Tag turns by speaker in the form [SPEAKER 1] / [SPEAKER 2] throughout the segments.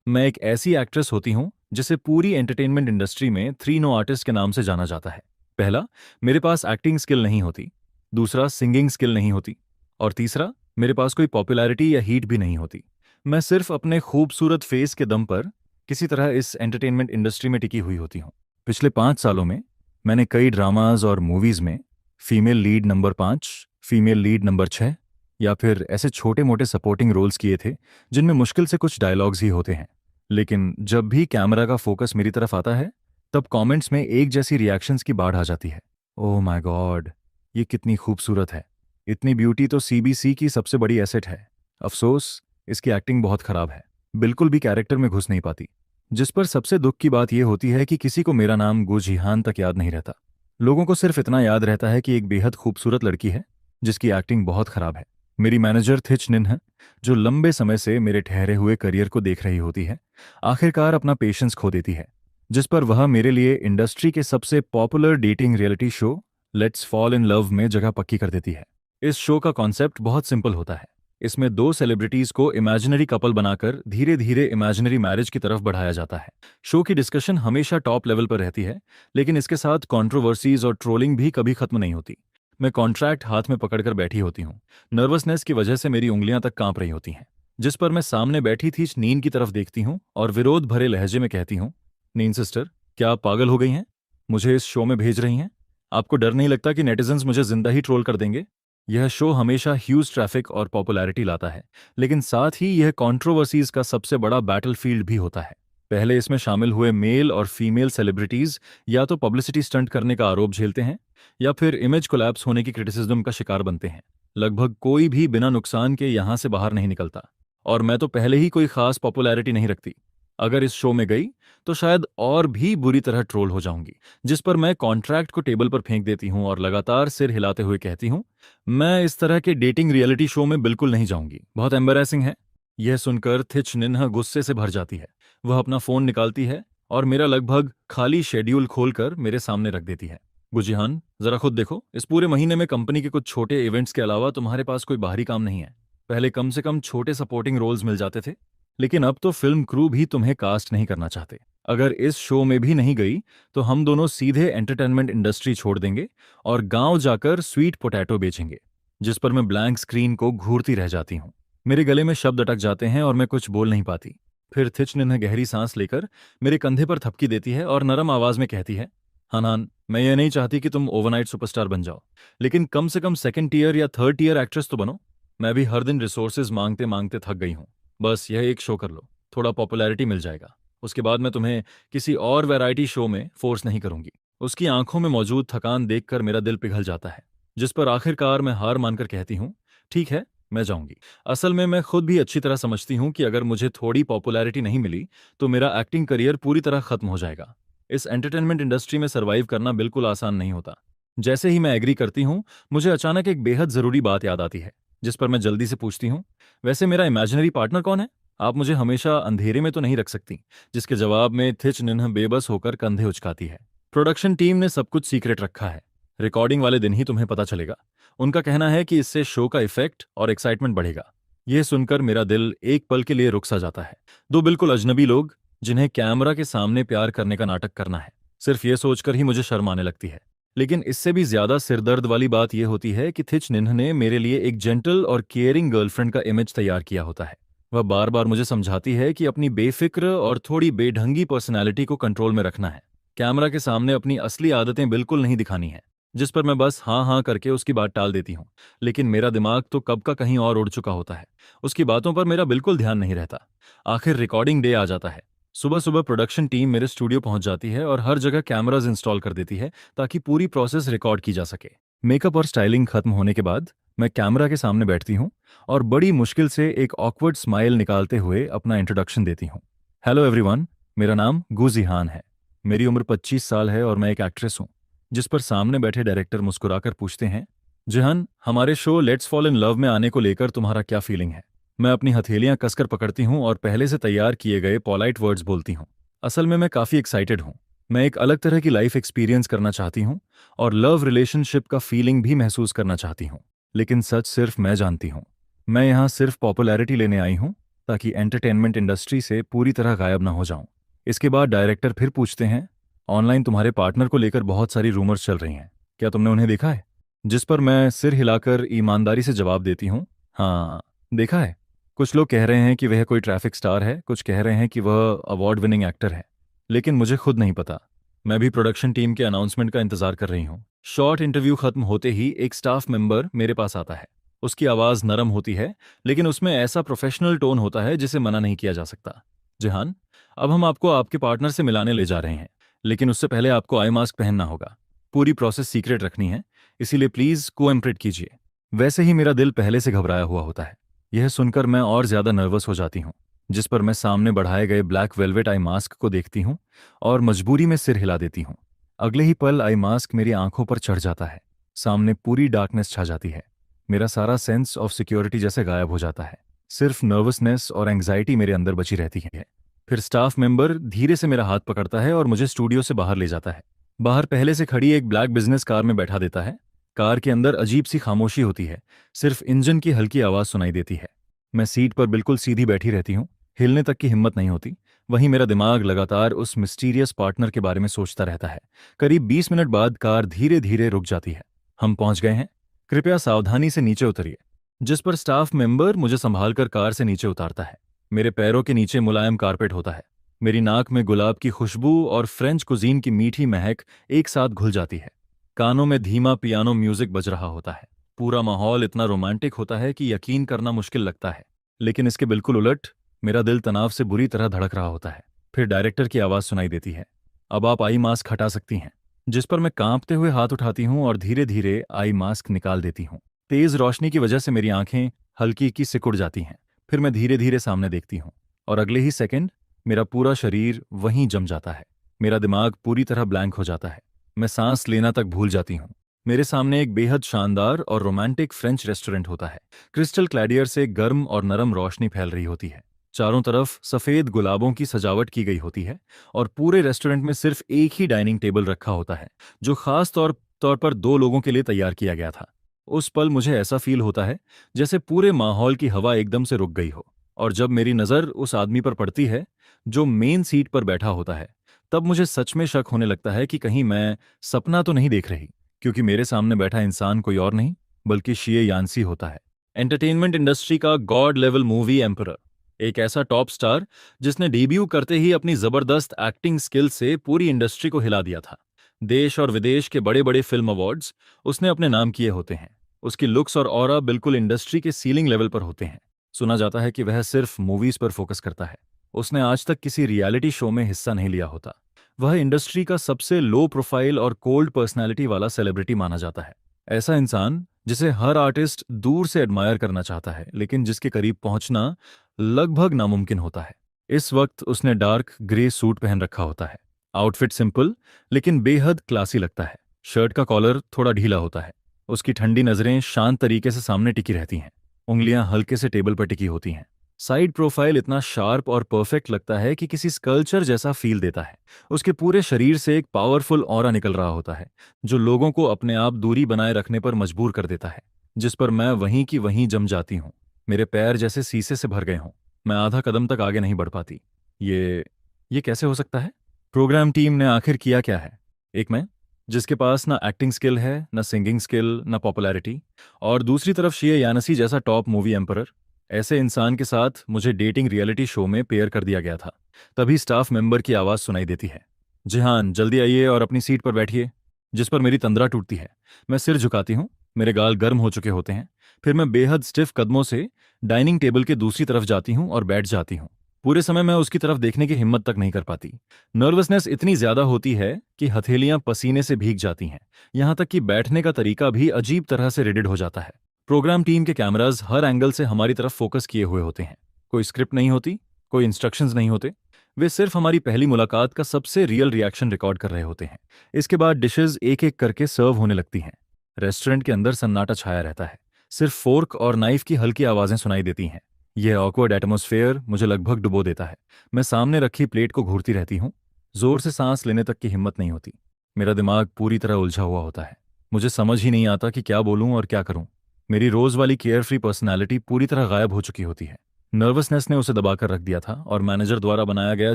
[SPEAKER 1] मैं एक ऐसी एक्ट्रेस होती हूँ जिसे पूरी एंटरटेनमेंट इंडस्ट्री में थ्री नो आर्टिस्ट के नाम से जाना जाता है। पहला, मेरे पास एक्टिंग स्किल नहीं होती। दूसरा, सिंगिंग स्किल नहीं होती। और तीसरा, मेरे पास कोई पॉपुलैरिटी या हीट भी नहीं होती। मैं सिर्फ अपने खूबसूरत फेस के दम पर किसी तरह इस एंटरटेनमेंट इंडस्ट्री में टिकी हुई होती हूँ। पिछले 5 सालों में मैंने कई ड्रामाज और मूवीज में female lead number 5, female lead number 6 या फिर ऐसे छोटे मोटे सपोर्टिंग रोल्स किए थे जिनमें मुश्किल से कुछ डायलॉग्स ही होते हैं। लेकिन जब भी कैमरा का फोकस मेरी तरफ आता है, तब कमेंट्स में एक जैसी रिएक्शंस की बाढ़ आ जाती है। ओह माय गॉड, ये कितनी खूबसूरत है। इतनी ब्यूटी तो सीबीसी की सबसे बड़ी एसेट है। अफसोस, इसकी एक्टिंग बहुत खराब है। बिल्कुल भी कैरेक्टर में घुस नहीं पाती। जिस पर सबसे दुख की बात यह होती है कि किसी को मेरा नाम गो जिहान तक याद नहीं रहता। लोगों को सिर्फ इतना याद रहता है कि एक बेहद खूबसूरत लड़की है जिसकी एक्टिंग बहुत खराब है। मेरी मैनेजर थिच निन है, जो लंबे समय से मेरे ठहरे हुए करियर को देख रही होती है, आखिरकार अपना पेशेंस खो देती है। जिस पर वह मेरे लिए इंडस्ट्री के सबसे popular dating reality show let's fall in love में जगह पक्की कर देती है। इस शो का कॉन्सेप्ट बहुत सिंपल होता है। इसमें दो सेलिब्रिटीज को इमेजिनरी कपल बनाकर धीरे धीरे इमेजिनरी मैरिज की तरफ बढ़ाया जाता है। शो की डिस्कशन हमेशा टॉप लेवल पर रहती है, लेकिन इसके साथ कंट्रोवर्सीज और ट्रोलिंग भी कभी खत्म नहीं होती। मैं कॉन्ट्रैक्ट हाथ में पकड़कर बैठी होती हूँ। नर्वसनेस की वजह से मेरी उंगलियां तक कांप रही होती हैं। जिस पर मैं सामने बैठी थी नीन की तरफ देखती हूँ और विरोध भरे लहजे में कहती हूँ, नीन सिस्टर, क्या आप पागल हो गई हैं? मुझे इस शो में भेज रही हैं? आपको डर नहीं लगता कि नेटिजन्स मुझे जिंदा ही ट्रोल कर देंगे? यह शो हमेशा ह्यूज ट्रैफिक और पॉपुलैरिटी लाता है, लेकिन साथ ही यह कंट्रोवर्सीज का सबसे बड़ा बैटलफील्ड भी होता है। पहले इसमें शामिल हुए मेल और फीमेल सेलिब्रिटीज या तो पब्लिसिटी स्टंट करने का आरोप झेलते हैं या फिर इमेज कोलैप्स होने की क्रिटिसिज्म का शिकार बनते हैं। लगभग कोई भी बिना नुकसान के यहां से बाहर नहीं निकलता। और मैं तो पहले ही कोई खास पॉपुलैरिटी नहीं रखती। अगर इस शो में गई तो शायद और भी बुरी तरह ट्रोल हो जाऊंगी। जिस पर मैं कॉन्ट्रैक्ट को टेबल पर फेंक देती हूँ और लगातार सिर हिलाते हुए कहती हूँ, मैं इस तरह के डेटिंग रियलिटी शो में बिल्कुल नहीं जाऊंगी, बहुत एम्बैरेसिंग है। यह सुनकर थिच निन्हा गुस्से से भर जाती है। वह अपना फोन निकालती है और मेरा लगभग खाली शेड्यूल खोलकर मेरे सामने रख देती है। गुजिहान, जरा खुद देखो, इस पूरे महीने में कंपनी के कुछ छोटे इवेंट्स के अलावा तुम्हारे पास कोई बाहरी काम नहीं है। पहले कम से कम छोटे सपोर्टिंग रोल्स मिल जाते थे, लेकिन अब तो फिल्म क्रू भी तुम्हें कास्ट नहीं करना चाहते। अगर इस शो में भी नहीं गई तो हम दोनों सीधे एंटरटेनमेंट इंडस्ट्री छोड़ देंगे और गांव जाकर स्वीट पोटैटो बेचेंगे। जिस पर मैं ब्लैंक स्क्रीन को घूरती रह जाती हूँ। मेरे गले में शब्द अटक जाते हैं और मैं कुछ बोल नहीं पाती। फिर थिच ने गहरी सांस लेकर मेरे कंधे पर थपकी देती है और नरम आवाज में कहती है, हानान, मैं ये नहीं चाहती कि तुम ओवरनाइट सुपरस्टार बन जाओ, लेकिन कम से कम सेकंड टीयर या थर्ड टीयर एक्ट्रेस तो बनो। मैं भी हर दिन रिसोर्सेज मांगते मांगते थक गई हूँ। बस यह एक शो कर लो, थोड़ा पॉपुलैरिटी मिल जाएगा। उसके बाद मैं तुम्हें किसी और वैरायटी शो में फोर्स नहीं करूंगी। उसकी आंखों में मौजूद थकान देखकर मेरा दिल पिघल जाता है। जिस पर आखिरकार मैं हार मानकर कहती हूँ, ठीक है, मैं जाऊंगी। असल में मैं खुद भी अच्छी तरह समझती हूँ कि अगर मुझे थोड़ी पॉपुलैरिटी नहीं मिली तो मेरा एक्टिंग करियर पूरी तरह खत्म हो जाएगा। इस एंटरटेनमेंट इंडस्ट्री में सर्वाइव करना बिल्कुल आसान नहीं होता। जैसे ही मैं एग्री करती हूँ, मुझे अचानक एक बेहद जरूरी बात याद आती है। जिस पर मैं जल्दी से पूछती हूँ, वैसे मेरा इमेजिनरी पार्टनर कौन है? आप मुझे हमेशा अंधेरे में तो नहीं रख सकती। जिसके जवाब में थिच निन्ह बेबस होकर कंधे उचकाती है। प्रोडक्शन टीम ने सब कुछ सीक्रेट रखा है। रिकॉर्डिंग वाले दिन ही तुम्हें पता चलेगा। उनका कहना है कि इससे शो का इफेक्ट और एक्साइटमेंट बढ़ेगा। यह सुनकर मेरा दिल एक पल के लिए रुक सा जाता है। दो बिल्कुल अजनबी लोग जिन्हें कैमरा के सामने प्यार करने का नाटक करना है, सिर्फ ये सोचकर ही मुझे शर्म आने लगती है। लेकिन इससे भी ज्यादा सिरदर्द वाली बात यह होती है कि थिच निन्ह ने मेरे लिए एक जेंटल और केयरिंग गर्लफ्रेंड का इमेज तैयार किया होता है। वह बार बार मुझे समझाती है कि अपनी बेफिक्र और थोड़ी बेढंगी पर्सनैलिटी को कंट्रोल में रखना है। कैमरा के सामने अपनी असली आदतें बिल्कुल नहीं दिखानी है। जिस पर मैं बस हाँ हाँ करके उसकी बात टाल देती हूँ। लेकिन मेरा दिमाग तो कब का कहीं और उड़ चुका होता है। उसकी बातों पर मेरा बिल्कुल ध्यान नहीं रहता। आखिर रिकॉर्डिंग डे आ जाता है। सुबह सुबह प्रोडक्शन टीम मेरे स्टूडियो पहुंच जाती है और हर जगह कैमराज इंस्टॉल कर देती है ताकि पूरी प्रोसेस रिकॉर्ड की जा सके। मेकअप और स्टाइलिंग खत्म होने के बाद मैं कैमरा के सामने बैठती हूँ और बड़ी मुश्किल से एक ऑकवर्ड स्माइल निकालते हुए अपना इंट्रोडक्शन देती हूँ। हेलो एवरीवन, मेरा नाम गू जिहान है। मेरी उम्र 25 साल है और मैं एक एक्ट्रेस हूँ। जिस पर सामने बैठे डायरेक्टर मुस्कुराकर पूछते हैं, जिहान, हमारे show let's fall in love में आने को लेकर तुम्हारा क्या फीलिंग है? मैं अपनी हथेलियां कसकर पकड़ती हूं और पहले से तैयार किए गए पोलाइट वर्ड्स बोलती हूं। असल में मैं काफी एक्साइटेड हूं। मैं एक अलग तरह की लाइफ एक्सपीरियंस करना चाहती हूं और लव रिलेशनशिप का फीलिंग भी महसूस करना चाहती हूं। लेकिन सच सिर्फ मैं जानती हूं। मैं यहां सिर्फ पॉपुलैरिटी लेने आई हूं ताकि एंटरटेनमेंट इंडस्ट्री से पूरी तरह गायब ना हो जाऊं। इसके बाद डायरेक्टर फिर पूछते हैं, ऑनलाइन तुम्हारे पार्टनर को लेकर बहुत सारी रूमर्स चल रही हैं, क्या तुमने उन्हें देखा है? जिस पर मैं सिर हिलाकर ईमानदारी से जवाब देती हूँ, हाँ, देखा है। कुछ लोग कह रहे हैं कि वह कोई ट्रैफिक स्टार है, कुछ कह रहे हैं कि वह अवार्ड विनिंग एक्टर है, लेकिन मुझे खुद नहीं पता। मैं भी प्रोडक्शन टीम के अनाउंसमेंट का इंतजार कर रही हूँ। शॉर्ट इंटरव्यू खत्म होते ही एक स्टाफ मेंबर मेरे पास आता है। उसकी आवाज़ नरम होती है, लेकिन उसमें ऐसा प्रोफेशनल टोन होता है जिसे मना नहीं किया जा सकता। जिहान, अब हम आपको आपके पार्टनर से मिलाने ले जा रहे हैं, लेकिन उससे पहले आपको आई मास्क पहनना होगा। पूरी प्रोसेस सीक्रेट रखनी है, इसीलिए प्लीज कोऑपरेट कीजिए। वैसे ही मेरा दिल पहले से घबराया हुआ होता है। यह सुनकर मैं और ज्यादा नर्वस हो जाती हूँ। जिस पर मैं सामने बढ़ाए गए ब्लैक वेलवेट आई मास्क को देखती हूँ और मजबूरी में सिर हिला देती हूँ। अगले ही पल आई मास्क मेरी आंखों पर चढ़ जाता है। सामने पूरी डार्कनेस छा जाती है। मेरा सारा सेंस ऑफ सिक्योरिटी जैसे गायब हो जाता है। सिर्फ नर्वसनेस और एंग्जाइटी मेरे अंदर बची रहती है। फिर स्टाफ मेंबर धीरे से मेरा हाथ पकड़ता है और मुझे स्टूडियो से बाहर ले जाता है। बाहर पहले से खड़ी एक ब्लैक बिजनेस कार में बैठा देता है। कार के अंदर अजीब सी खामोशी होती है, सिर्फ इंजन की हल्की आवाज सुनाई देती है। मैं सीट पर बिल्कुल सीधी बैठी रहती हूँ, हिलने तक की हिम्मत नहीं होती। वहीं मेरा दिमाग लगातार उस मिस्टीरियस पार्टनर के बारे में सोचता रहता है। करीब 20 मिनट बाद कार धीरे धीरे रुक जाती है। हम पहुंच गए हैं, कृपया सावधानी से नीचे उतरिए। जिस पर स्टाफ मेंबर मुझे संभालकर कार से नीचे उतारता है। मेरे पैरों के नीचे मुलायम कारपेट होता है। मेरी नाक में गुलाब की खुशबू और फ्रेंच कुजीन की मीठी महक एक साथ घुल जाती है। कानों में धीमा पियानो म्यूजिक बज रहा होता है। पूरा माहौल इतना रोमांटिक होता है कि यकीन करना मुश्किल लगता है। लेकिन इसके बिल्कुल उलट मेरा दिल तनाव से बुरी तरह धड़क रहा होता है। फिर डायरेक्टर की आवाज सुनाई देती है, अब आप आई मास्क हटा सकती हैं। जिस पर मैं कांपते हुए हाथ उठाती हूं और धीरे धीरे आई मास्क निकाल देती हूं। तेज रोशनी की वजह से मेरी आंखें हल्की की सिकुड़ जाती हैं। फिर मैं धीरे धीरे सामने देखती हूं और अगले ही सेकंड मेरा पूरा शरीर वहीं जम जाता है। मेरा दिमाग पूरी तरह ब्लैंक हो जाता है। मैं सांस लेना तक भूल जाती हूँ। मेरे सामने एक बेहद शानदार और रोमांटिक फ्रेंच रेस्टोरेंट होता है। क्रिस्टल क्लैडियर से गर्म और नरम रोशनी फैल रही होती है। चारों तरफ सफेद गुलाबों की सजावट की गई होती है और पूरे रेस्टोरेंट में सिर्फ एक ही डाइनिंग टेबल रखा होता है, जो खास तौर पर 2 लोगों के लिए तैयार किया गया था। उस पल मुझे ऐसा फील होता है जैसे पूरे माहौल की हवा एकदम से रुक गई हो। और जब मेरी नज़र उस आदमी पर पड़ती है जो मेन सीट पर बैठा होता है, तब मुझे सच में शक होने लगता है कि कहीं मैं सपना तो नहीं देख रही, क्योंकि मेरे सामने बैठा इंसान कोई और नहीं बल्कि शिए यानसी होता है। एंटरटेनमेंट इंडस्ट्री का गॉड लेवल मूवी एम्परर, एक ऐसा टॉप स्टार जिसने डेब्यू करते ही अपनी जबरदस्त एक्टिंग स्किल से पूरी इंडस्ट्री को हिला दिया था। देश और विदेश के बड़े बड़े फिल्म अवार्ड्स उसने अपने नाम किए होते हैं। उसकी लुक्स और ऑरा बिल्कुल इंडस्ट्री के सीलिंग लेवल पर होते हैं। सुना जाता है कि वह सिर्फ मूवीज पर फोकस करता है। उसने आज तक किसी रियलिटी शो में हिस्सा नहीं लिया होता। वह इंडस्ट्री का सबसे लो प्रोफाइल और कोल्ड पर्सनैलिटी वाला सेलिब्रिटी माना जाता है। ऐसा इंसान जिसे हर आर्टिस्ट दूर से एडमायर करना चाहता है, लेकिन जिसके करीब पहुंचना लगभग नामुमकिन होता है। इस वक्त उसने डार्क ग्रे सूट पहन रखा होता है। आउटफिट सिंपल लेकिन बेहद क्लासी लगता है। शर्ट का कॉलर थोड़ा ढीला होता है। उसकी ठंडी नजरें शांत तरीके से सामने टिकी रहती हैं। उंगलियां हल्के से टेबल पर टिकी होती हैं। साइड प्रोफाइल इतना शार्प और परफेक्ट लगता है कि किसी स्कल्पचर जैसा फील देता है। उसके पूरे शरीर से एक पावरफुल ऑरा निकल रहा होता है, जो लोगों को अपने आप दूरी बनाए रखने पर मजबूर कर देता है। जिस पर मैं वहीं की वहीं जम जाती हूँ। मेरे पैर जैसे शीशे से भर गए हों। मैं आधा कदम तक आगे नहीं बढ़ पाती। ये कैसे हो सकता है? प्रोग्राम टीम ने आखिर किया क्या है? एक मैं जिसके पास ना एक्टिंग स्किल है, ना सिंगिंग स्किल, ना पॉपुलैरिटी, और दूसरी तरफ शिए यानसी जैसा टॉप मूवी एम्परर। ऐसे इंसान के साथ मुझे डेटिंग रियलिटी शो में पेयर कर दिया गया था। तभी स्टाफ मेंबर की आवाज सुनाई देती है, जिहान जल्दी आइए और अपनी सीट पर बैठिए। जिस पर मेरी तंद्रा टूटती है। मैं सिर झुकाती हूँ। मेरे गाल गर्म हो चुके होते हैं। फिर मैं बेहद स्टिफ कदमों से डाइनिंग टेबल के दूसरी तरफ जाती हूँ और बैठ जाती हूँ। पूरे समय मैं उसकी तरफ देखने की हिम्मत तक नहीं कर पाती। नर्वसनेस इतनी ज्यादा होती है कि हथेलियां पसीने से भीग जाती हैं। यहां तक कि बैठने का तरीका भी अजीब तरह से रिजिड हो जाता है। प्रोग्राम टीम के कैमराज हर एंगल से हमारी तरफ फोकस किए हुए होते हैं। कोई स्क्रिप्ट नहीं होती, कोई इंस्ट्रक्शंस नहीं होते। वे सिर्फ हमारी पहली मुलाकात का सबसे रियल रिएक्शन रिकॉर्ड कर रहे होते हैं। इसके बाद डिशेज एक एक करके सर्व होने लगती हैं। रेस्टोरेंट के अंदर सन्नाटा छाया रहता है। सिर्फ फोर्क और नाइफ की हल्की आवाजें सुनाई देती हैं। यह ऑकवर्ड एटमॉस्फेयर मुझे लगभग डुबो देता है। मैं सामने रखी प्लेट को घूरती रहती हूँ। जोर से सांस लेने तक की हिम्मत नहीं होती। मेरा दिमाग पूरी तरह उलझा हुआ होता है। मुझे समझ ही नहीं आता कि क्या बोलूं और क्या करूं। मेरी रोज वाली केयरफ्री पर्सनैलिटी पूरी तरह गायब हो चुकी होती है। नर्वसनेस ने उसे दबाकर रख दिया था और मैनेजर द्वारा बनाया गया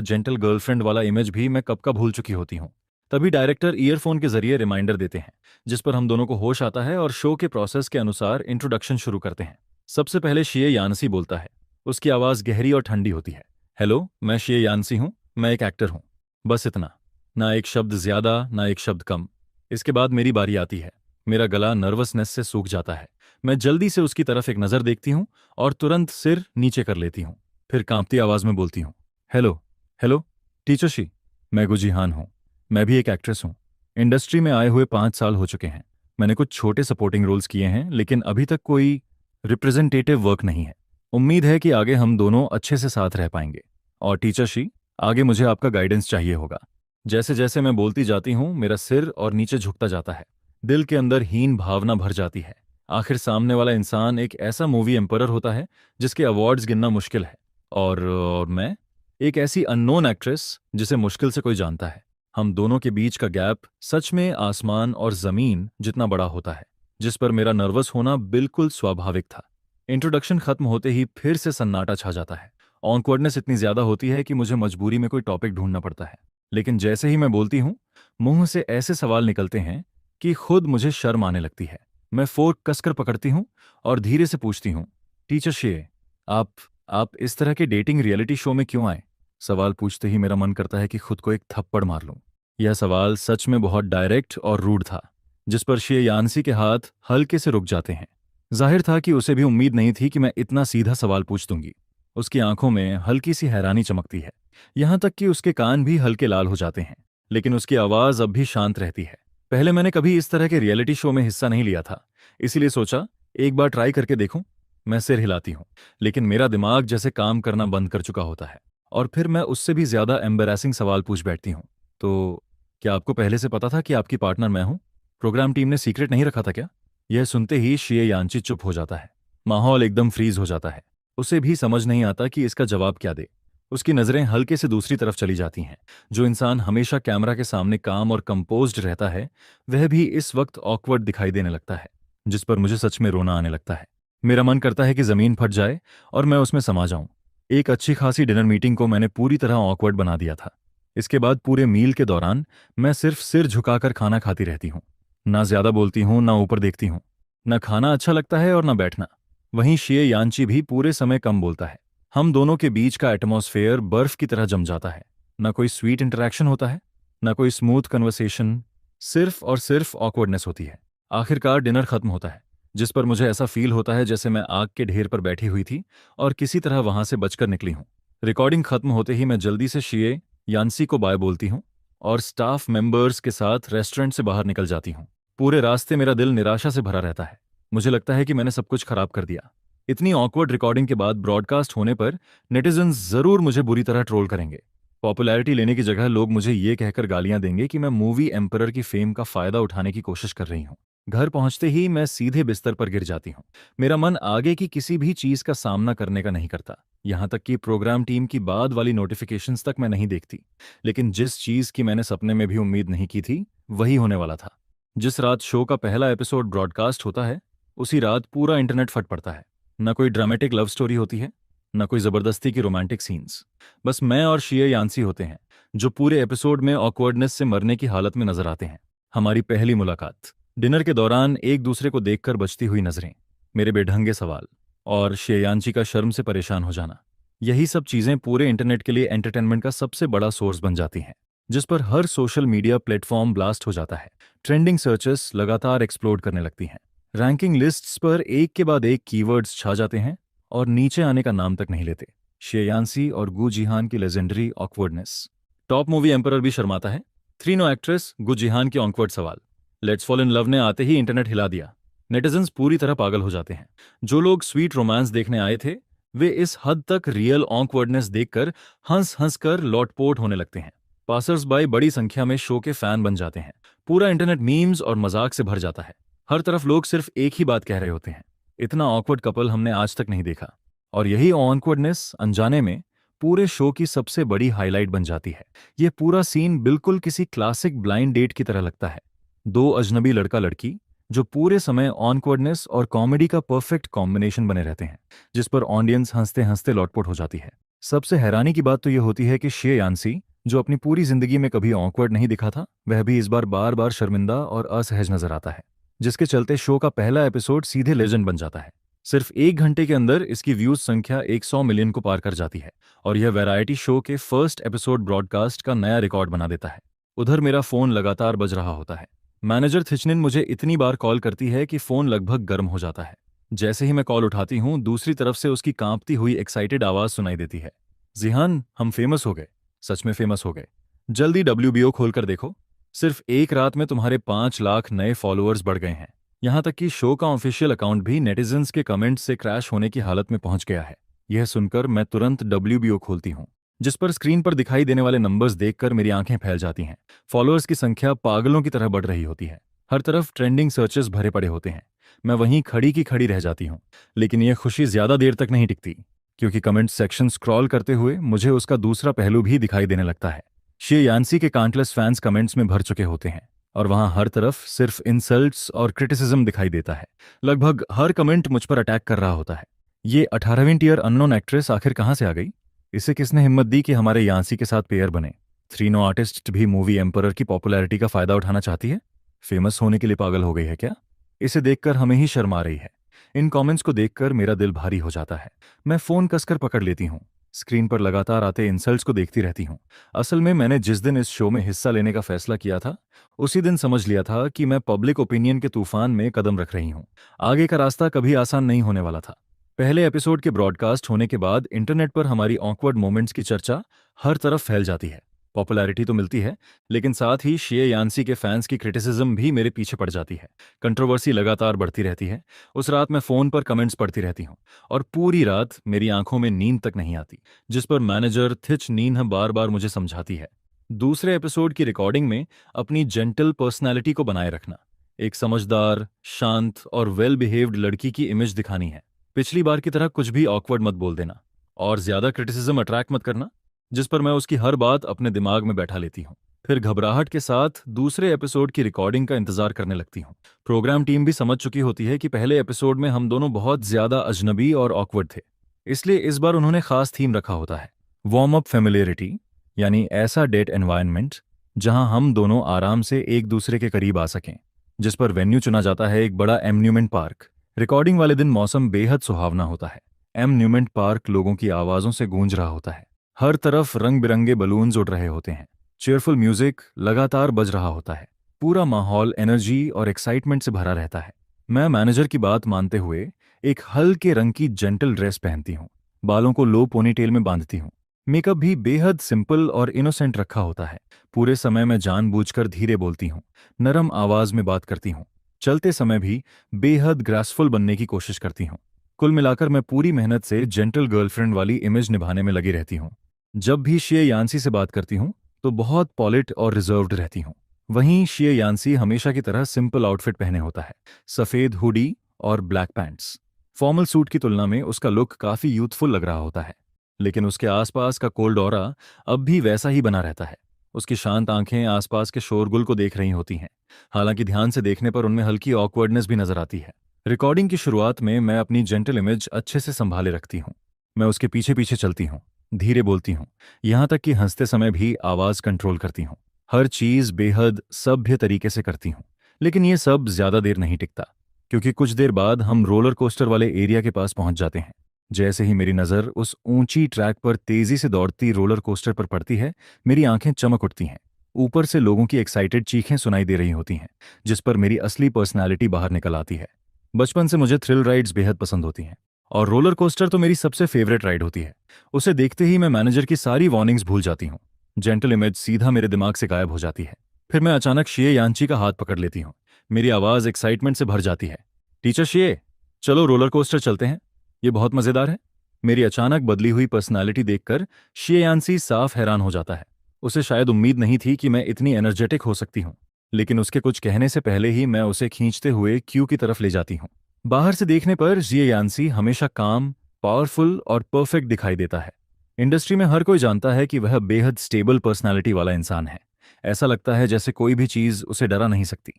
[SPEAKER 1] जेंटल गर्लफ्रेंड वाला इमेज भी मैं कब का भूल चुकी होती हूँ। तभी डायरेक्टर ईयरफोन के जरिए रिमाइंडर देते हैं, जिस पर हम दोनों को होश आता है और शो के प्रोसेस के अनुसार इंट्रोडक्शन शुरू करते हैं। सबसे पहले शिए यानसी बोलता है। उसकी आवाज़ गहरी और ठंडी होती है। हेलो, मैं शिए यानसी हूँ, मैं एक एक्टर हूँ। बस इतना। ना एक शब्द ज्यादा, ना एक शब्द कम। इसके बाद मेरी बारी आती है। मेरा गला नर्वसनेस से सूख जाता है। मैं जल्दी से उसकी तरफ एक नज़र देखती हूँ और तुरंत सिर नीचे कर लेती हूँ। फिर कांपती आवाज़ में बोलती हूँ, हेलो। हेलो टीचर शी, मैं गुजिहान हूँ। मैं भी एक एक्ट्रेस हूँ। इंडस्ट्री में आए हुए 5 साल हो चुके हैं। मैंने कुछ छोटे सपोर्टिंग रोल्स किए हैं, लेकिन अभी तक कोई रिप्रेजेंटेटिव वर्क नहीं है। उम्मीद है कि आगे हम दोनों अच्छे से साथ रह पाएंगे। और टीचर शी, आगे मुझे आपका गाइडेंस चाहिए होगा। जैसे जैसे मैं बोलती जाती हूँ, मेरा सिर और नीचे झुकता जाता है। दिल के अंदर हीन भावना भर जाती है। आखिर सामने वाला इंसान एक ऐसा मूवी एम्परर होता है जिसके अवार्ड्स गिनना मुश्किल है, और मैं एक ऐसी अननोन एक्ट्रेस जिसे मुश्किल से कोई जानता है। हम दोनों के बीच का गैप सच में आसमान और जमीन जितना बड़ा होता है, जिस पर मेरा नर्वस होना बिल्कुल स्वाभाविक था। इंट्रोडक्शन खत्म होते ही फिर से सन्नाटा छा जाता है। ऑकवर्डनेस इतनी ज्यादा होती है कि मुझे मजबूरी में कोई टॉपिक ढूंढना पड़ता है। लेकिन जैसे ही मैं बोलती हूँ, मुंह से ऐसे सवाल निकलते हैं कि खुद मुझे शर्म आने लगती है। मैं फोर्क कसकर पकड़ती हूँ और धीरे से पूछती हूँ, टीचर शे, आप आप इस तरह के डेटिंग रियलिटी शो में क्यों आए? सवाल पूछते ही मेरा मन करता है कि खुद को एक थप्पड़ मार लूं। यह सवाल सच में बहुत डायरेक्ट और रूड था, जिस पर शे यानसी के हाथ हल्के से रुक जाते हैं। जाहिर था कि उसे भी उम्मीद नहीं थी कि मैं इतना सीधा सवाल पूछ दूंगी। उसकी आंखों में हल्की सी हैरानी चमकती है, यहां तक कि उसके कान भी हल्के लाल हो जाते हैं। लेकिन उसकी आवाज अब भी शांत रहती है। पहले मैंने कभी इस तरह के रियलिटी शो में हिस्सा नहीं लिया था, इसीलिए सोचा एक बार ट्राई करके देखूं। मैं सिर हिलाती हूं, लेकिन मेरा दिमाग जैसे काम करना बंद कर चुका होता है। और फिर मैं उससे भी ज्यादा एम्बेरसिंग सवाल पूछ बैठती हूँ। तो क्या आपको पहले से पता था कि आपकी पार्टनर मैं हूं? प्रोग्राम टीम ने सीक्रेट नहीं रखा था क्या? यह सुनते ही शिए यानची चुप हो जाता है। माहौल एकदम फ्रीज हो जाता है। उसे भी समझ नहीं आता कि इसका जवाब क्या दे। उसकी नजरें हल्के से दूसरी तरफ चली जाती हैं। जो इंसान हमेशा कैमरा के सामने काम और कंपोज्ड रहता है, वह भी इस वक्त ऑकवर्ड दिखाई देने लगता है, जिस पर मुझे सच में रोना आने लगता है। मेरा मन करता है कि जमीन फट जाए और मैं उसमें समा जाऊं। एक अच्छी खासी डिनर मीटिंग को मैंने पूरी तरह ऑकवर्ड बना दिया था। इसके बाद पूरे मील के दौरान मैं सिर्फ सिर झुकाकर खाना खाती रहती हूँ। ना ज्यादा बोलती हूँ, ना ऊपर देखती हूँ। न खाना अच्छा लगता है और न बैठना। वहीं शिए यानची भी पूरे समय कम बोलता है। हम दोनों के बीच का एटमॉस्फेयर बर्फ की तरह जम जाता है। न कोई स्वीट इंटरेक्शन होता है, न कोई स्मूथ कन्वर्सेशन, सिर्फ और सिर्फ ऑकवर्डनेस होती है। आखिरकार डिनर खत्म होता है, जिस पर मुझे ऐसा फील होता है जैसे मैं आग के ढेर पर बैठी हुई थी और किसी तरह वहां से बचकर निकली हूं। रिकॉर्डिंग खत्म होते ही मैं जल्दी से शिए यानसी को बाय बोलती हूँ और स्टाफ मेंबर्स के साथ रेस्टोरेंट से बाहर निकल जाती हूँ। पूरे रास्ते मेरा दिल निराशा से भरा रहता है। मुझे लगता है कि मैंने सब कुछ खराब कर दिया। इतनी ऑकवर्ड रिकॉर्डिंग के बाद ब्रॉडकास्ट होने पर नेटिजन्स जरूर मुझे बुरी तरह ट्रोल करेंगे। पॉपुलैरिटी लेने की जगह लोग मुझे ये कहकर गालियां देंगे कि मैं मूवी एम्परर की फेम का फायदा उठाने की कोशिश कर रही हूँ। घर पहुंचते ही मैं सीधे बिस्तर पर गिर जाती हूँ। मेरा मन आगे की किसी भी चीज का सामना करने का नहीं करता। यहां तक कि प्रोग्राम टीम की बाद वाली नोटिफिकेशंस तक मैं नहीं देखती। लेकिन जिस चीज की मैंने सपने में भी उम्मीद नहीं की थी, वही होने वाला था। जिस रात शो का पहला एपिसोड ब्रॉडकास्ट होता है, उसी रात पूरा इंटरनेट फट पड़ता है। न कोई ड्रामेटिक लव स्टोरी होती है, न कोई जबरदस्ती की रोमांटिक सीन्स। बस मैं और शिए यानसी होते हैं, जो पूरे एपिसोड में ऑकवर्डनेस से मरने की हालत में नजर आते हैं। हमारी पहली मुलाकात, डिनर के दौरान एक दूसरे को देखकर बचती हुई नजरें, मेरे बेढंगे सवाल और शिए यानची का शर्म से परेशान हो जाना, यही सब चीजें पूरे इंटरनेट के लिए एंटरटेनमेंट का सबसे बड़ा सोर्स बन जाती हैं, जिस पर हर सोशल मीडिया प्लेटफॉर्म ब्लास्ट हो जाता है। ट्रेंडिंग सर्चेस लगातार एक्सप्लोड करने लगती हैं। रैंकिंग लिस्ट्स पर एक के बाद एक कीवर्ड्स छा जाते हैं और नीचे आने का नाम तक नहीं लेते। शिए यानसी और गु जिहान की legendary awkwardness. Top movie emperor भी शर्माता है। 3 एक्ट्रेस गु जिहान की ऑकवर्ड सवाल। लेट्स फॉल इन लव ने आते ही इंटरनेट हिला दिया। नेटिजन्स पूरी तरह पागल हो जाते हैं। जो लोग स्वीट रोमांस देखने आए थे, वे इस हद तक रियल ऑकवर्डनेस देखकर हंस हंस कर लौटपोट होने लगते हैं। पासर्स बाई बड़ी संख्या में शो के फैन बन जाते हैं। पूरा इंटरनेट मीम्स और मजाक से भर जाता है। हर तरफ लोग सिर्फ एक ही बात कह रहे होते हैं, इतना ऑकवर्ड कपल हमने आज तक नहीं देखा। और यही ऑकवर्डनेस अनजाने में पूरे शो की सबसे बड़ी हाईलाइट बन जाती है। यह पूरा सीन बिल्कुल किसी क्लासिक ब्लाइंड डेट की तरह लगता है। 2 अजनबी लड़का लड़की जो पूरे समय ऑनवर्डनेस और कॉमेडी का परफेक्ट कॉम्बिनेशन बने रहते हैं, जिस पर ऑडियंस हंसते हंसते लौटपोट हो जाती है। सबसे हैरानी की बात तो यह होती है कि शे यान्सी, जो अपनी पूरी जिंदगी में कभी ऑकवर्ड नहीं दिखा था, वह भी इस बार बार बार शर्मिंदा और असहज नजर आता है, जिसके चलते शो का पहला एपिसोड सीधे लेजेंड बन जाता है। सिर्फ 1 घंटे के अंदर इसकी व्यूज संख्या 100 मिलियन को पार कर जाती है और यह वैरायटी शो के फर्स्ट एपिसोड ब्रॉडकास्ट का नया रिकॉर्ड बना देता है। उधर मेरा फोन लगातार बज रहा होता है। मैनेजर थिचनिन मुझे इतनी बार कॉल करती है कि फोन लगभग गर्म हो जाता है। जैसे ही मैं कॉल उठाती हूँ, दूसरी तरफ से उसकी कांपती हुई एक्साइटेड आवाज सुनाई देती है। जिहान, हम फेमस हो गए, सच में फेमस हो गए। जल्दी WBO खोलकर देखो। सिर्फ एक रात में तुम्हारे 5 लाख नए फॉलोअर्स बढ़ गए हैं। यहाँ तक कि शो का ऑफिशियल अकाउंट भी नेटिजन्स के कमेंट्स से क्रैश होने की हालत में पहुंच गया है। यह सुनकर मैं तुरंत WBO खोलती हूँ, जिस पर स्क्रीन पर दिखाई देने वाले नंबर्स देखकर मेरी आंखें फैल जाती हैं। फॉलोअर्स की संख्या पागलों की तरह बढ़ रही होती है। हर तरफ ट्रेंडिंग सर्चेस भरे पड़े होते हैं। मैं वहीं खड़ी की खड़ी रह जाती हूँ। लेकिन यह खुशी ज्यादा देर तक नहीं टिकती, क्योंकि कमेंट सेक्शन स्क्रॉल करते हुए मुझे उसका दूसरा पहलू भी दिखाई देने लगता है। शे यान्सी के काउंटलेस फैंस कमेंट्स में भर चुके होते हैं और वहां हर तरफ सिर्फ इंसल्ट्स और क्रिटिसिज्म दिखाई देता है। लगभग हर कमेंट मुझ पर अटैक कर रहा होता है। ये 18वीं टीयर अननोन एक्ट्रेस आखिर कहां से आ गई? इसे किसने हिम्मत दी कि हमारे यान्सी के साथ पेयर बने? 3 नो आर्टिस्ट भी मूवी एम्परर की पॉपुलैरिटी का फायदा उठाना चाहती है? फेमस होने के लिए पागल हो गई है क्या? इसे देखकर हमें ही शर्म आ रही है। इन कमेंट्स को देखकर मेरा दिल भारी हो जाता है। मैं फोन कसकर पकड़ लेती हूँ। स्क्रीन पर लगातार आते इंसल्ट्स को देखती रहती हूँ। असल में मैंने जिस दिन इस शो में हिस्सा लेने का फैसला किया था, उसी दिन समझ लिया था कि मैं पब्लिक ओपिनियन के तूफान में कदम रख रही हूँ। आगे का रास्ता कभी आसान नहीं होने वाला था। पहले एपिसोड के ब्रॉडकास्ट होने के बाद इंटरनेट पर हमारी ऑकवर्ड मोमेंट्स की चर्चा हर तरफ फैल जाती है। पॉपुलैरिटी तो मिलती है, लेकिन साथ ही शे यान्सी के फैंस की क्रिटिसिज्म भी मेरे पीछे पड़ जाती है। कंट्रोवर्सी लगातार बढ़ती रहती है। उस रात मैं फोन पर कमेंट्स पढ़ती रहती हूँ और पूरी रात मेरी आंखों में नींद तक नहीं आती, जिस पर मैनेजर थिच नीन बार बार मुझे समझाती है। दूसरे एपिसोड की रिकॉर्डिंग में अपनी जेंटल पर्सनैलिटी को बनाए रखना, एक समझदार, शांत और वेल बिहेव्ड लड़की की इमेज दिखानी है। पिछली बार की तरह कुछ भी ऑकवर्ड मत बोल देना और ज्यादा क्रिटिसिज्म अट्रैक्ट मत करना, जिस पर मैं उसकी हर बात अपने दिमाग में बैठा लेती हूँ। फिर घबराहट के साथ दूसरे एपिसोड की रिकॉर्डिंग का इंतजार करने लगती हूँ। प्रोग्राम टीम भी समझ चुकी होती है कि पहले एपिसोड में हम दोनों बहुत ज्यादा अजनबी और ऑकवर्ड थे, इसलिए इस बार उन्होंने खास थीम रखा होता है, वार्म अप फेमिलियरिटी, यानी ऐसा डेट एनवायरनमेंट जहां हम दोनों आराम से एक दूसरे के करीब आ सकें। जिस पर वेन्यू चुना जाता है एक बड़ा एम्यूनिमेंट पार्क। रिकॉर्डिंग वाले दिन मौसम बेहद सुहावना होता है। एम्यूनिमेंट पार्क लोगों की आवाजों से गूंज रहा होता है। हर तरफ रंग बिरंगे बलून्स उड़ रहे होते हैं। चेयरफुल म्यूजिक लगातार बज रहा होता है। पूरा माहौल एनर्जी और एक्साइटमेंट से भरा रहता है। मैं मैनेजर की बात मानते हुए एक हल्के रंग की जेंटल ड्रेस पहनती हूँ। बालों को लो पोनीटेल में बांधती हूँ। मेकअप भी बेहद सिंपल और इनोसेंट रखा होता है। पूरे समय मैं जानबूझकर धीरे बोलती हूँ, नरम आवाज में बात करती हूँ। चलते समय भी बेहद ग्रेसफुल बनने की कोशिश करती हूँ। कुल मिलाकर मैं पूरी मेहनत से जेंटल गर्लफ्रेंड वाली इमेज निभाने में लगी रहती हूँ। जब भी शे यान्सी से बात करती हूँ तो बहुत पॉलिट और रिजर्व्ड रहती हूँ। वहीं शे यान्सी हमेशा की तरह सिंपल आउटफिट पहने होता है, सफेद हुडी और ब्लैक पैंट्स। फॉर्मल सूट की तुलना में उसका लुक काफी यूथफुल लग रहा होता है, लेकिन उसके आसपास का कोल्ड ऑरा अब भी वैसा ही बना रहता है। उसकी शांत आंखें आसपास के शोरगुल को देख रही होती हैं, हालांकि ध्यान से देखने पर उनमें हल्की ऑकवर्डनेस भी नजर आती है। रिकॉर्डिंग की शुरुआत में मैं अपनी जेंटल इमेज अच्छे से संभाले रखती हूँ। मैं उसके पीछे पीछे चलती हूँ, धीरे बोलती हूँ, यहाँ तक कि हंसते समय भी आवाज कंट्रोल करती हूँ। हर चीज बेहद सभ्य तरीके से करती हूँ। लेकिन ये सब ज्यादा देर नहीं टिकता, क्योंकि कुछ देर बाद हम रोलर कोस्टर वाले एरिया के पास पहुंच जाते हैं। जैसे ही मेरी नजर उस ऊंची ट्रैक पर तेजी से दौड़ती रोलर कोस्टर पर पड़ती है, मेरी आंखें चमक उठती हैं। ऊपर से लोगों की एक्साइटेड चीखें सुनाई दे रही होती हैं, जिस पर मेरी असली पर्सनैलिटी बाहर निकल आती है। बचपन से मुझे थ्रिल राइड्स बेहद पसंद होती हैं और रोलर कोस्टर तो मेरी सबसे फेवरेट राइड होती है। उसे देखते ही मैं मैनेजर की सारी वार्निंग्स भूल जाती हूँ। जेंटल इमेज सीधा मेरे दिमाग से गायब हो जाती है। फिर मैं अचानक शे यान्सी का हाथ पकड़ लेती हूँ। मेरी आवाज एक्साइटमेंट से भर जाती है। टीचर शे, चलो रोलर कोस्टर चलते हैं, ये बहुत मजेदार है। मेरी अचानक बदली हुई पर्सनालिटी देखकर शे यान्सी साफ हैरान हो जाता है। उसे शायद उम्मीद नहीं थी कि मैं इतनी एनर्जेटिक हो सकती हूँ, लेकिन उसके कुछ कहने से पहले ही मैं उसे खींचते हुए क्यू की तरफ ले जाती हूँ। बाहर से देखने पर शे यान्सी हमेशा काम, पावरफुल और परफेक्ट दिखाई देता है। इंडस्ट्री में हर कोई जानता है कि वह बेहद स्टेबल पर्सनालिटी वाला इंसान है। ऐसा लगता है जैसे कोई भी चीज उसे डरा नहीं सकती।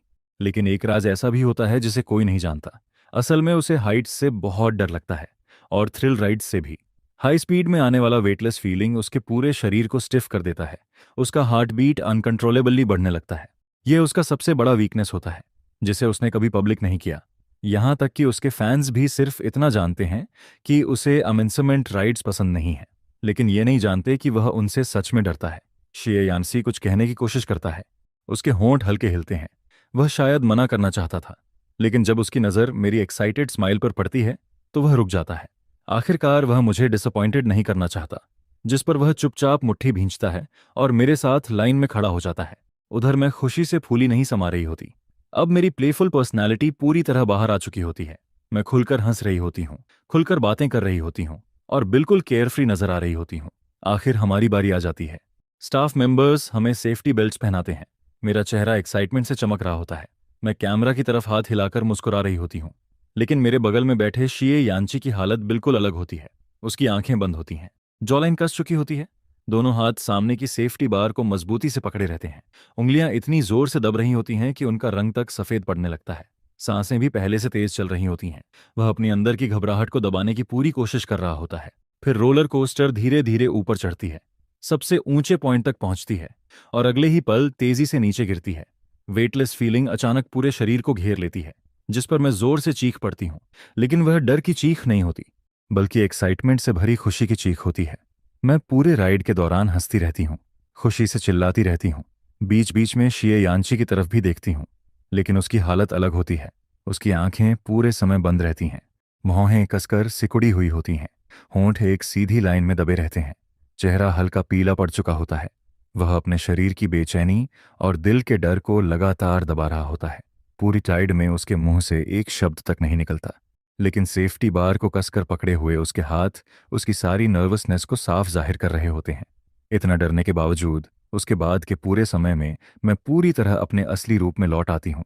[SPEAKER 1] लेकिन एक राज ऐसा भी होता है जिसे कोई नहीं जानता। असल में उसे हाइट्स से बहुत डर लगता है, और थ्रिल राइड्स से भी। हाई स्पीड में आने वाला वेटलेस फीलिंग उसके पूरे शरीर को स्टिफ कर देता है। उसका हार्ट बीट अनकंट्रोलेबली बढ़ने लगता है। यह उसका सबसे बड़ा वीकनेस होता है, जिसे उसने कभी पब्लिक नहीं किया। यहाँ तक कि उसके फैंस भी सिर्फ इतना जानते हैं कि उसे अमेंसमेंट राइड्स पसंद नहीं है, लेकिन ये नहीं जानते कि वह उनसे सच में डरता है। शिए यानसी कुछ कहने की कोशिश करता है। उसके होंठ हल्के हिलते हैं। वह शायद मना करना चाहता था, लेकिन जब उसकी नज़र मेरी एक्साइटेड स्माइल पर पड़ती है तो वह रुक जाता है। आखिरकार वह मुझे डिसअपॉइंटेड नहीं करना चाहता, जिस पर वह चुपचाप मुट्ठी भींचता है और मेरे साथ लाइन में खड़ा हो जाता है। उधर मैं खुशी से फूली नहीं समा रही होती। अब मेरी प्लेफुल पर्सनैलिटी पूरी तरह बाहर आ चुकी होती है। मैं खुलकर हंस रही होती हूँ, खुलकर बातें कर रही होती हूँ, और बिल्कुल केयरफ्री नजर आ रही होती हूँ। आखिर हमारी बारी आ जाती है। स्टाफ मेंबर्स हमें सेफ्टी बेल्ट्स पहनाते हैं। मेरा चेहरा एक्साइटमेंट से चमक रहा होता है। मैं कैमरा की तरफ हाथ हिलाकर मुस्कुरा रही होती हूँ। लेकिन मेरे बगल में बैठे शिए यानची की हालत बिल्कुल अलग होती है। उसकी आंखें बंद होती हैं, जॉलाइन कस चुकी होती है। दोनों हाथ सामने की सेफ्टी बार को मजबूती से पकड़े रहते हैं। उंगलियां इतनी जोर से दब रही होती हैं कि उनका रंग तक सफेद पड़ने लगता है। सांसें भी पहले से तेज चल रही होती हैं। वह अपनी अंदर की घबराहट को दबाने की पूरी कोशिश कर रहा होता है। फिर रोलर कोस्टर धीरे धीरे ऊपर चढ़ती है, सबसे ऊंचे पॉइंट तक पहुंचती है, और अगले ही पल तेजी से नीचे गिरती है। वेटलेस फीलिंग अचानक पूरे शरीर को घेर लेती है, जिस पर मैं जोर से चीख पड़ती हूँ। लेकिन वह डर की चीख नहीं होती, बल्कि एक्साइटमेंट से भरी खुशी की चीख होती है। मैं पूरे राइड के दौरान हंसती रहती हूँ, खुशी से चिल्लाती रहती हूँ। बीच बीच में शिए यानची की तरफ भी देखती हूँ, लेकिन उसकी हालत अलग होती है। उसकी आंखें पूरे समय बंद रहती हैं, भौहें कसकर सिकुड़ी हुई होती हैं, होंठ एक सीधी लाइन में दबे रहते हैं, चेहरा हल्का पीला पड़ चुका होता है। वह अपने शरीर की बेचैनी और दिल के डर को लगातार दबा रहा होता है। पूरी टाइड में उसके मुंह से एक शब्द तक नहीं निकलता, लेकिन सेफ्टी बार को कसकर पकड़े हुए उसके हाथ उसकी सारी नर्वसनेस को साफ जाहिर कर रहे होते हैं। इतना डरने के बावजूद उसके बाद के पूरे समय में मैं पूरी तरह अपने असली रूप में लौट आती हूँ।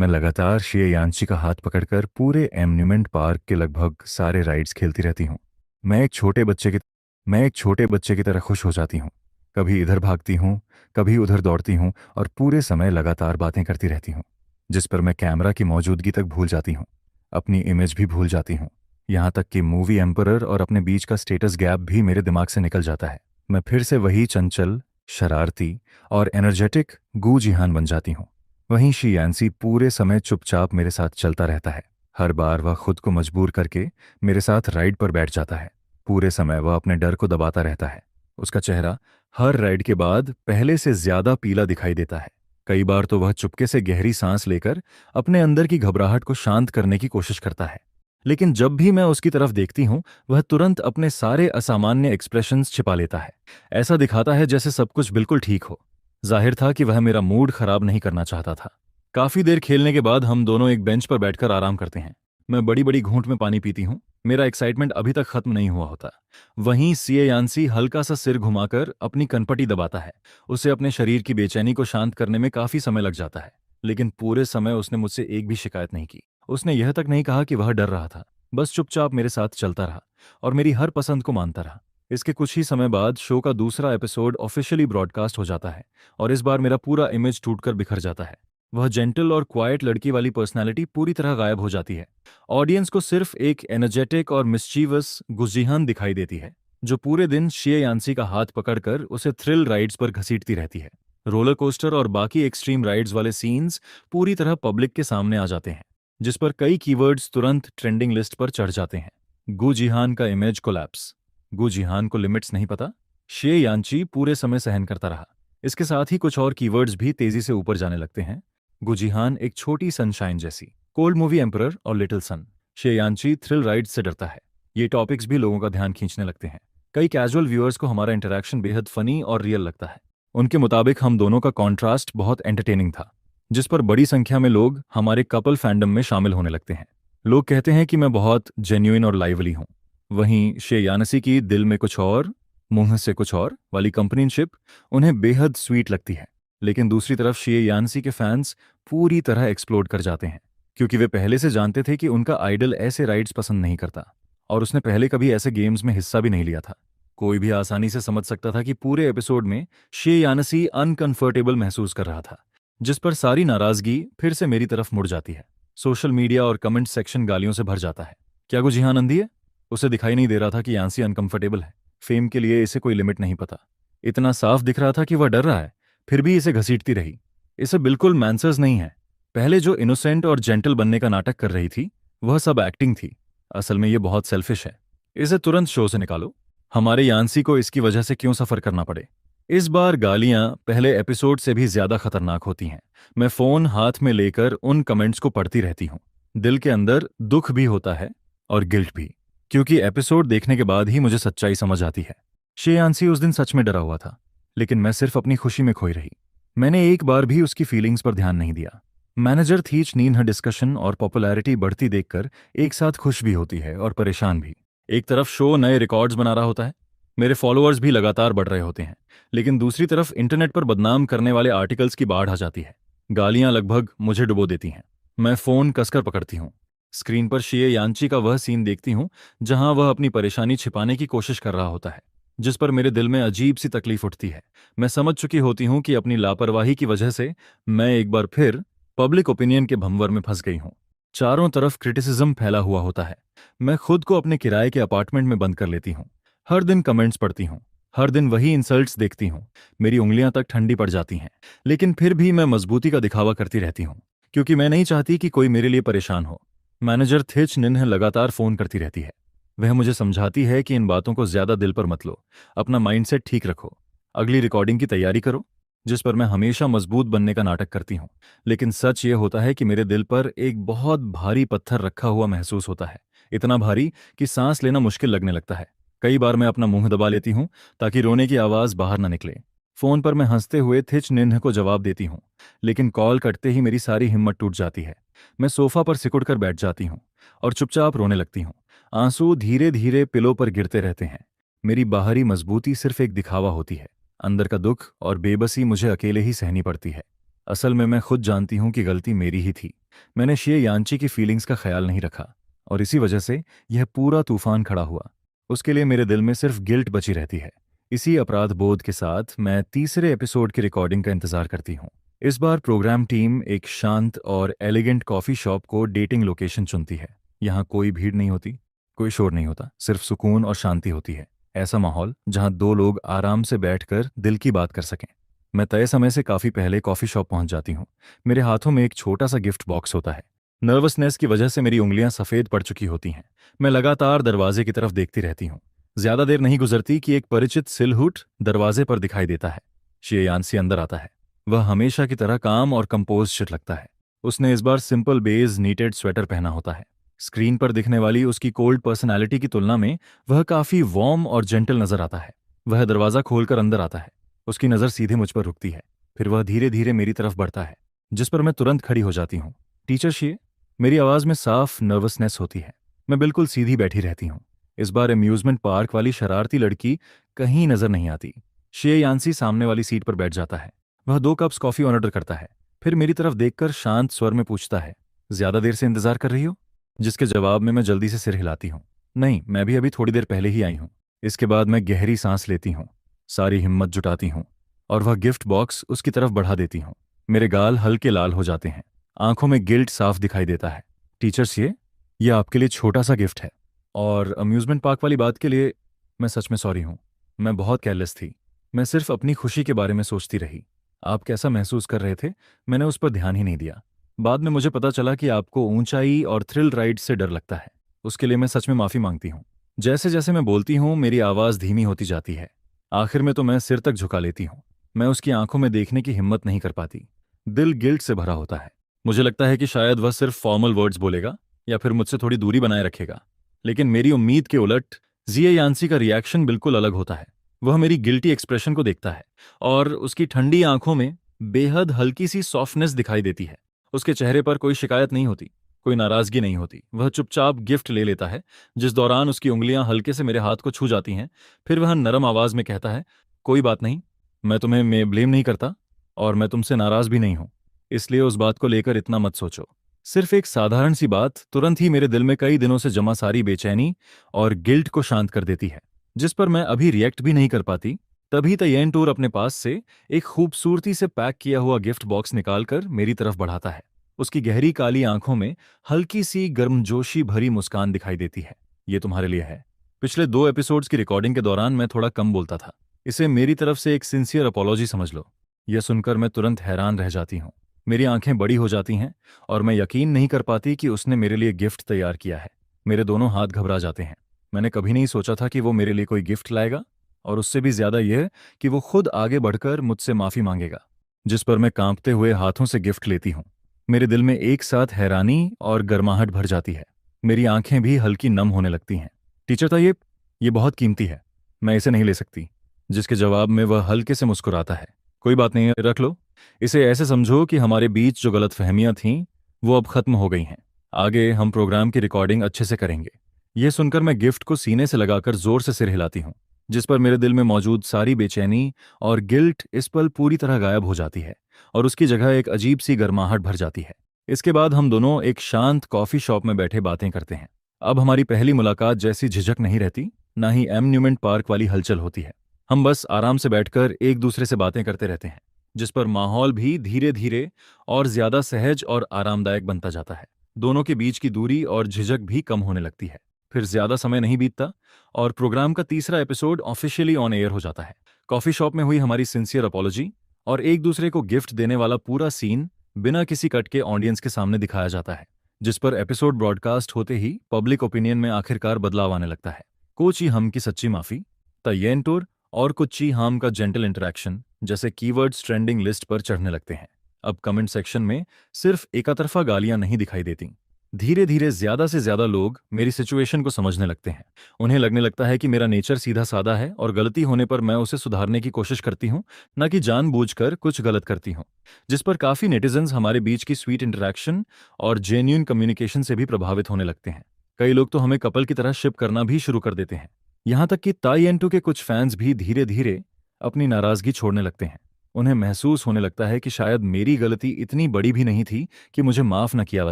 [SPEAKER 1] मैं लगातार शिए यानची का हाथ पकड़कर पूरे एम्यूजमेंट पार्क के लगभग सारे राइड्स खेलती रहती हूँ। मैं एक छोटे बच्चे की मैं एक छोटे बच्चे की तरह खुश हो जाती हूँ। कभी इधर भागती हूँ, कभी उधर दौड़ती हूँ, और पूरे समय लगातार बातें करती रहती हूँ, जिस पर मैं कैमरा की मौजूदगी तक भूल जाती हूँ, अपनी इमेज भी भूल जाती हूँ। यहाँ तक कि मूवी एम्परर और अपने बीच का स्टेटस गैप भी मेरे दिमाग से निकल जाता है। मैं फिर से वही चंचल, शरारती और एनर्जेटिक गू जिहान बन जाती हूँ। वहीं शी यानसी पूरे समय चुपचाप मेरे साथ चलता रहता है। हर बार वह खुद को मजबूर करके मेरे साथ राइड पर बैठ जाता है। पूरे समय वह अपने डर को दबाता रहता है। उसका चेहरा हर राइड के बाद पहले से ज्यादा पीला दिखाई देता है। कई बार तो वह चुपके से गहरी सांस लेकर अपने अंदर की घबराहट को शांत करने की कोशिश करता है। लेकिन जब भी मैं उसकी तरफ देखती हूँ, वह तुरंत अपने सारे असामान्य एक्सप्रेशंस छिपा लेता है। ऐसा दिखाता है जैसे सब कुछ बिल्कुल ठीक हो। जाहिर था कि वह मेरा मूड खराब नहीं करना चाहता था। काफी देर खेलने के बाद हम दोनों एक बेंच पर बैठकर आराम करते हैं। मैं बड़ी बड़ी घूंट में पानी पीती हूँ। मेरा एक्साइटमेंट अभी तक खत्म नहीं हुआ होता। वहीं सीए यानसी हल्का सा सिर घुमाकर अपनी कनपटी दबाता है। उसे अपने शरीर की बेचैनी को शांत करने में काफी समय लग जाता है, लेकिन पूरे समय उसने मुझसे एक भी शिकायत नहीं की। उसने यह तक नहीं कहा कि वह डर रहा था। बस चुपचाप मेरे साथ चलता रहा और मेरी हर पसंद को मानता रहा। इसके कुछ ही समय बाद शो का दूसरा एपिसोड ऑफिशियली ब्रॉडकास्ट हो जाता है, और इस बार मेरा पूरा इमेज टूटकर बिखर जाता है। वह जेंटल और क्वाइट लड़की वाली पर्सनालिटी पूरी तरह गायब हो जाती है। ऑडियंस को सिर्फ एक एनर्जेटिक और मिस्चीवस गुजिहान दिखाई देती है, जो पूरे दिन शिए यानसी का हाथ पकड़कर उसे थ्रिल राइड्स पर घसीटती रहती है। रोलर कोस्टर और बाकी एक्सट्रीम राइड्स वाले सीन्स पूरी तरह पब्लिक के सामने आ जाते हैं, जिस पर कई कीवर्ड्स तुरंत ट्रेंडिंग लिस्ट पर चढ़ जाते हैं। गु जिहान का इमेज कोलैप्स। गु जिहान को लिमिट्स नहीं पता। शिए यानची पूरे समय सहन करता रहा। इसके साथ ही कुछ और कीवर्ड्स भी तेजी से ऊपर जाने लगते हैं। गु जिहान एक छोटी सनशाइन जैसी, कोल्ड मूवी एम्परर और लिटिल सन। शिए यानची थ्रिल राइड्स से डरता है। ये टॉपिक्स भी लोगों का ध्यान खींचने लगते हैं। कई कैजुअल व्यूअर्स को हमारा इंटरेक्शन बेहद फनी और रियल लगता है। उनके मुताबिक हम दोनों का कॉन्ट्रास्ट बहुत एंटरटेनिंग था, जिस पर बड़ी संख्या में लोग हमारे कपल फैंडम में शामिल होने लगते हैं। लोग कहते हैं कि मैं बहुत जेन्युइन और लाइवली हूँ। वहीं शिए यानसी की दिल में कुछ और, मुंह से कुछ और वाली कंपनीशिप उन्हें बेहद स्वीट लगती है। लेकिन दूसरी तरफ शिए यानसी के फैंस पूरी तरह एक्सप्लोड कर जाते हैं, क्योंकि वे पहले से जानते थे कि उनका आइडल ऐसे राइड्स पसंद नहीं करता, और उसने पहले कभी ऐसे गेम्स में हिस्सा भी नहीं लिया था। कोई भी आसानी से समझ सकता था कि पूरे एपिसोड में शिए यानसी अनकंफर्टेबल महसूस कर रहा था। जिस पर सारी नाराजगी फिर से मेरी तरफ मुड़ जाती है। सोशल मीडिया और कमेंट सेक्शन गालियों से भर जाता है। क्या वो जिहान अंधी है? उसे दिखाई नहीं दे रहा था कि यांसी अनकंफर्टेबल है। फेम के लिए इसे कोई लिमिट नहीं पता। इतना साफ दिख रहा था कि वह डर रहा है, फिर भी इसे घसीटती रही। इसे बिल्कुल मैंसर्स नहीं है। पहले जो इनोसेंट और जेंटल बनने का नाटक कर रही थी, वह सब एक्टिंग थी। असल में ये बहुत सेल्फिश है। इसे तुरंत शो से निकालो। हमारे यांसी को इसकी वजह से क्यों सफर करना पड़े। इस बार गालियां पहले एपिसोड से भी ज्यादा खतरनाक होती हैं। मैं फोन हाथ में लेकर उन कमेंट्स को पढ़ती रहती हूँ। दिल के अंदर दुख भी होता है और गिल्ट भी, क्योंकि एपिसोड देखने के बाद ही मुझे सच्चाई समझ आती है। शेयांसी उस दिन सच में डरा हुआ था, लेकिन मैं सिर्फ अपनी खुशी में खोई रही। मैंने एक बार भी उसकी फीलिंग्स पर ध्यान नहीं दिया। मैनेजर थीच नीन हर डिस्कशन और पॉपुलैरिटी बढ़ती देखकर एक साथ खुश भी होती है और परेशान भी। एक तरफ शो नए रिकॉर्ड्स बना रहा होता है, मेरे फॉलोअर्स भी लगातार बढ़ रहे होते हैं, लेकिन दूसरी तरफ इंटरनेट पर बदनाम करने वाले आर्टिकल्स की बाढ़ आ जाती है। गालियां लगभग मुझे डुबो देती हैं। मैं फोन कसकर पकड़ती हूँ। स्क्रीन पर शिए यांची का वह सीन देखती हूँ जहां वह अपनी परेशानी छिपाने की कोशिश कर रहा होता है, जिस पर मेरे दिल में अजीब सी तकलीफ उठती है। मैं समझ चुकी होती हूँ कि अपनी लापरवाही की वजह से मैं एक बार फिर पब्लिक ओपिनियन के भंवर में फंस गई हूँ। चारों तरफ क्रिटिसिज्म फैला हुआ होता है। मैं खुद को अपने किराए के अपार्टमेंट में बंद कर लेती हूँ। हर दिन कमेंट्स पढ़ती हूँ, हर दिन वही इंसल्ट्स देखती हूँ। मेरी उंगलियां तक ठंडी पड़ जाती हैं, लेकिन फिर भी मैं मजबूती का दिखावा करती रहती हूँ, क्योंकि मैं नहीं चाहती कि कोई मेरे लिए परेशान हो। मैनेजर थिच निन्ह लगातार फोन करती रहती है। वह मुझे समझाती है कि इन बातों को ज्यादा दिल पर मत लो, अपना माइंडसेट ठीक रखो, अगली रिकॉर्डिंग की तैयारी करो। जिस पर मैं हमेशा मजबूत बनने का नाटक करती हूँ, लेकिन सच ये होता है कि मेरे दिल पर एक बहुत भारी पत्थर रखा हुआ महसूस होता है। इतना भारी कि सांस लेना मुश्किल लगने लगता है। कई बार मैं अपना मुंह दबा लेती हूँ ताकि रोने की आवाज बाहर न निकले। फोन पर मैं हंसते हुए थिच निन्ह को जवाब देती हूँ, लेकिन कॉल कटते ही मेरी सारी हिम्मत टूट जाती है। मैं सोफा पर सिकुड़ कर बैठ जाती हूँ और चुपचाप रोने लगती हूँ। आंसू धीरे धीरे पिलो पर गिरते रहते हैं। मेरी बाहरी मजबूती सिर्फ एक दिखावा होती है। अंदर का दुख और बेबसी मुझे अकेले ही सहनी पड़ती है। असल में मैं खुद जानती हूँ कि गलती मेरी ही थी। मैंने शिए यांची की फीलिंग्स का ख्याल नहीं रखा, और इसी वजह से यह पूरा तूफान खड़ा हुआ। उसके लिए मेरे दिल में सिर्फ गिल्ट बची रहती है। इसी अपराध बोध के साथ मैं तीसरे एपिसोड की रिकॉर्डिंग का इंतजार करती हूँ। इस बार प्रोग्राम टीम एक शांत और एलिगेंट कॉफी शॉप को डेटिंग लोकेशन चुनती है। यहाँ कोई भीड़ नहीं होती, कोई शोर नहीं होता, सिर्फ सुकून और शांति होती है। ऐसा माहौल जहाँ दो लोग आराम से बैठकर दिल की बात कर सकें। मैं तय समय से काफी पहले कॉफी शॉप पहुंच जाती हूँ। मेरे हाथों में एक छोटा सा गिफ्ट बॉक्स होता है। नर्वसनेस की वजह से मेरी उंगलियां सफेद पड़ चुकी होती हैं। मैं लगातार दरवाजे की तरफ देखती रहती हूँ। ज्यादा देर नहीं गुजरती कि एक परिचित सिलहुट दरवाजे पर दिखाई देता है। शेयांसी अंदर आता है। वह हमेशा की तरह काम और कंपोज्ड लगता है। उसने इस बार सिंपल बेज नीटेड स्वेटर पहना होता है। स्क्रीन पर दिखने वाली उसकी कोल्ड पर्सनैलिटी की तुलना में वह काफी वार्म और जेंटल नजर आता है। वह दरवाजा खोलकर अंदर आता है। उसकी नजर सीधे मुझ पर रुकती है, फिर वह धीरे धीरे मेरी तरफ बढ़ता है, जिस पर मैं तुरंत खड़ी हो जाती हूँ। टीचर शिए। मेरी आवाज में साफ नर्वसनेस होती है। मैं बिल्कुल सीधी बैठी रहती हूँ। इस बार अम्यूजमेंट पार्क वाली शरारती लड़की कहीं नजर नहीं आती। शिए यांसी सामने वाली सीट पर बैठ जाता है। वह 2 कप्स कॉफी ऑर्डर करता है, फिर मेरी तरफ देखकर शांत स्वर में पूछता है, ज्यादा देर से इंतजार कर रही हो? जिसके जवाब में मैं जल्दी से सिर हिलाती हूँ। नहीं, मैं भी अभी थोड़ी देर पहले ही आई हूँ। इसके बाद मैं गहरी सांस लेती हूँ, सारी हिम्मत जुटाती हूँ और वह गिफ्ट बॉक्स उसकी तरफ बढ़ा देती हूँ। मेरे गाल हल्के लाल हो जाते हैं, आंखों में गिल्ट साफ दिखाई देता है। टीचर्स ये आपके लिए छोटा सा गिफ्ट है, और अम्यूजमेंट पार्क वाली बात के लिए मैं सच में सॉरी हूँ। मैं बहुत केयरलेस थी। मैं सिर्फ अपनी खुशी के बारे में सोचती रही। आप कैसा महसूस कर रहे थे मैंने उस पर ध्यान ही नहीं दिया। बाद में मुझे पता चला कि आपको ऊंचाई और थ्रिल राइड से डर लगता है। उसके लिए मैं सच में माफी मांगती हूँ। जैसे जैसे मैं बोलती हूँ मेरी आवाज धीमी होती जाती है। आखिर में तो मैं सिर तक झुका लेती हूँ। मैं उसकी आंखों में देखने की हिम्मत नहीं कर पाती। दिल गिल्ट से भरा होता है। मुझे लगता है कि शायद वह सिर्फ फॉर्मल वर्ड्स बोलेगा या फिर मुझसे थोड़ी दूरी बनाए रखेगा, लेकिन मेरी उम्मीद के उलट जिए यांसी का रिएक्शन बिल्कुल अलग होता है। वह मेरी गिल्टी एक्सप्रेशन को देखता है और उसकी ठंडी आंखों में बेहद हल्की सी सॉफ्टनेस दिखाई देती है। उसके चेहरे पर कोई शिकायत नहीं होती, कोई नाराजगी नहीं होती। वह चुपचाप गिफ्ट ले लेता है, जिस दौरान उसकी उंगलियां हल्के से मेरे हाथ को छू जाती हैं। फिर वह नरम आवाज में कहता है, कोई बात नहीं, मैं तुम्हें ब्लेम नहीं करता और मैं तुमसे नाराज भी नहीं हूं, इसलिए उस बात को लेकर इतना मत सोचो। सिर्फ एक साधारण सी बात तुरंत ही मेरे दिल में कई दिनों से जमा सारी बेचैनी और गिल्ट को शांत कर देती है, जिस पर मैं अभी रिएक्ट भी नहीं कर पाती तभी तयन टूर अपने पास से एक खूबसूरती से पैक किया हुआ गिफ्ट बॉक्स निकालकर मेरी तरफ बढ़ाता है। उसकी गहरी काली आंखों में हल्की सी गर्मजोशी भरी मुस्कान दिखाई देती है। ये तुम्हारे लिए है। पिछले 2 एपिसोड्स की रिकॉर्डिंग के दौरान मैं थोड़ा कम बोलता था। इसे मेरी तरफ से एक सिंसियर अपॉलॉजी समझ लो। यह सुनकर मैं तुरंत हैरान रह जाती हूँ। मेरी आंखें बड़ी हो जाती हैं और मैं यकीन नहीं कर पाती कि उसने मेरे लिए गिफ्ट तैयार किया है। मेरे दोनों हाथ घबरा जाते हैं। मैंने कभी नहीं सोचा था कि वो मेरे लिए कोई गिफ्ट लाएगा, और उससे भी ज्यादा यह कि वो खुद आगे बढ़कर मुझसे माफी मांगेगा। जिस पर मैं कांपते हुए हाथों से गिफ्ट लेती हूँ। मेरे दिल में एक साथ हैरानी और गर्माहट भर जाती है। मेरी आंखें भी हल्की नम होने लगती हैं। टीचर था ये बहुत कीमती है, मैं इसे नहीं ले सकती। जिसके जवाब में वह हल्के से मुस्कुराता है। कोई बात नहीं, रख लो। इसे ऐसे समझो कि हमारे बीच जो गलतफहमियां थीं वो अब खत्म हो गई हैं। आगे हम प्रोग्राम की रिकॉर्डिंग अच्छे से करेंगे। यह सुनकर मैं गिफ्ट को सीने से लगाकर जोर से सिर हिलाती हूँ, जिस पर मेरे दिल में मौजूद सारी बेचैनी और गिल्ट इस पल पूरी तरह गायब हो जाती है और उसकी जगह एक अजीब सी गर्माहट भर जाती है। इसके बाद हम दोनों एक शांत कॉफी शॉप में बैठे बातें करते हैं। अब हमारी पहली मुलाकात जैसी झिझक नहीं रहती, ना ही एम्यूजमेंट पार्क वाली हलचल होती है। हम बस आराम से बैठकर एक दूसरे से बातें करते रहते हैं, जिस पर माहौल भी धीरे धीरे और ज्यादा सहज और आरामदायक बनता जाता है। दोनों के बीच की दूरी और झिझक भी कम होने लगती है। फिर ज्यादा समय नहीं बीतता और प्रोग्राम का तीसरा एपिसोड ऑफिशियली ऑन एयर हो जाता है। कॉफी शॉप में हुई हमारी सिंसियर अपॉलॉजी और एक दूसरे को गिफ्ट देने वाला पूरा सीन बिना किसी कट के ऑडियंस के सामने दिखाया जाता है, जिस पर एपिसोड ब्रॉडकास्ट होते ही पब्लिक ओपिनियन में आखिरकार बदलाव आने लगता है। कोची हम की सच्ची माफी, तय्यन टूर और कुच्ची हाम का जेंटल इंटरेक्शन जैसे कीवर्ड्स ट्रेंडिंग लिस्ट पर चढ़ने लगते हैं। अब कमेंट सेक्शन में सिर्फ एकतरफा गालियां नहीं दिखाई देती। धीरे धीरे ज्यादा से ज्यादा लोग मेरी सिचुएशन को समझने लगते हैं। उन्हें लगने लगता है कि मेरा नेचर सीधा साधा है और गलती होने पर मैं उसे सुधारने की कोशिश करती हूँ, न कि जानबूझकर कुछ गलत करती हूँ। जिस पर काफी नेटिजन्स हमारे बीच की स्वीट इंटरेक्शन और जेन्युइन कम्युनिकेशन से भी प्रभावित होने लगते हैं। कई लोग तो हमें कपल की तरह शिप करना भी शुरू कर देते हैं। यहाँ तक कि ताई एंटू के कुछ फैंस भी धीरे धीरे अपनी नाराजगी छोड़ने लगते हैं। उन्हें महसूस होने लगता है कि शायद मेरी गलती इतनी बड़ी भी नहीं थी कि मुझे माफ न किया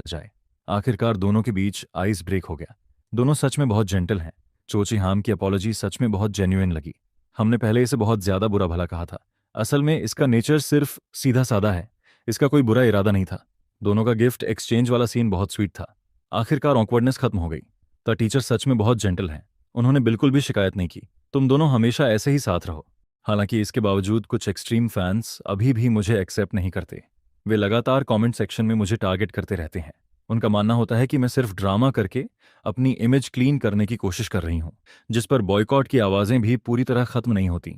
[SPEAKER 1] जाए। आखिरकार दोनों के बीच आइस ब्रेक हो गया। दोनों सच में बहुत जेंटल हैं। चोची हाम की अपॉलॉजी सच में बहुत जेन्युइन लगी। हमने पहले इसे बहुत ज्यादा बुरा भला कहा था। असल में इसका नेचर सिर्फ सीधा साधा है। इसका कोई बुरा इरादा नहीं था। दोनों का गिफ्ट एक्सचेंज वाला सीन बहुत स्वीट था। आखिरकार ऑकवर्डनेस खत्म हो गई। द टीचर सच में बहुत जेंटल हैं। उन्होंने बिल्कुल भी शिकायत नहीं की। तुम दोनों हमेशा ऐसे ही साथ रहो। हालांकि इसके बावजूद कुछ एक्सट्रीम फैंस अभी भी मुझे एक्सेप्ट नहीं करते। वे लगातार कमेंट सेक्शन में मुझे टारगेट करते रहते हैं। उनका मानना होता है कि मैं सिर्फ ड्रामा करके अपनी इमेज क्लीन करने की कोशिश कर रही हूं, जिस पर बॉयकॉट की आवाजें भी पूरी तरह खत्म नहीं होती।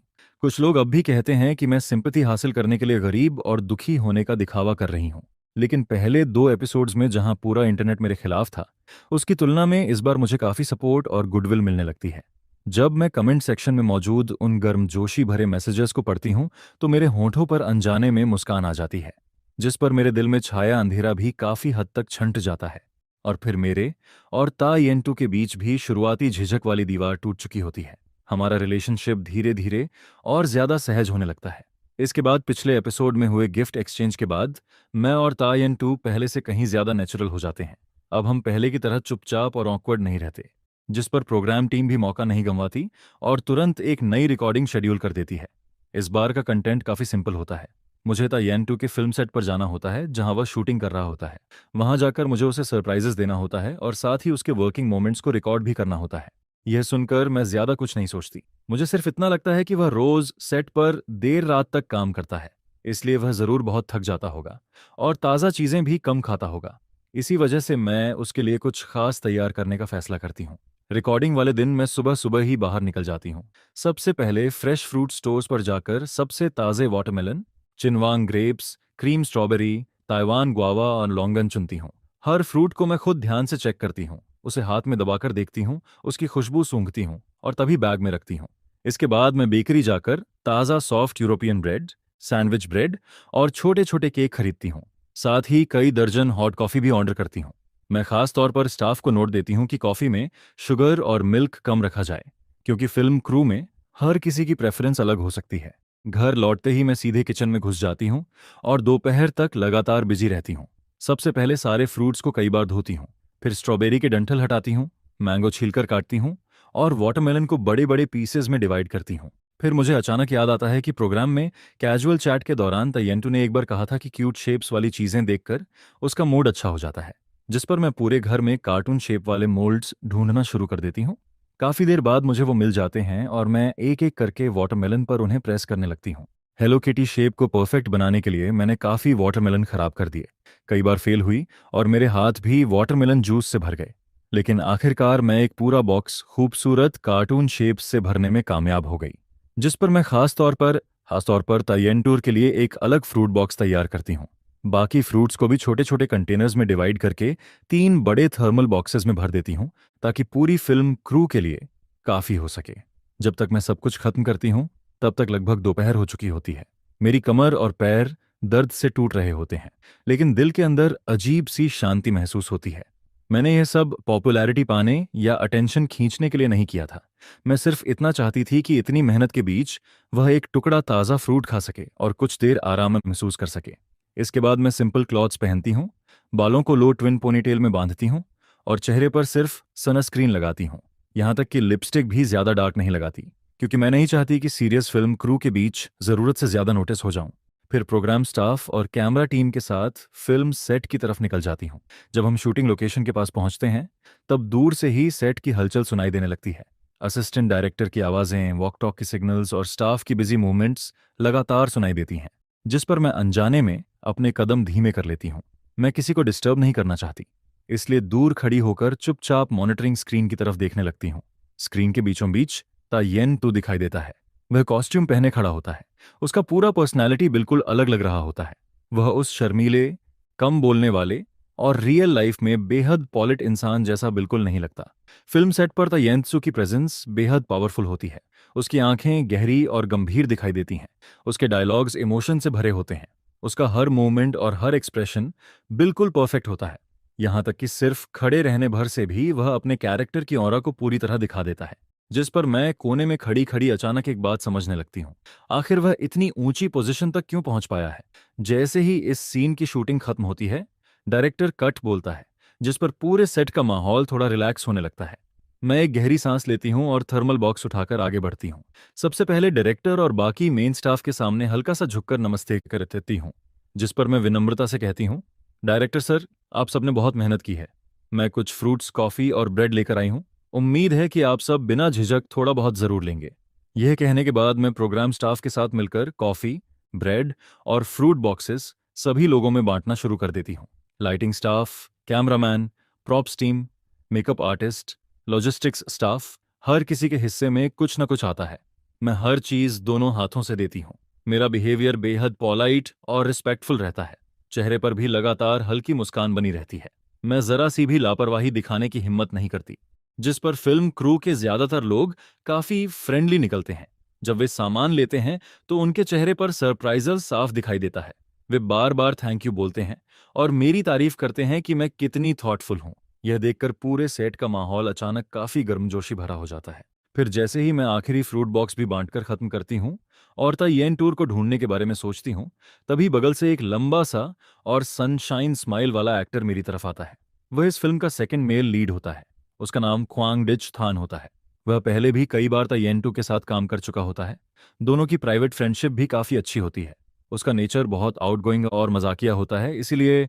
[SPEAKER 1] कुछ लोग अब भी कहते हैं कि मैं सिंपैथी हासिल करने के लिए गरीब और दुखी होने का दिखावा कर रही हूं। लेकिन पहले 2 एपिसोड्स में जहां पूरा इंटरनेट मेरे खिलाफ था, उसकी तुलना में इस बार मुझे काफी सपोर्ट और गुडविल मिलने लगती है। जब मैं कमेंट सेक्शन में मौजूद उन गर्मजोशी भरे मैसेजेस को पढ़ती हूं तो मेरे होंठों पर अनजाने में मुस्कान आ जाती है, जिस पर मेरे दिल में छाया अंधेरा भी काफी हद तक छंट जाता है। और फिर मेरे और ता येंटू के बीच भी शुरुआती झिझक वाली दीवार टूट चुकी होती है। हमारा रिलेशनशिप धीरे धीरे और ज्यादा सहज होने लगता है। इसके बाद पिछले एपिसोड में हुए गिफ्ट एक्सचेंज के बाद मैं और ता येंटू पहले से कहीं ज्यादा नेचुरल हो जाते हैं। अब हम पहले की तरह चुपचाप और ऑकवर्ड नहीं रहते, जिस पर प्रोग्राम टीम भी मौका नहीं गंवाती और तुरंत एक नई रिकॉर्डिंग शेड्यूल कर देती है। इस बार का कंटेंट काफी सिंपल होता है। मुझे तायेन-टू के फिल्म सेट पर जाना होता है जहां वह शूटिंग कर रहा होता है। वहां जाकर मुझे उसे सरप्राइजेस देना होता है और साथ ही उसके वर्किंग मोमेंट्स को रिकॉर्ड भी करना होता है। यह सुनकर मैं ज्यादा कुछ नहीं सोचती। मुझे सिर्फ इतना लगता है कि वह रोज सेट पर देर रात तक काम करता है, इसलिए वह जरूर बहुत थक जाता होगा और ताज़ा चीजें भी कम खाता होगा। इसी वजह से मैं उसके लिए कुछ खास तैयार करने का फैसला करती हूँ। रिकॉर्डिंग वाले दिन मैं सुबह सुबह ही बाहर निकल जाती हूँ। सबसे पहले फ्रेश फ्रूट स्टोर्स पर जाकर सबसे ताज़े वाटरमेलन, चिनवांग grapes, cream strawberry, Taiwan guava और लॉन्गन चुनती हूँ। हर फ्रूट को मैं खुद ध्यान से चेक करती हूँ, उसे हाथ में दबाकर देखती हूँ, उसकी खुशबू सूंघती हूँ और तभी बैग में रखती हूँ। इसके बाद मैं बेकरी जाकर ताज़ा soft European bread, sandwich bread और छोटे छोटे केक खरीदती हूँ। साथ ही कई दर्जन हॉट कॉफ़ी भी ऑर्डर करती हूँ। मैं खास तौर पर स्टाफ को नोट देती हूँ कि कॉफ़ी में शुगर और मिल्क कम रखा जाए, क्योंकि फिल्म क्रू में हर किसी की प्रेफरेंस अलग हो सकती है। घर लौटते ही मैं सीधे किचन में घुस जाती हूँ और दोपहर तक लगातार बिजी रहती हूँ। सबसे पहले सारे फ्रूट्स को कई बार धोती हूँ, फिर स्ट्रॉबेरी के डंठल हटाती हूँ, मैंगो छीलकर काटती हूँ और वाटरमेलन को बड़े बड़े पीसेज में डिवाइड करती हूँ। फिर मुझे अचानक याद आता है कि प्रोग्राम में कैजुअल चैट के दौरान तयंटू ने एक बार कहा था कि क्यूट शेप्स वाली चीज़ें देखकर उसका मूड अच्छा हो जाता है, जिस पर मैं पूरे घर में कार्टून शेप वाले मोल्ड्स ढूंढना शुरू कर देती हूँ। काफ़ी देर बाद मुझे वो मिल जाते हैं और मैं एक एक करके वाटरमेलन पर उन्हें प्रेस करने लगती हूँ। हेलो किटी शेप को परफेक्ट बनाने के लिए मैंने काफ़ी वाटरमेलन खराब कर दिए, कई बार फेल हुई और मेरे हाथ भी वाटरमेलन जूस से भर गए। लेकिन आखिरकार मैं एक पूरा बॉक्स खूबसूरत कार्टून शेप्स से भरने में कामयाब हो गई, जिस पर मैं खास तौर पर तयंटूर के लिए एक अलग फ्रूट बॉक्स तैयार करती हूँ। बाकी फ्रूट्स को भी छोटे छोटे कंटेनर्स में डिवाइड करके 3 बड़े थर्मल बॉक्सेस में भर देती हूँ, ताकि पूरी फिल्म क्रू के लिए काफ़ी हो सके। जब तक मैं सब कुछ खत्म करती हूँ तब तक लगभग दोपहर हो चुकी होती है। मेरी कमर और पैर दर्द से टूट रहे होते हैं, लेकिन दिल के अंदर अजीब सी शांति महसूस होती है। मैंने यह सब पॉपुलैरिटी पाने या अटेंशन खींचने के लिए नहीं किया था। मैं सिर्फ इतना चाहती थी कि इतनी मेहनत के बीच वह एक टुकड़ा ताज़ा फ्रूट खा सके और कुछ देर आराम महसूस कर सके। इसके बाद मैं सिंपल क्लॉथ्स पहनती हूँ, बालों को लो ट्विन पोनीटेल में बांधती हूँ और चेहरे पर सिर्फ सनस्क्रीन लगाती हूँ। यहाँ तक कि लिपस्टिक भी ज़्यादा डार्क नहीं लगाती, क्योंकि मैं नहीं चाहती कि सीरियस फिल्म क्रू के बीच ज़रूरत से ज़्यादा नोटिस हो जाऊं। फिर प्रोग्राम स्टाफ और कैमरा टीम के साथ फिल्म सेट की तरफ निकल जाती हूँ। जब हम शूटिंग लोकेशन के पास पहुंचते हैं तब दूर से ही सेट की हलचल सुनाई देने लगती है। असिस्टेंट डायरेक्टर की आवाज़ें, वॉक टॉक की सिग्नल्स और स्टाफ की बिजी मूवमेंट्स लगातार सुनाई देती हैं, जिस पर मैं अनजाने में अपने कदम धीमे कर लेती हूँ। मैं किसी को डिस्टर्ब नहीं करना चाहती, इसलिए दूर खड़ी होकर चुपचाप मॉनिटरिंग स्क्रीन की तरफ देखने लगती हूँ। स्क्रीन के बीचों बीच तायेन टू दिखाई देता है। वह कॉस्ट्यूम पहने खड़ा होता है। उसका पूरा पर्सनैलिटी बिल्कुल अलग लग रहा होता है। वह उस शर्मीले, कम बोलने वाले और रियल लाइफ में बेहद पॉलिट इंसान जैसा बिल्कुल नहीं लगता। फिल्म सेट पर तायेंत्सु की प्रेजेंस बेहद पावरफुल होती है। उसकी आंखें गहरी और गंभीर दिखाई देती हैं। उसके डायलॉग्स इमोशन से भरे होते हैं। उसका हर मूवमेंट और हर एक्सप्रेशन बिल्कुल परफेक्ट होता है। यहाँ तक कि सिर्फ खड़े रहने भर से भी वह अपने कैरेक्टर की ऑरा को पूरी तरह दिखा देता है, जिस पर मैं कोने में खड़ी खड़ी अचानक एक बात समझने लगती हूँ। आखिर वह इतनी ऊंची पोजीशन तक क्यों पहुंच पाया है? जैसे ही इस सीन की शूटिंग खत्म होती है, डायरेक्टर कट बोलता है, जिस पर पूरे सेट का माहौल थोड़ा रिलैक्स होने लगता है। मैं एक गहरी सांस लेती हूँ और थर्मल बॉक्स उठाकर आगे बढ़ती हूँ। सबसे पहले डायरेक्टर और बाकी मेन स्टाफ के सामने हल्का सा झुककर नमस्ते कर देती हूँ, जिस पर मैं विनम्रता से कहती हूँ, डायरेक्टर सर, आप सबने बहुत मेहनत की है। मैं कुछ फ्रूट्स, कॉफ़ी और ब्रेड लेकर आई हूँ। उम्मीद है कि आप सब बिना झिझक थोड़ा बहुत ज़रूर लेंगे। यह कहने के बाद मैं प्रोग्राम स्टाफ के साथ मिलकर कॉफ़ी, ब्रेड और फ्रूट बॉक्सेस सभी लोगों में बांटना शुरू कर देती हूँ। Lighting staff, cameraman, props team, makeup artist, logistics staff, हर किसी के हिस्से में कुछ न कुछ आता है। मैं हर चीज़ दोनों हाथों से देती हूँ। मेरा बिहेवियर बेहद पॉलाइट और रिस्पेक्टफुल रहता है। चेहरे पर भी लगातार हल्की मुस्कान बनी रहती है। मैं जरा सी भी लापरवाही दिखाने की हिम्मत नहीं करती, जिस पर फिल्म क्रू के ज्यादातर लोग काफी फ्रेंडली निकलते हैं। जब वे सामान लेते हैं तो उनके चेहरे पर सरप्राइजल साफ दिखाई देता है। वे बार बार थैंक यू बोलते हैं और मेरी तारीफ करते हैं कि मैं कितनी थॉटफुल हूँ। यह देखकर पूरे सेट का माहौल अचानक काफी गर्मजोशी भरा हो जाता है। फिर जैसे ही मैं आखिरी फ्रूट बॉक्स भी बांटकर खत्म करती हूँ और तायेन टूर को ढूंढने के बारे में सोचती हूँ, तभी बगल से एक लंबा सा और सनशाइन स्माइल वाला एक्टर मेरी तरफ आता है। वह इस फिल्म का सेकंड मेल लीड होता है। उसका नाम ख्वांग डिच थान होता है। वह पहले भी कई बार तायेन टू के साथ काम कर चुका होता है। दोनों की प्राइवेट फ्रेंडशिप भी काफ़ी अच्छी होती है। उसका नेचर बहुत आउटगोइंग और मजाकिया होता है, इसीलिए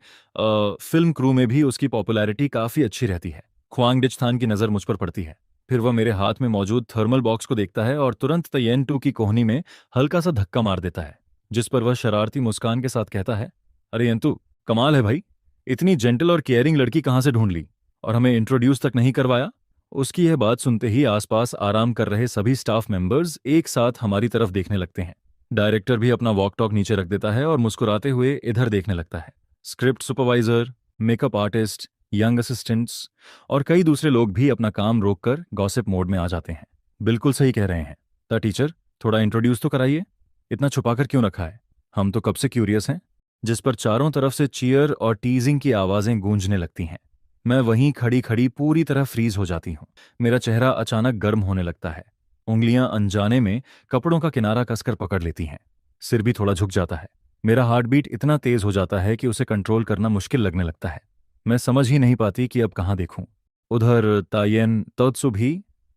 [SPEAKER 1] फिल्म क्रू में भी उसकी पॉपुलैरिटी काफ़ी अच्छी रहती है। ख्वांग डिच थान की नज़र मुझ पर पड़ती है। फिर वह मेरे हाथ में मौजूद थर्मल बॉक्स को देखता है और तुरंत तायेन टू की कोहनी में हल्का सा धक्का मार देता है, जिस पर वह शरारती मुस्कान के साथ कहता है, अरे यंतु, कमाल है भाई, इतनी जेंटल और केयरिंग लड़की कहाँ से ढूंढ ली और हमें इंट्रोड्यूस तक नहीं करवाया। उसकी यह बात सुनते ही आसपास आराम कर रहे सभी स्टाफ मेंबर्स एक साथ हमारी तरफ देखने लगते हैं। डायरेक्टर भी अपना वॉक टॉक नीचे रख देता है और मुस्कुराते हुए इधर देखने लगता है। Script supervisor, makeup artist, young assistants और कई दूसरे लोग भी अपना काम रोककर गॉसिप मोड में आ जाते हैं। बिल्कुल सही कह रहे हैं। द टीचर, थोड़ा इंट्रोड्यूस तो कराइए, इतना छुपाकर क्यों रखा है? हम तो कब से क्यूरियस हैं। जिस पर चारों तरफ से चीयर और टीजिंग की आवाजें गूंजने लगती हैं। मैं वहीं खड़ी खड़ी पूरी तरह फ्रीज हो जाती हूँ। मेरा चेहरा अचानक गर्म होने लगता है। उंगलियां अनजाने में कपड़ों का किनारा कसकर पकड़ लेती हैं। सिर भी थोड़ा झुक जाता है। मेरा हार्ट बीट इतना तेज हो जाता है कि उसे कंट्रोल करना मुश्किल लगने लगता है। मैं समझ ही नहीं पाती कि अब कहाँ देखूं। उधर तायेन तोत्सु भी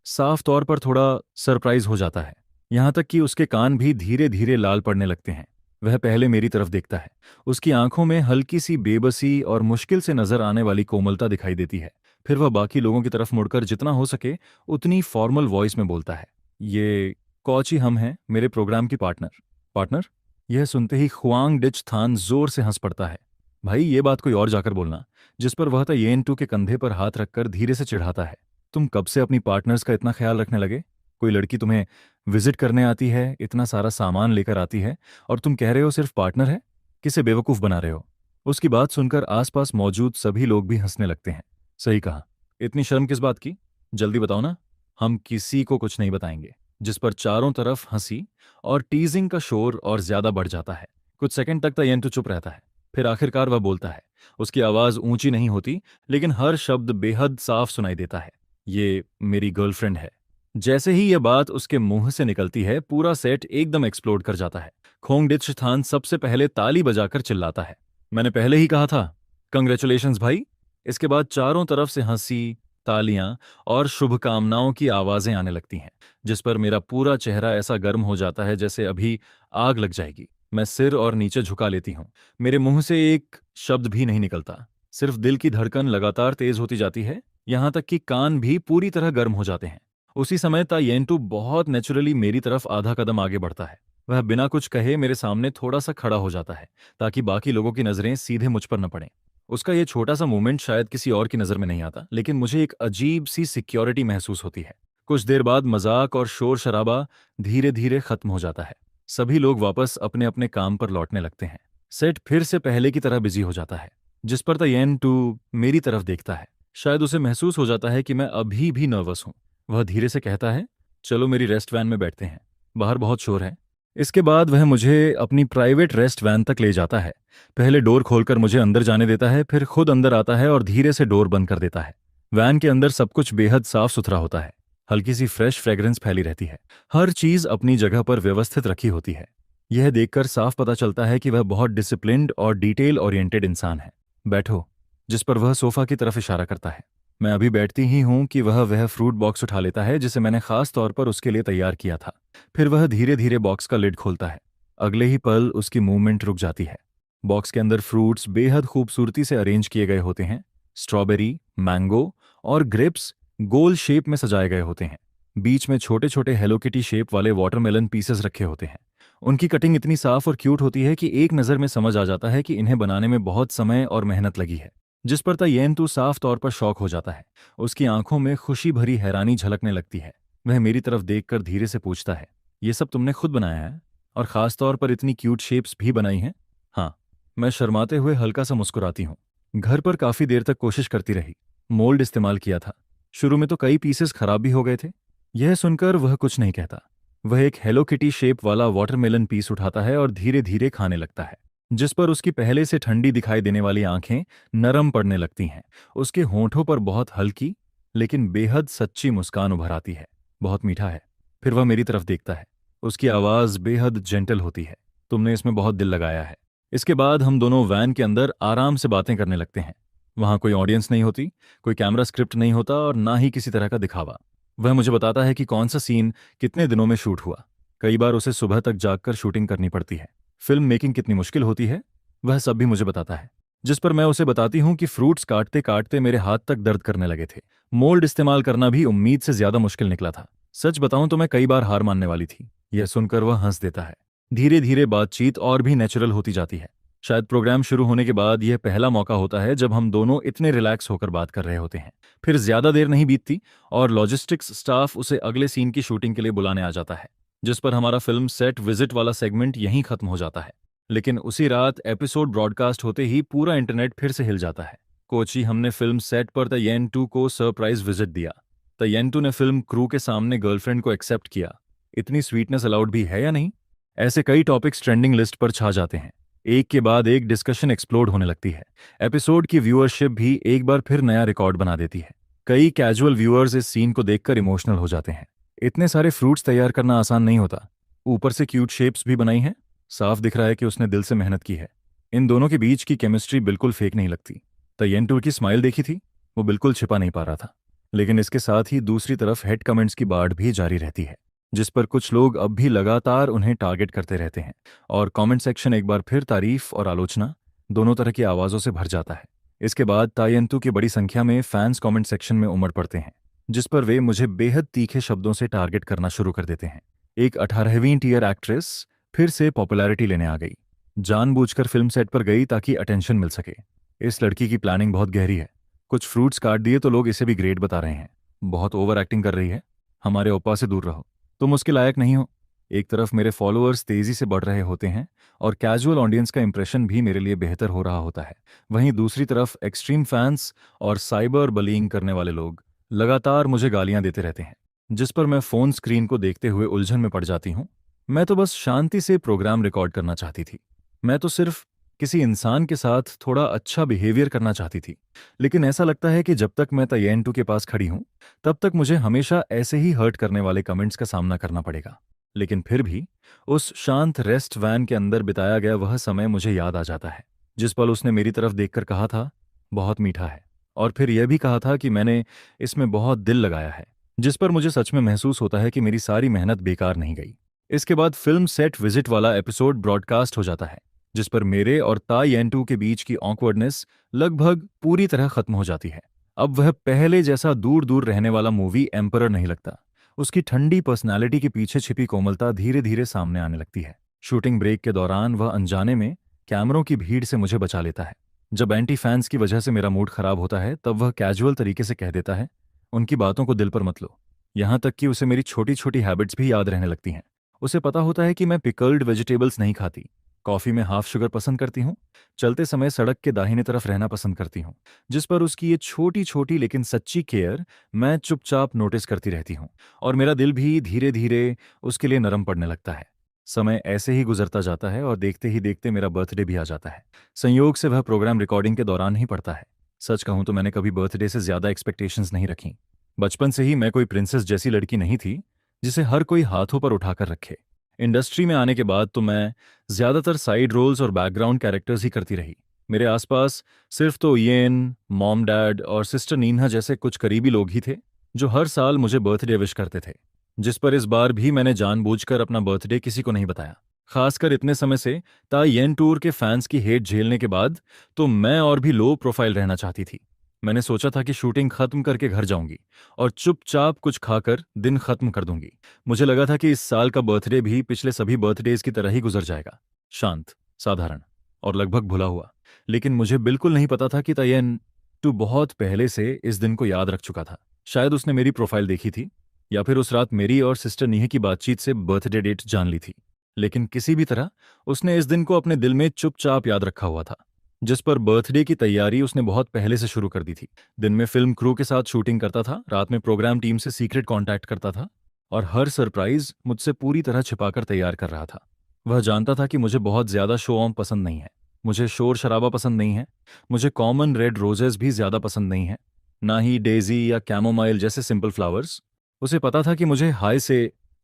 [SPEAKER 1] साफ तौर पर थोड़ा सरप्राइज हो जाता है। यहाँ तक कि उसके कान भी धीरे धीरे लाल पड़ने लगते हैं। वह पहले मेरी तरफ देखता है। उसकी आंखों में हल्की सी बेबसी और मुश्किल से नजर आने वाली कोमलता दिखाई देती है। फिर वह बाकी लोगों की तरफ मुड़कर जितना हो सके उतनी फॉर्मल वॉइस में बोलता है, ये कौची हम हैं, मेरे प्रोग्राम की पार्टनर। पार्टनर? यह सुनते ही खुआंग डिच थान जोर से हंस पड़ता है। भाई ये बात कोई और जाकर बोलना। जिस पर वह येन टू के कंधे पर हाथ रखकर धीरे से चिढ़ाता है, तुम कब से अपनी पार्टनर्स का इतना ख्याल रखने लगे? कोई लड़की तुम्हें विजिट करने आती है, इतना सारा सामान लेकर आती है, और तुम कह रहे हो सिर्फ पार्टनर है? किसे बेवकूफ बना रहे हो? उसकी बात सुनकर आसपास मौजूद सभी लोग भी हंसने लगते हैं। सही कहा, इतनी शर्म किस बात की? जल्दी बताओ ना। हम किसी को कुछ नहीं बताएंगे। जिस पर चारों तरफ हंसी और टीजिंग का शोर और ज्यादा बढ़ जाता है। कुछ सेकंड तक येंटू चुप रहता है। फिर आखिरकार वह बोलता है। उसकी आवाज ऊंची नहीं होती, लेकिन हर शब्द बेहद साफ सुनाई देता है। ये मेरी गर्लफ्रेंड है। जैसे ही यह बात उसके मुंह से निकलती है, पूरा सेट एकदम एक्सप्लोड कर जाता है। खोंगडिच थान सबसे पहले ताली बजाकर चिल्लाता है, मैंने पहले ही कहा था, कंग्रेचुलेशंस भाई। इसके बाद चारों तरफ से हंसी, तालियां और शुभकामनाओं की आवाजें आने लगती हैं, जिस पर मेरा पूरा चेहरा ऐसा गर्म हो जाता है जैसे अभी आग लग जाएगी। मैं सिर और नीचे झुका लेती हूँ। मेरे मुंह से एक शब्द भी नहीं निकलता, सिर्फ दिल की धड़कन लगातार तेज होती जाती है, यहां तक कि कान भी पूरी तरह गर्म हो जाते हैं। उसी समय येंटू बहुत नेचुरली मेरी तरफ आधा कदम आगे बढ़ता है। वह बिना कुछ कहे मेरे सामने थोड़ा सा खड़ा हो जाता है, ताकि बाकी लोगों की नजरें सीधे मुझ पर न पड़ें। उसका यह छोटा सा मूवमेंट शायद किसी और की नजर में नहीं आता, लेकिन मुझे एक अजीब सी सिक्योरिटी महसूस होती है। कुछ देर बाद मजाक और शोर शराबा धीरे धीरे खत्म हो जाता है। सभी लोग वापस अपने अपने काम पर लौटने लगते हैं। सेट फिर से पहले की तरह बिजी हो जाता है। जिस पर येंटू मेरी तरफ देखता है। शायद उसे महसूस हो जाता है कि मैं अभी भी नर्वस हूं। वह धीरे से कहता है, चलो मेरी रेस्ट वैन में बैठते हैं, बाहर बहुत शोर है। इसके बाद वह मुझे अपनी प्राइवेट रेस्ट वैन तक ले जाता है। पहले डोर खोलकर मुझे अंदर जाने देता है, फिर खुद अंदर आता है और धीरे से डोर बंद कर देता है। वैन के अंदर सब कुछ बेहद साफ सुथरा होता है। हल्की सी फ्रेश फ्रेग्रेंस फैली रहती है। हर चीज अपनी जगह पर व्यवस्थित रखी होती है। यह देखकर साफ पता चलता है कि वह बहुत डिसिप्लिन्ड और डिटेल ओरिएंटेड इंसान है। बैठो। जिस पर वह सोफा की तरफ इशारा करता है। मैं अभी बैठती ही हूं कि वह फ्रूट बॉक्स उठा लेता है, जिसे मैंने खास तौर पर उसके लिए तैयार किया था। फिर वह धीरे धीरे बॉक्स का लिड खोलता है। अगले ही पल उसकी मूवमेंट रुक जाती है। बॉक्स के अंदर फ्रूट्स बेहद खूबसूरती से अरेंज किए गए होते हैं। स्ट्रॉबेरी, मैंगो और ग्रेप्स गोल शेप में सजाए गए होते हैं। बीच में छोटे छोटे हेलो किटी शेप वाले वाटरमेलन पीसेस रखे होते हैं। उनकी कटिंग इतनी साफ और क्यूट होती है कि एक नज़र में समझ आ जाता है कि इन्हें बनाने में बहुत समय और मेहनत लगी है। जिस पर येंटू साफ तौर पर शॉक हो जाता है। उसकी आंखों में खुशी भरी हैरानी झलकने लगती है। वह मेरी तरफ देखकर धीरे से पूछता है, ये सब तुमने खुद बनाया है? और खास तौर पर इतनी क्यूट शेप्स भी बनाई हैं? हाँ। मैं शर्माते हुए हल्का सा मुस्कुराती हूँ। घर पर काफी देर तक कोशिश करती रही। मोल्ड इस्तेमाल किया था। शुरू में तो कई पीसेस खराब भी हो गए थे। यह सुनकर वह कुछ नहीं कहता। वह एक हेलो किटी शेप वाला वाटरमेलन पीस उठाता है और धीरे धीरे खाने लगता है। जिस पर उसकी पहले से ठंडी दिखाई देने वाली आंखें नरम पड़ने लगती हैं। उसके होंठों पर बहुत हल्की लेकिन बेहद सच्ची मुस्कान उभर आती है। बहुत मीठा है। फिर वह मेरी तरफ देखता है। उसकी आवाज बेहद जेंटल होती है, तुमने इसमें बहुत दिल लगाया है। इसके बाद हम दोनों वैन के अंदर आराम से बातें करने लगते हैं। वहां कोई ऑडियंस नहीं होती, कोई कैमरा स्क्रिप्ट नहीं होता और ना ही किसी तरह का दिखावा। वह मुझे बताता है कि कौन सा सीन कितने दिनों में शूट हुआ। कई बार उसे सुबह तक जागकर शूटिंग करनी पड़ती है। फिल्म मेकिंग कितनी मुश्किल होती है, वह सब भी मुझे बताता है। जिस पर मैं उसे बताती हूँ कि फ्रूट्स काटते काटते मेरे हाथ तक दर्द करने लगे थे। मोल्ड इस्तेमाल करना भी उम्मीद से ज्यादा मुश्किल निकला था। सच बताऊं तो मैं कई बार हार मानने वाली थी। यह सुनकर वह हंस देता है। धीरे धीरे बातचीत और भी नेचुरल होती जाती है। शायद प्रोग्राम शुरू होने के बाद यह पहला मौका होता है जब हम दोनों इतने रिलैक्स होकर बात कर रहे होते हैं। फिर ज्यादा देर नहीं बीतती और लॉजिस्टिक्स स्टाफ उसे अगले सीन की शूटिंग के लिए बुलाने आ जाता है। जिस पर हमारा फिल्म सेट विजिट वाला सेगमेंट यहीं खत्म हो जाता है। लेकिन उसी रात एपिसोड ब्रॉडकास्ट होते ही पूरा इंटरनेट फिर से हिल जाता है। कोची, हमने फिल्म सेट पर येंटू को सरप्राइज विजिट दिया। येंटू ने फिल्म क्रू के सामने गर्लफ्रेंड को एक्सेप्ट किया। इतनी स्वीटनेस अलाउड भी है या नहीं? ऐसे कई टॉपिक्स ट्रेंडिंग लिस्ट पर छा जाते हैं। एक के बाद एक डिस्कशन एक्सप्लोड होने लगती है। एपिसोड की व्यूअरशिप भी एक बार फिर नया रिकॉर्ड बना देती है। कई कैजुअल व्यूअर्स इस सीन को देखकर इमोशनल हो जाते हैं। इतने सारे फ्रूट्स तैयार करना आसान नहीं होता, ऊपर से क्यूट शेप्स भी बनाई हैं। साफ दिख रहा है कि उसने दिल से मेहनत की है। इन दोनों के बीच की केमिस्ट्री बिल्कुल फेक नहीं लगती। येंटू की स्माइल देखी थी, वो बिल्कुल छिपा नहीं पा रहा था। लेकिन इसके साथ ही दूसरी तरफ हेड कमेंट्स की बाढ़ भी जारी रहती है। जिस पर कुछ लोग अब भी लगातार उन्हें टारगेट करते रहते हैं, और कमेंट सेक्शन एक बार फिर तारीफ और आलोचना दोनों तरह की आवाज़ों से भर जाता है। इसके बाद तायंतु की बड़ी संख्या में फैंस कमेंट सेक्शन में उमड़ पड़ते हैं, जिस पर वे मुझे बेहद तीखे शब्दों से टारगेट करना शुरू कर देते हैं। एक 18वीं टीयर एक्ट्रेस फिर से पॉपुलैरिटी लेने आ गई, जानबूझकर फिल्म सेट पर गई ताकि अटेंशन मिल सके। इस लड़की की प्लानिंग बहुत गहरी है। कुछ फ्रूट्स काट दिए तो लोग इसे भी ग्रेट बता रहे हैं। बहुत ओवर एक्टिंग कर रही है, हमारे ओप्पा से दूर रहो, तुम उसके लायक नहीं हो। एक तरफ मेरे फॉलोअर्स तेजी से बढ़ रहे होते हैं और कैजुअल ऑडियंस का इंप्रेशन भी मेरे लिए बेहतर हो रहा होता है। वहीं दूसरी तरफ एक्सट्रीम फैंस और साइबर बलिंग करने वाले लोग लगातार मुझे गालियां देते रहते हैं, जिस पर मैं फोन स्क्रीन को देखते हुए उलझन में पड़ जाती हूँ। मैं तो बस शांति से प्रोग्राम रिकॉर्ड करना चाहती थी। मैं तो सिर्फ किसी इंसान के साथ थोड़ा अच्छा बिहेवियर करना चाहती थी। लेकिन ऐसा लगता है कि जब तक मैं तयेंटू के पास खड़ी हूं, तब तक मुझे हमेशा ऐसे ही हर्ट करने वाले कमेंट्स का सामना करना पड़ेगा। लेकिन फिर भी उस शांत रेस्ट वैन के अंदर बिताया गया वह समय मुझे याद आ जाता है, जिस पल उसने मेरी तरफ देखकर कहा था, बहुत मीठा है, और फिर यह भी कहा था कि मैंने इसमें बहुत दिल लगाया है, जिस पर मुझे सच में महसूस होता है कि मेरी सारी मेहनत बेकार नहीं गई। इसके बाद फिल्म सेट विजिट वाला एपिसोड ब्रॉडकास्ट हो जाता है, जिस पर मेरे और तायेंटू के बीच की ऑकवर्डनेस लगभग पूरी तरह खत्म हो जाती है। अब वह पहले जैसा दूर दूर रहने वाला मूवी एम्परर नहीं लगता। उसकी ठंडी पर्सनालिटी के पीछे छिपी कोमलता धीरे धीरे सामने आने लगती है। शूटिंग ब्रेक के दौरान वह अनजाने में कैमरों की भीड़ से मुझे बचा लेता है। जब एंटी फैंस की वजह से मेरा मूड खराब होता है, तब वह कैजुअल तरीके से कह देता है, उनकी बातों को दिल पर मत लो। यहां तक कि उसे मेरी छोटी छोटी हैबिट्स भी याद रहने लगती हैं। उसे पता होता है कि मैं पिकल्ड वेजिटेबल्स नहीं खाती, कॉफी में हाफ शुगर पसंद करती हूँ, चलते समय सड़क के दाहिने तरफ रहना पसंद करती हूँ। जिस पर उसकी ये छोटी छोटी लेकिन सच्ची केयर मैं चुपचाप नोटिस करती रहती हूँ, और मेरा दिल भी धीरे धीरे उसके लिए नरम पड़ने लगता है। समय ऐसे ही गुजरता जाता है और देखते ही देखते मेरा बर्थडे भी आ जाता है। संयोग से वह प्रोग्राम रिकॉर्डिंग के दौरान ही पड़ता है। सच कहूं तो मैंने कभी बर्थडे से ज्यादा एक्सपेक्टेशंस नहीं रखी। बचपन से ही मैं कोई प्रिंसेस जैसी लड़की नहीं थी जिसे हर कोई हाथों पर उठाकर रखे। इंडस्ट्री में आने के बाद तो मैं ज्यादातर साइड रोल्स और बैकग्राउंड कैरेक्टर्स ही करती रही। मेरे आसपास सिर्फ तो येन, मॉम डैड और सिस्टर नीना जैसे कुछ करीबी लोग ही थे जो हर साल मुझे बर्थडे विश करते थे, जिस पर इस बार भी मैंने जानबूझकर अपना बर्थडे किसी को नहीं बताया। खासकर इतने समय से येन टूर के फैंस की हेट झेलने के बाद तो मैं और भी लो प्रोफाइल रहना चाहती थी। मैंने सोचा था कि शूटिंग खत्म करके घर जाऊंगी और चुपचाप कुछ खाकर दिन खत्म कर दूंगी। मुझे लगा था कि इस साल का बर्थडे भी पिछले सभी बर्थडेज की तरह ही गुजर जाएगा, शांत, साधारण और लगभग भुला हुआ। लेकिन मुझे बिल्कुल नहीं पता था कि तयन टू बहुत पहले से इस दिन को याद रख चुका था। शायद उसने मेरी प्रोफाइल देखी थी, या फिर उस रात मेरी और सिस्टर नीह की बातचीत से बर्थडे डेट जान ली थी। लेकिन किसी भी तरह उसने इस दिन को अपने दिल में चुपचाप याद रखा हुआ था, जिस पर बर्थडे की तैयारी उसने बहुत पहले से शुरू कर दी थी। दिन में फिल्म क्रू के साथ शूटिंग करता था, रात में प्रोग्राम टीम से सीक्रेट कांटेक्ट करता था और हर सरप्राइज मुझसे पूरी तरह छिपाकर तैयार कर रहा था। वह जानता था कि मुझे बहुत ज्यादा शो ऑफ पसंद नहीं है, मुझे शोर शराबा पसंद नहीं है, मुझे कॉमन रेड रोजेस भी ज्यादा पसंद नहीं है, ना ही डेजी या कैमोमाइल जैसे सिंपल फ्लावर्स। उसे पता था कि मुझे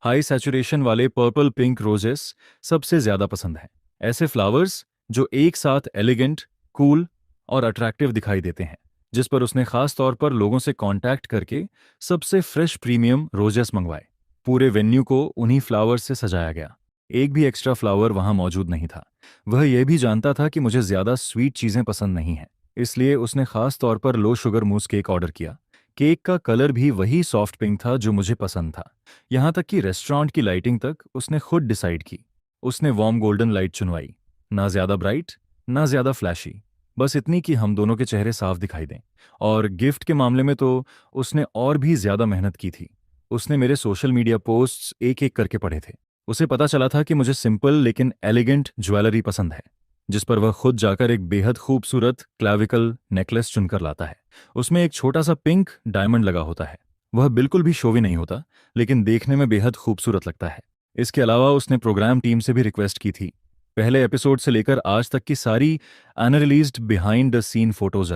[SPEAKER 1] हाई सैचुरेशन वाले पर्पल पिंक रोजेस सबसे ज्यादा पसंद है। ऐसे फ्लावर्स जो एक साथ एलिगेंट, कूल और अट्रैक्टिव दिखाई देते हैं, जिस पर उसने खास तौर पर लोगों से कांटेक्ट करके सबसे फ्रेश प्रीमियम रोजेस मंगवाए। पूरे वेन्यू को उन्हीं फ्लावर्स से सजाया गया, एक भी एक्स्ट्रा फ्लावर वहां मौजूद नहीं था। वह यह भी जानता था कि मुझे ज्यादा स्वीट चीजें पसंद नहीं हैं, इसलिए उसने खास तौर पर लो शुगर मूस केक ऑर्डर किया। केक का कलर भी वही सॉफ्ट पिंक था जो मुझे पसंद था। यहां तक कि रेस्टोरेंट की लाइटिंग तक उसने खुद डिसाइड की। उसने वार्म गोल्डन लाइट चुनवाई, ना ज्यादा ब्राइट ना ज्यादा फ्लैशी, बस इतनी कि हम दोनों के चेहरे साफ दिखाई दें। और गिफ्ट के मामले में तो उसने और भी ज्यादा मेहनत की थी। उसने मेरे सोशल मीडिया पोस्ट्स एक एक करके पढ़े थे। उसे पता चला था कि मुझे सिंपल लेकिन एलिगेंट ज्वेलरी पसंद है, जिस पर वह खुद जाकर एक बेहद खूबसूरत क्लैविकल नेकलेस चुनकर लाता है। उसमें एक छोटा सा पिंक डायमंड लगा होता है। वह बिल्कुल भी शोवी नहीं होता, लेकिन देखने में बेहद खूबसूरत लगता है। इसके अलावा उसने प्रोग्राम टीम से भी रिक्वेस्ट की थी। पहले एपिसोड से लेकर आज तक की सारी unreleased behind the scene photos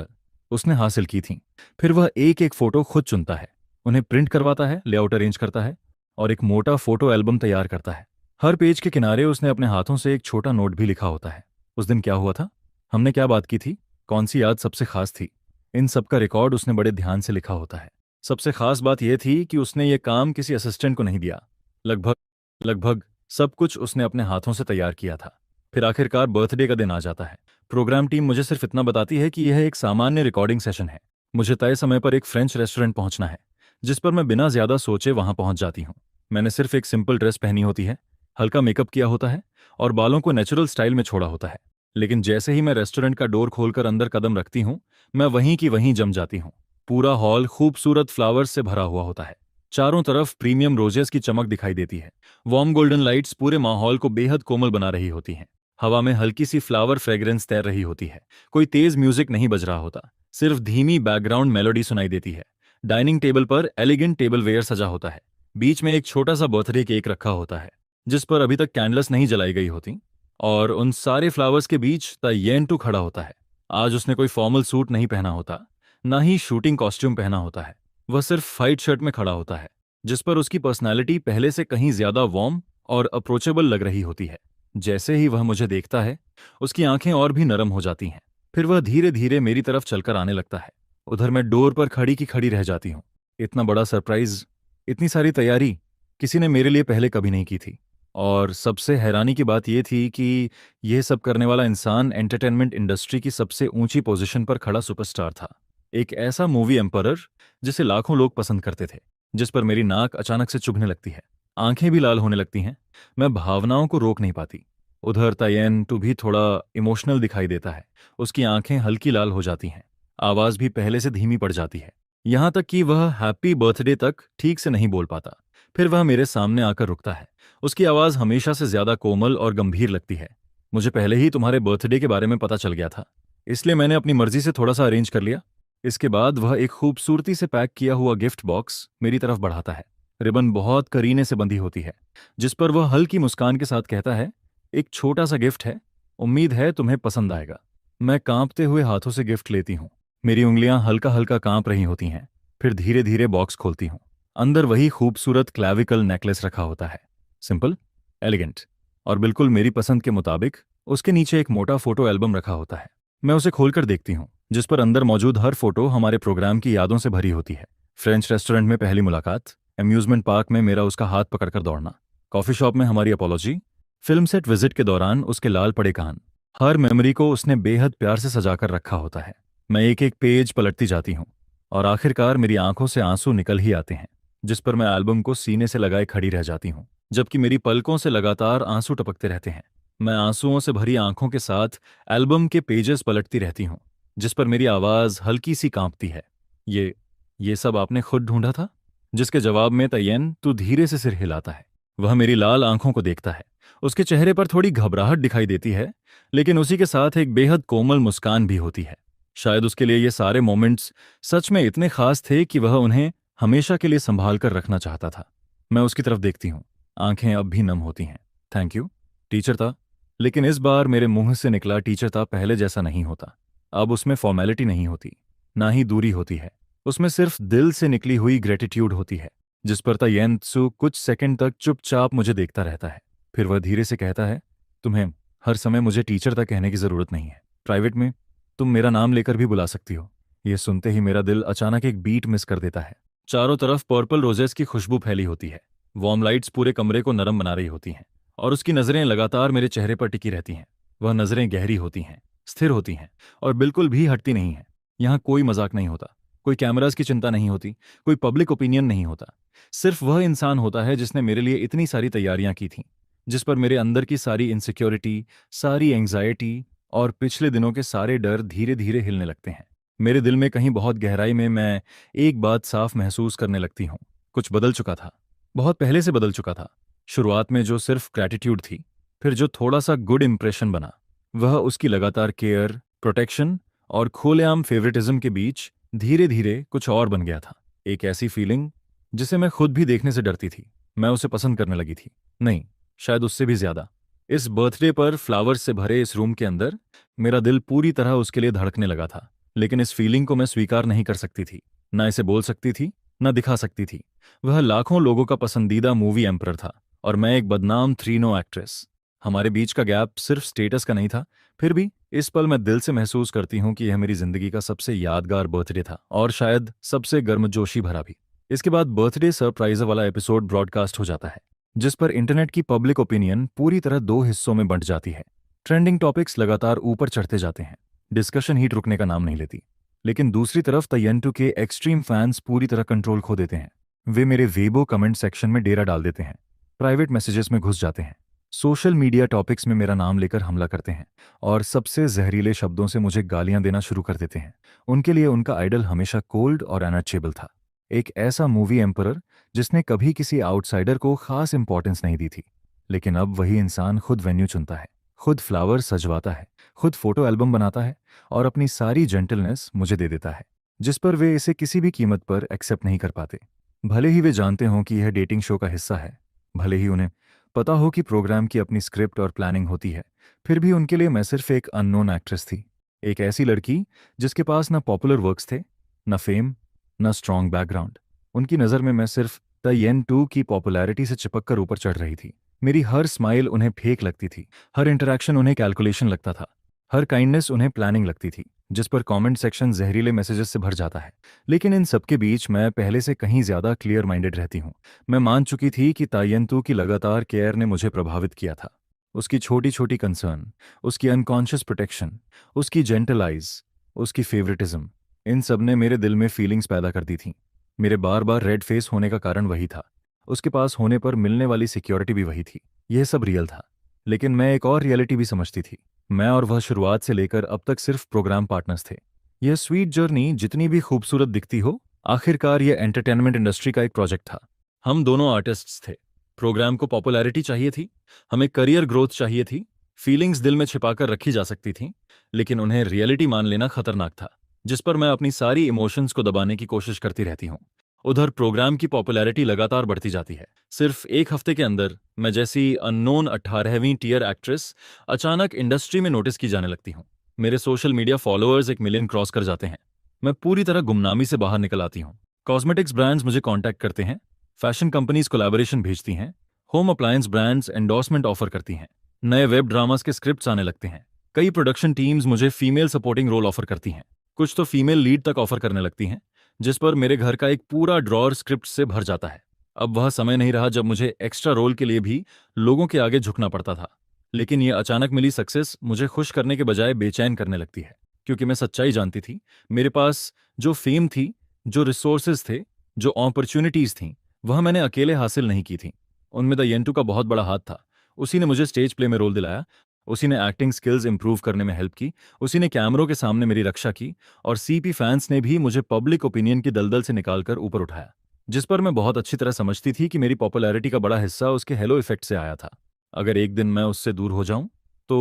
[SPEAKER 1] उसने हासिल की थीं। फिर वह एक एक फोटो खुद चुनता है, उन्हें प्रिंट करवाता है, लेआउट अरेंज करता है और एक मोटा फोटो एल्बम तैयार करता है। हर पेज के किनारे उसने अपने हाथों से एक छोटा नोट भी लिखा होता है। उस दिन क्या हुआ था, हमने क्या बात की थी, कौन सी याद सबसे खास थी, इन सब का रिकॉर्ड उसने बड़े ध्यान से लिखा होता है। सबसे खास बात यह थी कि उसने ये काम किसी असिस्टेंट को नहीं दिया। लगभग लगभग सब कुछ उसने अपने हाथों से तैयार किया था। फिर आखिरकार बर्थडे का दिन आ जाता है। प्रोग्राम टीम मुझे सिर्फ इतना बताती है कि यह एक सामान्य रिकॉर्डिंग सेशन है। मुझे तय समय पर एक फ्रेंच रेस्टोरेंट पहुंचना है, जिस पर मैं बिना ज्यादा सोचे वहां पहुंच जाती हूं। मैंने सिर्फ एक सिंपल ड्रेस पहनी होती है, हल्का मेकअप किया होता है और बालों को नेचुरल स्टाइल में छोड़ा होता है। लेकिन जैसे ही मैं रेस्टोरेंट का डोर खोलकर अंदर कदम रखती हूँ, मैं वहीं की वहीं जम जाती हूँ। पूरा हॉल खूबसूरत फ्लावर्स से भरा हुआ होता है। चारों तरफ प्रीमियम रोजेस की चमक दिखाई देती है। वार्म गोल्डन लाइट्स पूरे माहौल को बेहद कोमल बना रही होती हैं। हवा में हल्की सी फ्लावर फ्रेग्रेंस तैर रही होती है। कोई तेज म्यूजिक नहीं बज रहा होता, सिर्फ धीमी बैकग्राउंड मेलोडी सुनाई देती है। डाइनिंग टेबल पर एलिगेंट टेबल वेयर सजा होता है। बीच में एक छोटा सा बर्थडे केक रखा होता है, जिस पर अभी तक कैंडल्स नहीं जलाई गई होती। और उन सारे फ्लावर्स के बीच तायेंटू खड़ा होता है। आज उसने कोई फॉर्मल सूट नहीं पहना होता, ना ही शूटिंग कॉस्ट्यूम पहना होता है। वह सिर्फ व्हाइट शर्ट में खड़ा होता है, जिस पर उसकी पर्सनालिटी पहले से कहीं ज्यादा वार्म और अप्रोचेबल लग रही होती है। जैसे ही वह मुझे देखता है, उसकी आंखें और भी नरम हो जाती हैं। फिर वह धीरे धीरे मेरी तरफ चलकर आने लगता है। उधर मैं डोर पर खड़ी की खड़ी रह जाती हूँ। इतना बड़ा सरप्राइज, इतनी सारी तैयारी किसी ने मेरे लिए पहले कभी नहीं की थी। और सबसे हैरानी की बात यह थी कि यह सब करने वाला इंसान एंटरटेनमेंट इंडस्ट्री की सबसे ऊंची पोजीशन पर खड़ा सुपरस्टार था। एक ऐसा मूवी एम्परर जिसे लाखों लोग पसंद करते थे, जिस पर मेरी नाक अचानक से चुभने लगती है, आंखें भी लाल होने लगती हैं। मैं भावनाओं को रोक नहीं पाती। उधर तायेंटू भी थोड़ा इमोशनल दिखाई देता है। उसकी आंखें हल्की लाल हो जाती हैं, आवाज भी पहले से धीमी पड़ जाती है, यहां तक कि वह हैप्पी बर्थडे तक ठीक से नहीं बोल पाता। फिर वह मेरे सामने आकर रुकता है। उसकी आवाज हमेशा से ज्यादा कोमल और गंभीर लगती है। मुझे पहले ही तुम्हारे बर्थडे के बारे में पता चल गया था, इसलिए मैंने अपनी मर्जी से थोड़ा सा अरेंज कर लिया। इसके बाद वह एक खूबसूरती से पैक किया हुआ गिफ्ट बॉक्स मेरी तरफ बढ़ाता है। रिबन बहुत करीने से बंधी होती है, जिस पर वह हल्की मुस्कान के साथ कहता है, एक छोटा सा गिफ्ट है, उम्मीद है तुम्हें पसंद आएगा। मैं कांपते हुए हाथों से गिफ्ट लेती हूँ। मेरी उंगलियां हल्का हल्का कांप रही होती हैं। फिर धीरे धीरे बॉक्स खोलती हूँ। अंदर वही खूबसूरत क्लैविकल नेकलेस रखा होता है, सिंपल, एलिगेंट और बिल्कुल मेरी पसंद के मुताबिक। उसके नीचे एक मोटा फोटो एल्बम रखा होता है। मैं उसे खोलकर देखती हूँ, जिस पर अंदर मौजूद हर फोटो हमारे प्रोग्राम की यादों से भरी होती है। फ्रेंच रेस्टोरेंट में पहली मुलाकात, अम्यूजमेंट पार्क में मेरा उसका हाथ पकड़कर दौड़ना, कॉफी शॉप में हमारी अपॉलॉजी, फिल्म सेट विजिट के दौरान उसके लाल पड़े कान। हर मेमोरी को उसने बेहद प्यार से सजाकर रखा होता है। मैं एक एक पेज पलटती जाती हूँ और आखिरकार मेरी आंखों से आंसू निकल ही आते हैं, जिस पर मैं एल्बम को सीने से लगाए खड़ी रह जाती हूँ, जबकि मेरी पलकों से लगातार आंसू टपकते रहते हैं। मैं आंसुओं से भरी आंखों के साथ एल्बम के पेजेस पलटती रहती हूँ, जिस पर मेरी आवाज हल्की सी कांपती है। ये सब आपने खुद ढूंढा था? जिसके जवाब में तायेंटू धीरे से सिर हिलाता है। वह मेरी लाल आंखों को देखता है। उसके चेहरे पर थोड़ी घबराहट दिखाई देती है, लेकिन उसी के साथ एक बेहद कोमल मुस्कान भी होती है। शायद उसके लिए ये सारे मोमेंट्स सच में इतने खास थे कि वह उन्हें हमेशा के लिए संभाल कर रखना चाहता था। मैं उसकी तरफ देखती हूँ, आंखें अब भी नम होती हैं। थैंक यू, टीचर था। लेकिन इस बार मेरे मुंह से निकला टीचर था पहले जैसा नहीं होता। अब उसमें फॉर्मेलिटी नहीं होती, ना ही दूरी होती है। उसमें सिर्फ दिल से निकली हुई ग्रेटिट्यूड होती है, जिस पर तायेंटू कुछ सेकंड तक चुपचाप मुझे देखता रहता है। फिर वह धीरे से कहता है, तुम्हें हर समय मुझे टीचर तक कहने की जरूरत नहीं है। प्राइवेट में तुम मेरा नाम लेकर भी बुला सकती हो। यह सुनते ही मेरा दिल अचानक एक बीट मिस कर देता है। चारों तरफ पर्पल रोजेस की खुशबू फैली होती है। वार्म लाइट्स पूरे कमरे को नरम बना रही होती हैं और उसकी नजरें लगातार मेरे चेहरे पर टिकी रहती हैं। वह नजरें गहरी होती हैं, स्थिर होती हैं और बिल्कुल भी हटती नहीं हैं। यहाँ कोई मजाक नहीं होता, कोई कैमरास की चिंता नहीं होती, कोई पब्लिक ओपिनियन नहीं होता। सिर्फ वह इंसान होता है जिसने मेरे लिए इतनी सारी तैयारियां की थीं, जिस पर मेरे अंदर की सारी इनसिक्योरिटी, सारी एंग्जाइटी और पिछले दिनों के सारे डर धीरे धीरे हिलने लगते हैं। मेरे दिल में कहीं बहुत गहराई में मैं एक बात साफ महसूस करने लगती हूँ। कुछ बदल चुका था, बहुत पहले से बदल चुका था। शुरुआत में जो सिर्फ ग्रैटिट्यूड थी, फिर जो थोड़ा सा गुड इंप्रेशन बना, वह उसकी लगातार केयर, प्रोटेक्शन और खुलेआम फेवरेटिज्म के बीच धीरे धीरे कुछ और बन गया था। एक ऐसी फीलिंग जिसे मैं खुद भी देखने से डरती थी। मैं उसे पसंद करने लगी थी, नहीं, शायद उससे भी ज्यादा। इस बर्थडे पर फ्लावर्स से भरे इस रूम के अंदर मेरा दिल पूरी तरह उसके लिए धड़कने लगा था। लेकिन इस फीलिंग को मैं स्वीकार नहीं कर सकती थी, ना इसे बोल सकती थी, ना दिखा सकती थी। वह लाखों लोगों का पसंदीदा मूवी एम्परर था और मैं एक बदनाम 3 नो एक्ट्रेस। हमारे बीच का गैप सिर्फ स्टेटस का नहीं था। फिर भी इस पल मैं दिल से महसूस करती हूँ कि यह मेरी जिंदगी का सबसे यादगार बर्थडे था और शायद सबसे गर्मजोशी भरा भी। इसके बाद बर्थडे सरप्राइज वाला एपिसोड ब्रॉडकास्ट हो जाता है, जिस पर इंटरनेट की पब्लिक ओपिनियन पूरी तरह दो हिस्सों में बंट जाती है। ट्रेंडिंग टॉपिक्स लगातार ऊपर चढ़ते जाते हैं, डिस्कशन हीट रुकने का नाम नहीं लेती। लेकिन दूसरी तरफ तयंटू के एक्सट्रीम फैंस पूरी तरह कंट्रोल खो देते हैं। वे मेरे वेबो कमेंट सेक्शन में डेरा डाल देते हैं, प्राइवेट मैसेजेस में घुस जाते हैं, सोशल मीडिया टॉपिक्स में मेरा नाम लेकर हमला करते हैं और सबसे जहरीले शब्दों से मुझे गालियां देना शुरू कर देते हैं। उनके लिए उनका आइडल हमेशा कोल्ड और अनटचेबल था, एक ऐसा मूवी एम्परर जिसने कभी किसी आउटसाइडर को खास इंपॉर्टेंस नहीं दी थी। लेकिन अब वही इंसान खुद वेन्यू चुनता है, खुद फ्लावर सजवाता है, खुद फोटो एल्बम बनाता है और अपनी सारी जेंटलनेस मुझे दे देता है, जिस पर वे इसे किसी भी कीमत पर एक्सेप्ट नहीं कर पाते। भले ही वे जानते हों कि यह डेटिंग शो का हिस्सा है, भले ही उन्हें पता हो कि प्रोग्राम की अपनी स्क्रिप्ट और प्लानिंग होती है, फिर भी उनके लिए मैं सिर्फ एक अननोन एक्ट्रेस थी, एक ऐसी लड़की जिसके पास न पॉपुलर वर्क्स थे, न फेम, न स्ट्रॉन्ग बैकग्राउंड। उनकी नज़र में मैं सिर्फ द येन टू की पॉपुलैरिटी से चिपक कर ऊपर चढ़ रही थी। मेरी हर स्माइल उन्हें फेक लगती थी, हर इंटरेक्शन उन्हें कैलकुलेशन लगता था, हर काइंडनेस उन्हें प्लानिंग लगती थी, जिस पर कमेंट सेक्शन जहरीले मैसेजेस से भर जाता है। लेकिन इन सबके बीच मैं पहले से कहीं ज्यादा क्लियर माइंडेड रहती हूँ। मैं मान चुकी थी कि तायंतु की लगातार केयर ने मुझे प्रभावित किया था। उसकी छोटी छोटी कंसर्न, उसकी अनकॉन्शियस प्रोटेक्शन, उसकी जेंटल आइज, उसकी फेवरेटिज्म, इन सब ने मेरे दिल में फीलिंग्स पैदा कर दी थी। मेरे बार बार रेड फेस होने का कारण वही था, उसके पास होने पर मिलने वाली सिक्योरिटी भी वही थी। यह सब रियल था, लेकिन मैं एक और रियलिटी भी समझती थी। मैं और वह शुरुआत से लेकर अब तक सिर्फ प्रोग्राम पार्टनर्स थे। यह स्वीट जर्नी जितनी भी खूबसूरत दिखती हो, आखिरकार यह एंटरटेनमेंट इंडस्ट्री का एक प्रोजेक्ट था। हम दोनों आर्टिस्ट्स थे। प्रोग्राम को पॉपुलैरिटी चाहिए थी, हमें करियर ग्रोथ चाहिए थी, फीलिंग्स दिल में छिपाकर रखी जा सकती थी, लेकिन उन्हें रियलिटी मान लेना खतरनाक था, जिस पर मैं अपनी सारी इमोशंस को दबाने की कोशिश करती रहती हूँ। उधर प्रोग्राम की पॉपुलैरिटी लगातार बढ़ती जाती है। सिर्फ एक हफ्ते के अंदर मैं जैसी अननोन 18वीं टीयर एक्ट्रेस अचानक इंडस्ट्री में नोटिस की जाने लगती हूँ। मेरे social media followers 1 million cross कर जाते हैं। मैं पूरी तरह गुमनामी से बाहर निकल आती हूँ। कॉस्मेटिक्स ब्रांड्स मुझे कॉन्टैक्ट करते हैं, फैशन कंपनीज कोलैबोरेशन भेजती हैं, home appliance brands endorsement offer करती हैं, नए वेब ड्रामास के स्क्रिप्ट्स आने लगते हैं। कई प्रोडक्शन टीम्स मुझे फीमेल सपोर्टिंग रोल ऑफर करती हैं, कुछ तो फीमेल लीड तक ऑफर करने लगती हैं, जिस पर मेरे घर का एक पूरा ड्रॉअर स्क्रिप्ट से भर जाता है। अब वह समय नहीं रहा जब मुझे एक्स्ट्रा रोल के लिए भी लोगों के आगे झुकना पड़ता था। लेकिन यह अचानक मिली सक्सेस मुझे खुश करने के बजाय बेचैन करने लगती है, क्योंकि मैं सच्चाई जानती थी। मेरे पास जो फेम थी, जो रिसोर्सेज थे, जो अपॉर्चुनिटीज थीं, वह मैंने अकेले हासिल नहीं की थी। उनमें द येंटू का बहुत बड़ा हाथ था। उसी ने मुझे स्टेज प्ले में रोल दिलाया, उसी ने एक्टिंग स्किल्स इंप्रूव करने में हेल्प की, उसी ने कैमरों के सामने मेरी रक्षा की, और सीपी फैंस ने भी मुझे पब्लिक ओपिनियन की दलदल से निकालकर ऊपर उठाया, जिस पर मैं बहुत अच्छी तरह समझती थी कि मेरी पॉपुलैरिटी का बड़ा हिस्सा उसके हेलो इफेक्ट से आया था। अगर एक दिन मैं उससे दूर हो जाऊं तो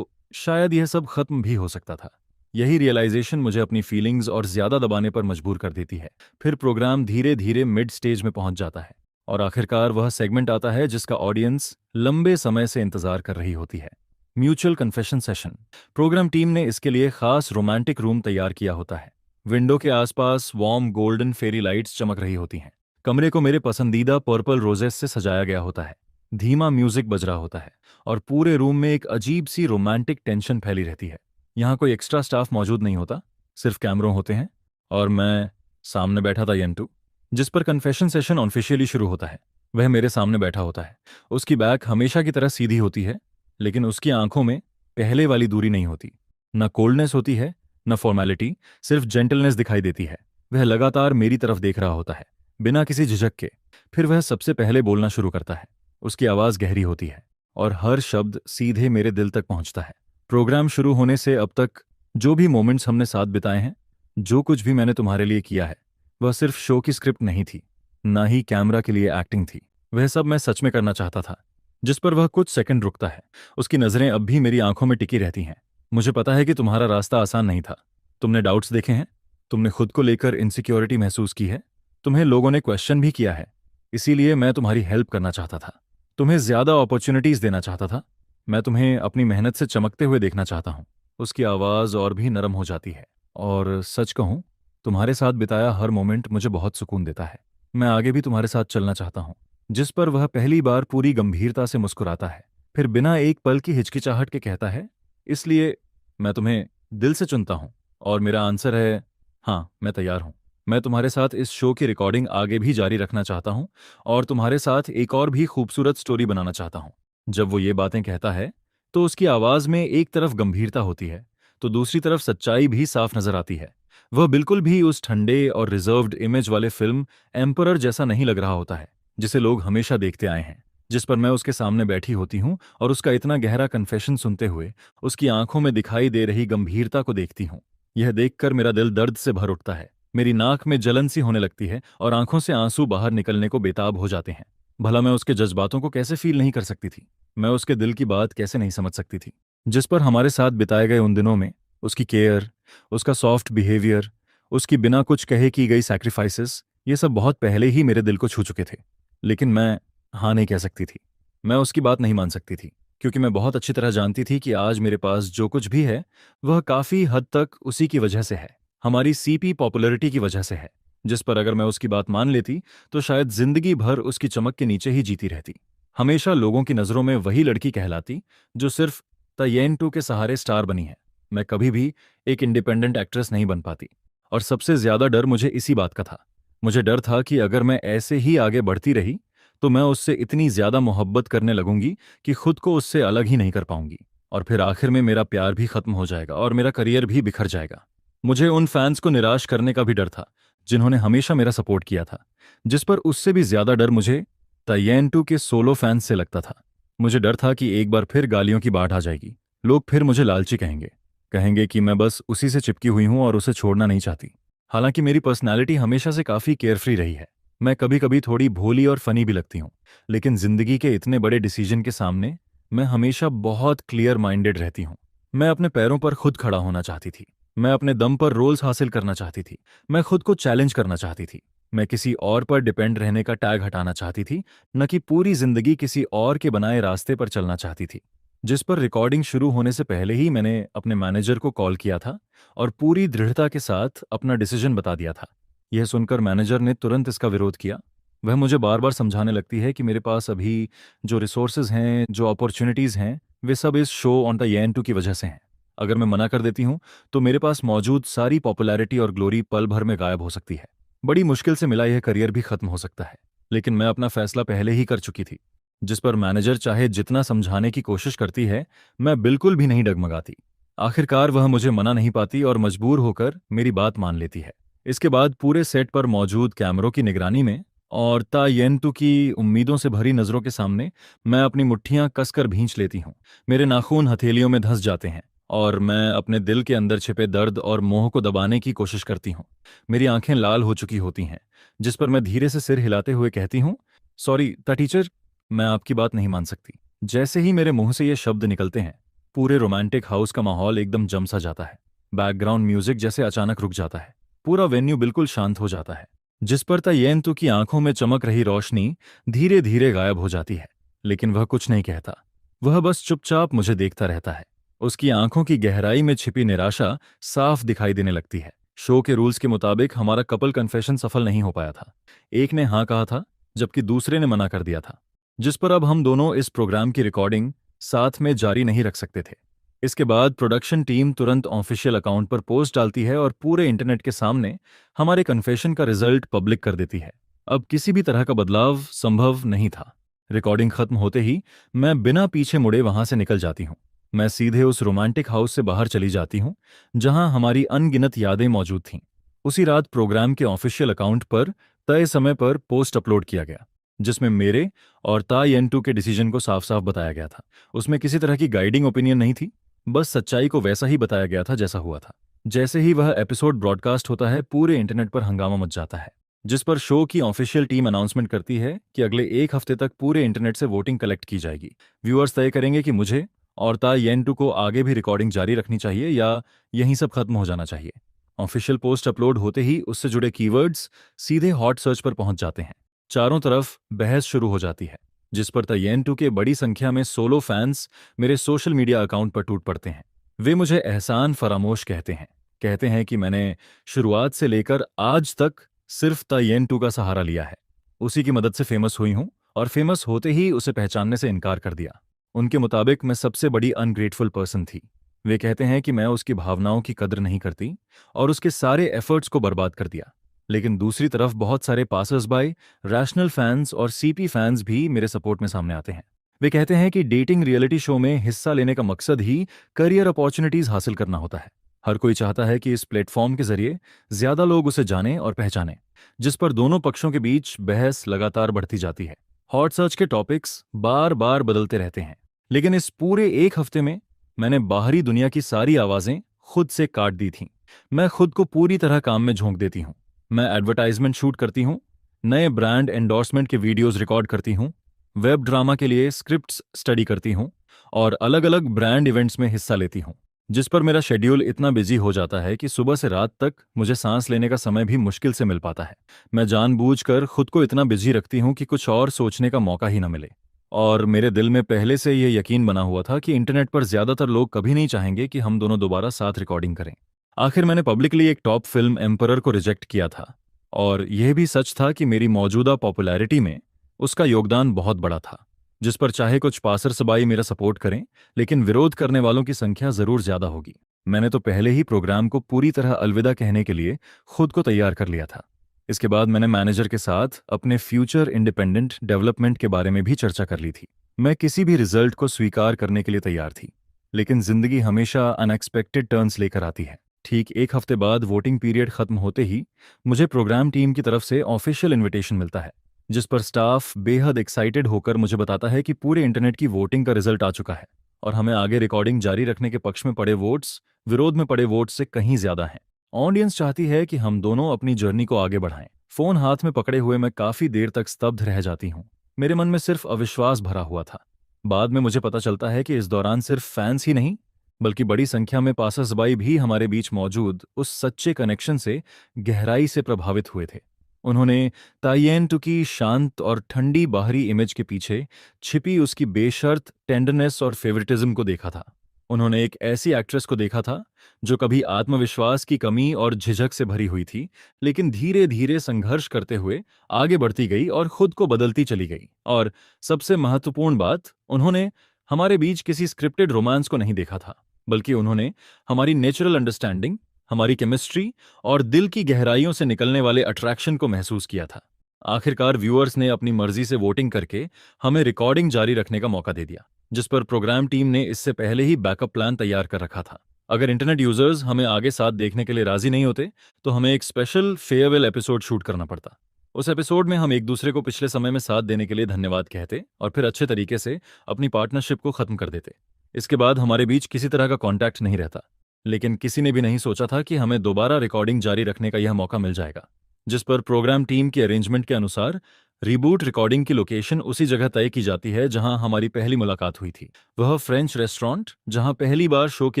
[SPEAKER 1] शायद यह सब खत्म भी हो सकता था। यही रियलाइजेशन मुझे अपनी फीलिंग्स और ज्यादा दबाने पर मजबूर कर देती है। फिर प्रोग्राम धीरे धीरे मिड स्टेज में पहुंच जाता है और आखिरकार वह सेगमेंट आता है जिसका ऑडियंस लंबे समय से इंतजार कर रही होती है, mutual confession session. Programme team ने इसके लिए खास रोमांटिक रूम तैयार किया होता है। विंडो के आसपास वार्म गोल्डन फेरी लाइट्स चमक रही होती हैं। कमरे को मेरे पसंदीदा पर्पल रोजेस से सजाया गया होता है। धीमा म्यूजिक बज रहा होता है और पूरे रूम में एक अजीब सी रोमांटिक टेंशन फैली रहती है। यहाँ कोई एक्स्ट्रा स्टाफ मौजूद नहीं होता, सिर्फ कैमरों होते हैं और मैं सामने बैठा था येंटू, जिस पर कन्फेशन सेशन ऑफिशियली शुरू होता है। वह मेरे सामने बैठा होता है। उसकी बैक हमेशा की तरह सीधी होती है, लेकिन उसकी आंखों में पहले वाली दूरी नहीं होती। न कोल्डनेस होती है, न फॉर्मेलिटी, सिर्फ जेंटलनेस दिखाई देती है। वह लगातार मेरी तरफ देख रहा होता है, बिना किसी झिझक के। फिर वह सबसे पहले बोलना शुरू करता है। उसकी आवाज़ गहरी होती है और हर शब्द सीधे मेरे दिल तक पहुंचता है। प्रोग्राम शुरू होने से अब तक जो भी मोमेंट्स हमने साथ बिताए हैं, जो कुछ भी मैंने तुम्हारे लिए किया है, वह सिर्फ शो की स्क्रिप्ट नहीं थी, ना ही कैमरा के लिए एक्टिंग थी। वह सब मैं सच में करना चाहता था। जिस पर वह कुछ सेकंड रुकता है। उसकी नजरें अब भी मेरी आंखों में टिकी रहती हैं। मुझे पता है कि तुम्हारा रास्ता आसान नहीं था। तुमने डाउट्स देखे हैं, तुमने खुद को लेकर इनसिक्योरिटी महसूस की है, तुम्हें लोगों ने क्वेश्चन भी किया है। इसीलिए मैं तुम्हारी हेल्प करना चाहता था, तुम्हें ज्यादा अपॉर्चुनिटीज देना चाहता था। मैं तुम्हें अपनी मेहनत से चमकते हुए देखना चाहता हूँ। उसकी आवाज़ और भी नरम हो जाती है। और सच कहूँ, तुम्हारे साथ बिताया हर मोमेंट मुझे बहुत सुकून देता है। मैं आगे भी तुम्हारे साथ चलना चाहता हूँ। जिस पर वह पहली बार पूरी गंभीरता से मुस्कुराता है, फिर बिना एक पल की हिचकिचाहट के कहता है, इसलिए मैं तुम्हें दिल से चुनता हूं। और मेरा आंसर है, हाँ, मैं तैयार हूं। मैं तुम्हारे साथ इस शो की रिकॉर्डिंग आगे भी जारी रखना चाहता हूँ और तुम्हारे साथ एक और भी खूबसूरत स्टोरी बनाना चाहता हूँ। जब वो ये बातें कहता है तो उसकी आवाज़ में एक तरफ गंभीरता होती है तो दूसरी तरफ सच्चाई भी साफ नजर आती है। वह बिल्कुल भी उस ठंडे और रिजर्व्ड इमेज वाले फिल्म एम्परर जैसा नहीं लग रहा होता है जिसे लोग हमेशा देखते आए हैं, जिस पर मैं उसके सामने बैठी होती हूँ और उसका इतना गहरा कन्फेशन सुनते हुए उसकी आंखों में दिखाई दे रही गंभीरता को देखती हूँ। यह देखकर मेरा दिल दर्द से भर उठता है, मेरी नाक में जलन सी होने लगती है और आंखों से आंसू बाहर निकलने को बेताब हो जाते हैं। भला मैं उसके जज्बातों को कैसे फील नहीं कर सकती थी, मैं उसके दिल की बात कैसे नहीं समझ सकती थी, जिस पर हमारे साथ बिताए गए उन दिनों में उसकी केयर, उसका सॉफ्ट बिहेवियर, उसकी बिना कुछ कहे की गई सैक्रिफाइसेस, ये सब बहुत पहले ही मेरे दिल को छू चुके थे। लेकिन मैं हाँ नहीं कह सकती थी, मैं उसकी बात नहीं मान सकती थी, क्योंकि मैं बहुत अच्छी तरह जानती थी कि आज मेरे पास जो कुछ भी है वह काफ़ी हद तक उसी की वजह से है, हमारी सीपी पॉपुलैरिटी की वजह से है, जिस पर अगर मैं उसकी बात मान लेती तो शायद जिंदगी भर उसकी चमक के नीचे ही जीती रहती। हमेशा लोगों की नज़रों में वही लड़की कहलाती जो सिर्फ तयेन टू के सहारे स्टार बनी है। मैं कभी भी एक इंडिपेंडेंट एक्ट्रेस नहीं बन पाती। और सबसे ज्यादा डर मुझे इसी बात का था। मुझे डर था कि अगर मैं ऐसे ही आगे बढ़ती रही तो मैं उससे इतनी ज्यादा मोहब्बत करने लगूंगी कि खुद को उससे अलग ही नहीं कर पाऊंगी, और फिर आखिर में मेरा प्यार भी खत्म हो जाएगा और मेरा करियर भी बिखर जाएगा। मुझे उन फैंस को निराश करने का भी डर था जिन्होंने हमेशा मेरा सपोर्ट किया था, जिस पर उससे भी ज्यादा डर मुझे तयेन टू के सोलो फैंस से लगता था। मुझे डर था कि एक बार फिर गालियों की बाढ़ आ जाएगी, लोग फिर मुझे लालची कहेंगे, कहेंगे कि मैं बस उसी से चिपकी हुई हूं और उसे छोड़ना नहीं चाहती। हालांकि मेरी पर्सनैलिटी हमेशा से काफ़ी केयरफ्री रही है, मैं कभी कभी थोड़ी भोली और फनी भी लगती हूँ, लेकिन जिंदगी के इतने बड़े डिसीजन के सामने मैं हमेशा बहुत क्लियर माइंडेड रहती हूँ। मैं अपने पैरों पर खुद खड़ा होना चाहती थी, मैं अपने दम पर रोल्स हासिल करना चाहती थी, मैं खुद को चैलेंज करना चाहती थी, मैं किसी और पर डिपेंड रहने का टैग हटाना चाहती थी, न कि पूरी जिंदगी किसी और के बनाए रास्ते पर चलना चाहती थी। जिस पर रिकॉर्डिंग शुरू होने से पहले ही मैंने अपने मैनेजर को कॉल किया था और पूरी दृढ़ता के साथ अपना डिसीजन बता दिया था। यह सुनकर मैनेजर ने तुरंत इसका विरोध किया। वह मुझे बार बार समझाने लगती है कि मेरे पास अभी जो रिसोर्सेज हैं, जो अपॉर्चुनिटीज़ हैं, वे सब इस शो ऑन द येन टू की वजह से हैं। अगर मैं मना कर देती हूँ तो मेरे पास मौजूद सारी पॉपुलैरिटी और ग्लोरी पल भर में गायब हो सकती है। बड़ी मुश्किल से मिला यह करियर भी खत्म हो सकता है। लेकिन मैं अपना फैसला पहले ही कर चुकी थी। जिस पर मैनेजर चाहे जितना समझाने की कोशिश करती है, मैं बिल्कुल भी नहीं डगमगाती। आखिरकार वह मुझे मना नहीं पाती और मजबूर होकर मेरी बात मान लेती है। इसके बाद पूरे सेट पर मौजूद कैमरों की निगरानी में और ता येनतु की उम्मीदों से भरी नजरों के सामने मैं अपनी मुट्ठियां कसकर भींच लेती हूँ। मेरे नाखून हथेलियों में धंस जाते हैं और मैं अपने दिल के अंदर छिपे दर्द और मोह को दबाने की कोशिश करती हूँ। मेरी आंखें लाल हो चुकी होती हैं, जिस पर मैं धीरे से सिर हिलाते हुए कहती हूँ, सॉरी ता टीचर, मैं आपकी बात नहीं मान सकती। जैसे ही मेरे मुंह से ये शब्द निकलते हैं, पूरे रोमांटिक हाउस का माहौल एकदम जम सा जाता है। बैकग्राउंड म्यूजिक जैसे अचानक रुक जाता है, पूरा वेन्यू बिल्कुल शांत हो जाता है, जिस पर तयेंतु की आंखों में चमक रही रोशनी धीरे धीरे गायब हो जाती है। लेकिन वह कुछ नहीं कहता, वह बस चुपचाप मुझे देखता रहता है। उसकी आंखों की गहराई में छिपी निराशा साफ दिखाई देने लगती है। शो के रूल्स के मुताबिक हमारा कपल कन्फेशन सफल नहीं हो पाया था। एक ने हाँ कहा था जबकि दूसरे ने मना कर दिया था, जिस पर अब हम दोनों इस प्रोग्राम की रिकॉर्डिंग साथ में जारी नहीं रख सकते थे। इसके बाद प्रोडक्शन टीम तुरंत ऑफिशियल अकाउंट पर पोस्ट डालती है और पूरे इंटरनेट के सामने हमारे कन्फेशन का रिजल्ट पब्लिक कर देती है। अब किसी भी तरह का बदलाव संभव नहीं था। रिकॉर्डिंग खत्म होते ही मैं बिना पीछे मुड़े वहां से निकल जाती हूँ। मैं सीधे उस रोमांटिक हाउस से बाहर चली जाती हूँ जहां हमारी अनगिनत यादें मौजूद थीं। उसी रात प्रोग्राम के ऑफिशियल अकाउंट पर तय समय पर पोस्ट अपलोड किया गया, जिसमें मेरे और ता येन टू के डिसीजन को साफ साफ बताया गया था। उसमें किसी तरह की गाइडिंग ओपिनियन नहीं थी, बस सच्चाई को वैसा ही बताया गया था जैसा हुआ था। जैसे ही वह एपिसोड ब्रॉडकास्ट होता है, पूरे इंटरनेट पर हंगामा मच जाता है, जिस पर शो की ऑफिशियल टीम अनाउंसमेंट करती है कि अगले एक हफ्ते तक पूरे इंटरनेट से वोटिंग कलेक्ट की जाएगी। व्यूअर्स तय करेंगे कि मुझे और ता येन टू को आगे भी रिकॉर्डिंग जारी रखनी चाहिए या यहीं सब खत्म हो जाना चाहिए। ऑफिशियल पोस्ट अपलोड होते ही उससे जुड़े कीवर्ड्स सीधे हॉट सर्च पर पहुंच जाते हैं। चारों तरफ बहस शुरू हो जाती है, जिस पर तयेन टू के बड़ी संख्या में सोलो फैंस मेरे सोशल मीडिया अकाउंट पर टूट पड़ते हैं। वे मुझे एहसान फरामोश कहते हैं कि मैंने शुरुआत से लेकर आज तक सिर्फ तयेन टू का सहारा लिया है, उसी की मदद से फेमस हुई हूं और फेमस होते ही उसे पहचानने से इनकार कर दिया। उनके मुताबिक मैं सबसे बड़ी अनग्रेटफुल पर्सन थी। वे कहते हैं कि मैं उसकी भावनाओं की कद्र नहीं करती और उसके सारे एफर्ट्स को बर्बाद कर दिया। लेकिन दूसरी तरफ बहुत सारे पासर्स बाय, रैशनल फैंस और सीपी फैंस भी मेरे सपोर्ट में सामने आते हैं। वे कहते हैं कि डेटिंग रियलिटी शो में हिस्सा लेने का मकसद ही करियर अपॉर्चुनिटीज हासिल करना होता है। हर कोई चाहता है कि इस प्लेटफॉर्म के जरिए ज्यादा लोग उसे जानें और पहचानें, जिस पर दोनों पक्षों के बीच बहस लगातार बढ़ती जाती है। हॉट सर्च के टॉपिक्स बार बार बदलते रहते हैं, लेकिन इस पूरे एक हफ्ते में मैंने बाहरी दुनिया की सारी आवाजें खुद से काट दी थीं। मैं खुद को पूरी तरह काम में झोंक देती हूँ। मैं एडवर्टाइजमेंट शूट करती हूँ, नए ब्रांड एंडोर्समेंट के वीडियोस रिकॉर्ड करती हूँ, वेब ड्रामा के लिए स्क्रिप्ट्स स्टडी करती हूँ और अलग अलग ब्रांड इवेंट्स में हिस्सा लेती हूँ, जिस पर मेरा शेड्यूल इतना बिजी हो जाता है कि सुबह से रात तक मुझे सांस लेने का समय भी मुश्किल से मिल पाता है। मैं जानबूझकर खुद को इतना बिजी रखती हूँ कि कुछ और सोचने का मौका ही न मिले। और मेरे दिल में पहले से यह यकीन बना हुआ था कि इंटरनेट पर ज्यादातर लोग कभी नहीं चाहेंगे कि हम दोनों दोबारा साथ रिकॉर्डिंग करें। आखिर मैंने पब्लिकली एक टॉप फिल्म एम्परर को रिजेक्ट किया था, और यह भी सच था कि मेरी मौजूदा पॉपुलैरिटी में उसका योगदान बहुत बड़ा था, जिस पर चाहे कुछ पासर सबाई मेरा सपोर्ट करें, लेकिन विरोध करने वालों की संख्या जरूर ज्यादा होगी। मैंने तो पहले ही प्रोग्राम को पूरी तरह अलविदा कहने के लिए खुद को तैयार कर लिया था। इसके बाद मैंने मैनेजर के साथ अपने फ्यूचर इंडिपेंडेंट डेवलपमेंट के बारे में भी चर्चा कर ली थी। मैं किसी भी रिजल्ट को स्वीकार करने के लिए तैयार थी, लेकिन जिंदगी हमेशा अनएक्सपेक्टेड टर्न्स लेकर आती है। ठीक एक हफ्ते बाद वोटिंग पीरियड खत्म होते ही मुझे प्रोग्राम टीम की तरफ से ऑफिशियल इन्विटेशन मिलता है, जिस पर स्टाफ बेहद एक्साइटेड होकर मुझे बताता है कि पूरे इंटरनेट की वोटिंग का रिजल्ट आ चुका है और हमें आगे रिकॉर्डिंग जारी रखने के पक्ष में पड़े वोट्स विरोध में पड़े वोट्स से कहीं ज्यादा हैं। ऑडियंस चाहती है कि हम दोनों अपनी जर्नी को आगे बढ़ाएं। फोन हाथ में पकड़े हुए मैं काफी देर तक स्तब्ध रह जाती हूँ। मेरे मन में सिर्फ अविश्वास भरा हुआ था। बाद में मुझे पता चलता है कि इस दौरान सिर्फ फैंस ही नहीं, बल्कि बड़ी संख्या में पासर्सबाई भी हमारे बीच मौजूद उस सच्चे कनेक्शन से गहराई से प्रभावित हुए थे। उन्होंने ताइयेंटू की शांत और ठंडी बाहरी इमेज के पीछे छिपी उसकी बेशर्त टेंडरनेस और फेवरेटिज्म को देखा था। उन्होंने एक ऐसी एक्ट्रेस को देखा था जो कभी आत्मविश्वास की कमी और झिझक से भरी हुई थी, लेकिन धीरे धीरे संघर्ष करते हुए आगे बढ़ती गई और खुद को बदलती चली गई। और सबसे महत्वपूर्ण बात, उन्होंने हमारे बीच किसी स्क्रिप्टेड रोमांस को नहीं देखा था, बल्कि उन्होंने हमारी नेचुरल अंडरस्टैंडिंग, हमारी केमिस्ट्री और दिल की गहराइयों से निकलने वाले अट्रैक्शन को महसूस किया था। आखिरकार व्यूअर्स ने अपनी मर्जी से वोटिंग करके हमें रिकॉर्डिंग जारी रखने का मौका दे दिया, जिस पर प्रोग्राम टीम ने इससे पहले ही बैकअप प्लान तैयार कर रखा था। अगर इंटरनेट यूजर्स हमें आगे साथ देखने के लिए राजी नहीं होते, तो हमें एक स्पेशल फेयरवेल एपिसोड शूट करना पड़ता। उस एपिसोड में हम एक दूसरे को पिछले समय में साथ देने के लिए धन्यवाद कहते और फिर अच्छे तरीके से अपनी पार्टनरशिप को खत्म कर देते। इसके बाद हमारे बीच किसी तरह का कॉन्टैक्ट नहीं रहता, लेकिन किसी ने भी नहीं सोचा था कि हमें दोबारा रिकॉर्डिंग जारी रखने का यह मौका मिल जाएगा। जिस पर प्रोग्राम टीम की अरेंजमेंट के अनुसार रीबूट रिकॉर्डिंग की लोकेशन उसी जगह तय की जाती है जहां हमारी पहली मुलाकात हुई थी। वह फ्रेंच रेस्टोरेंट जहां पहली बार शो की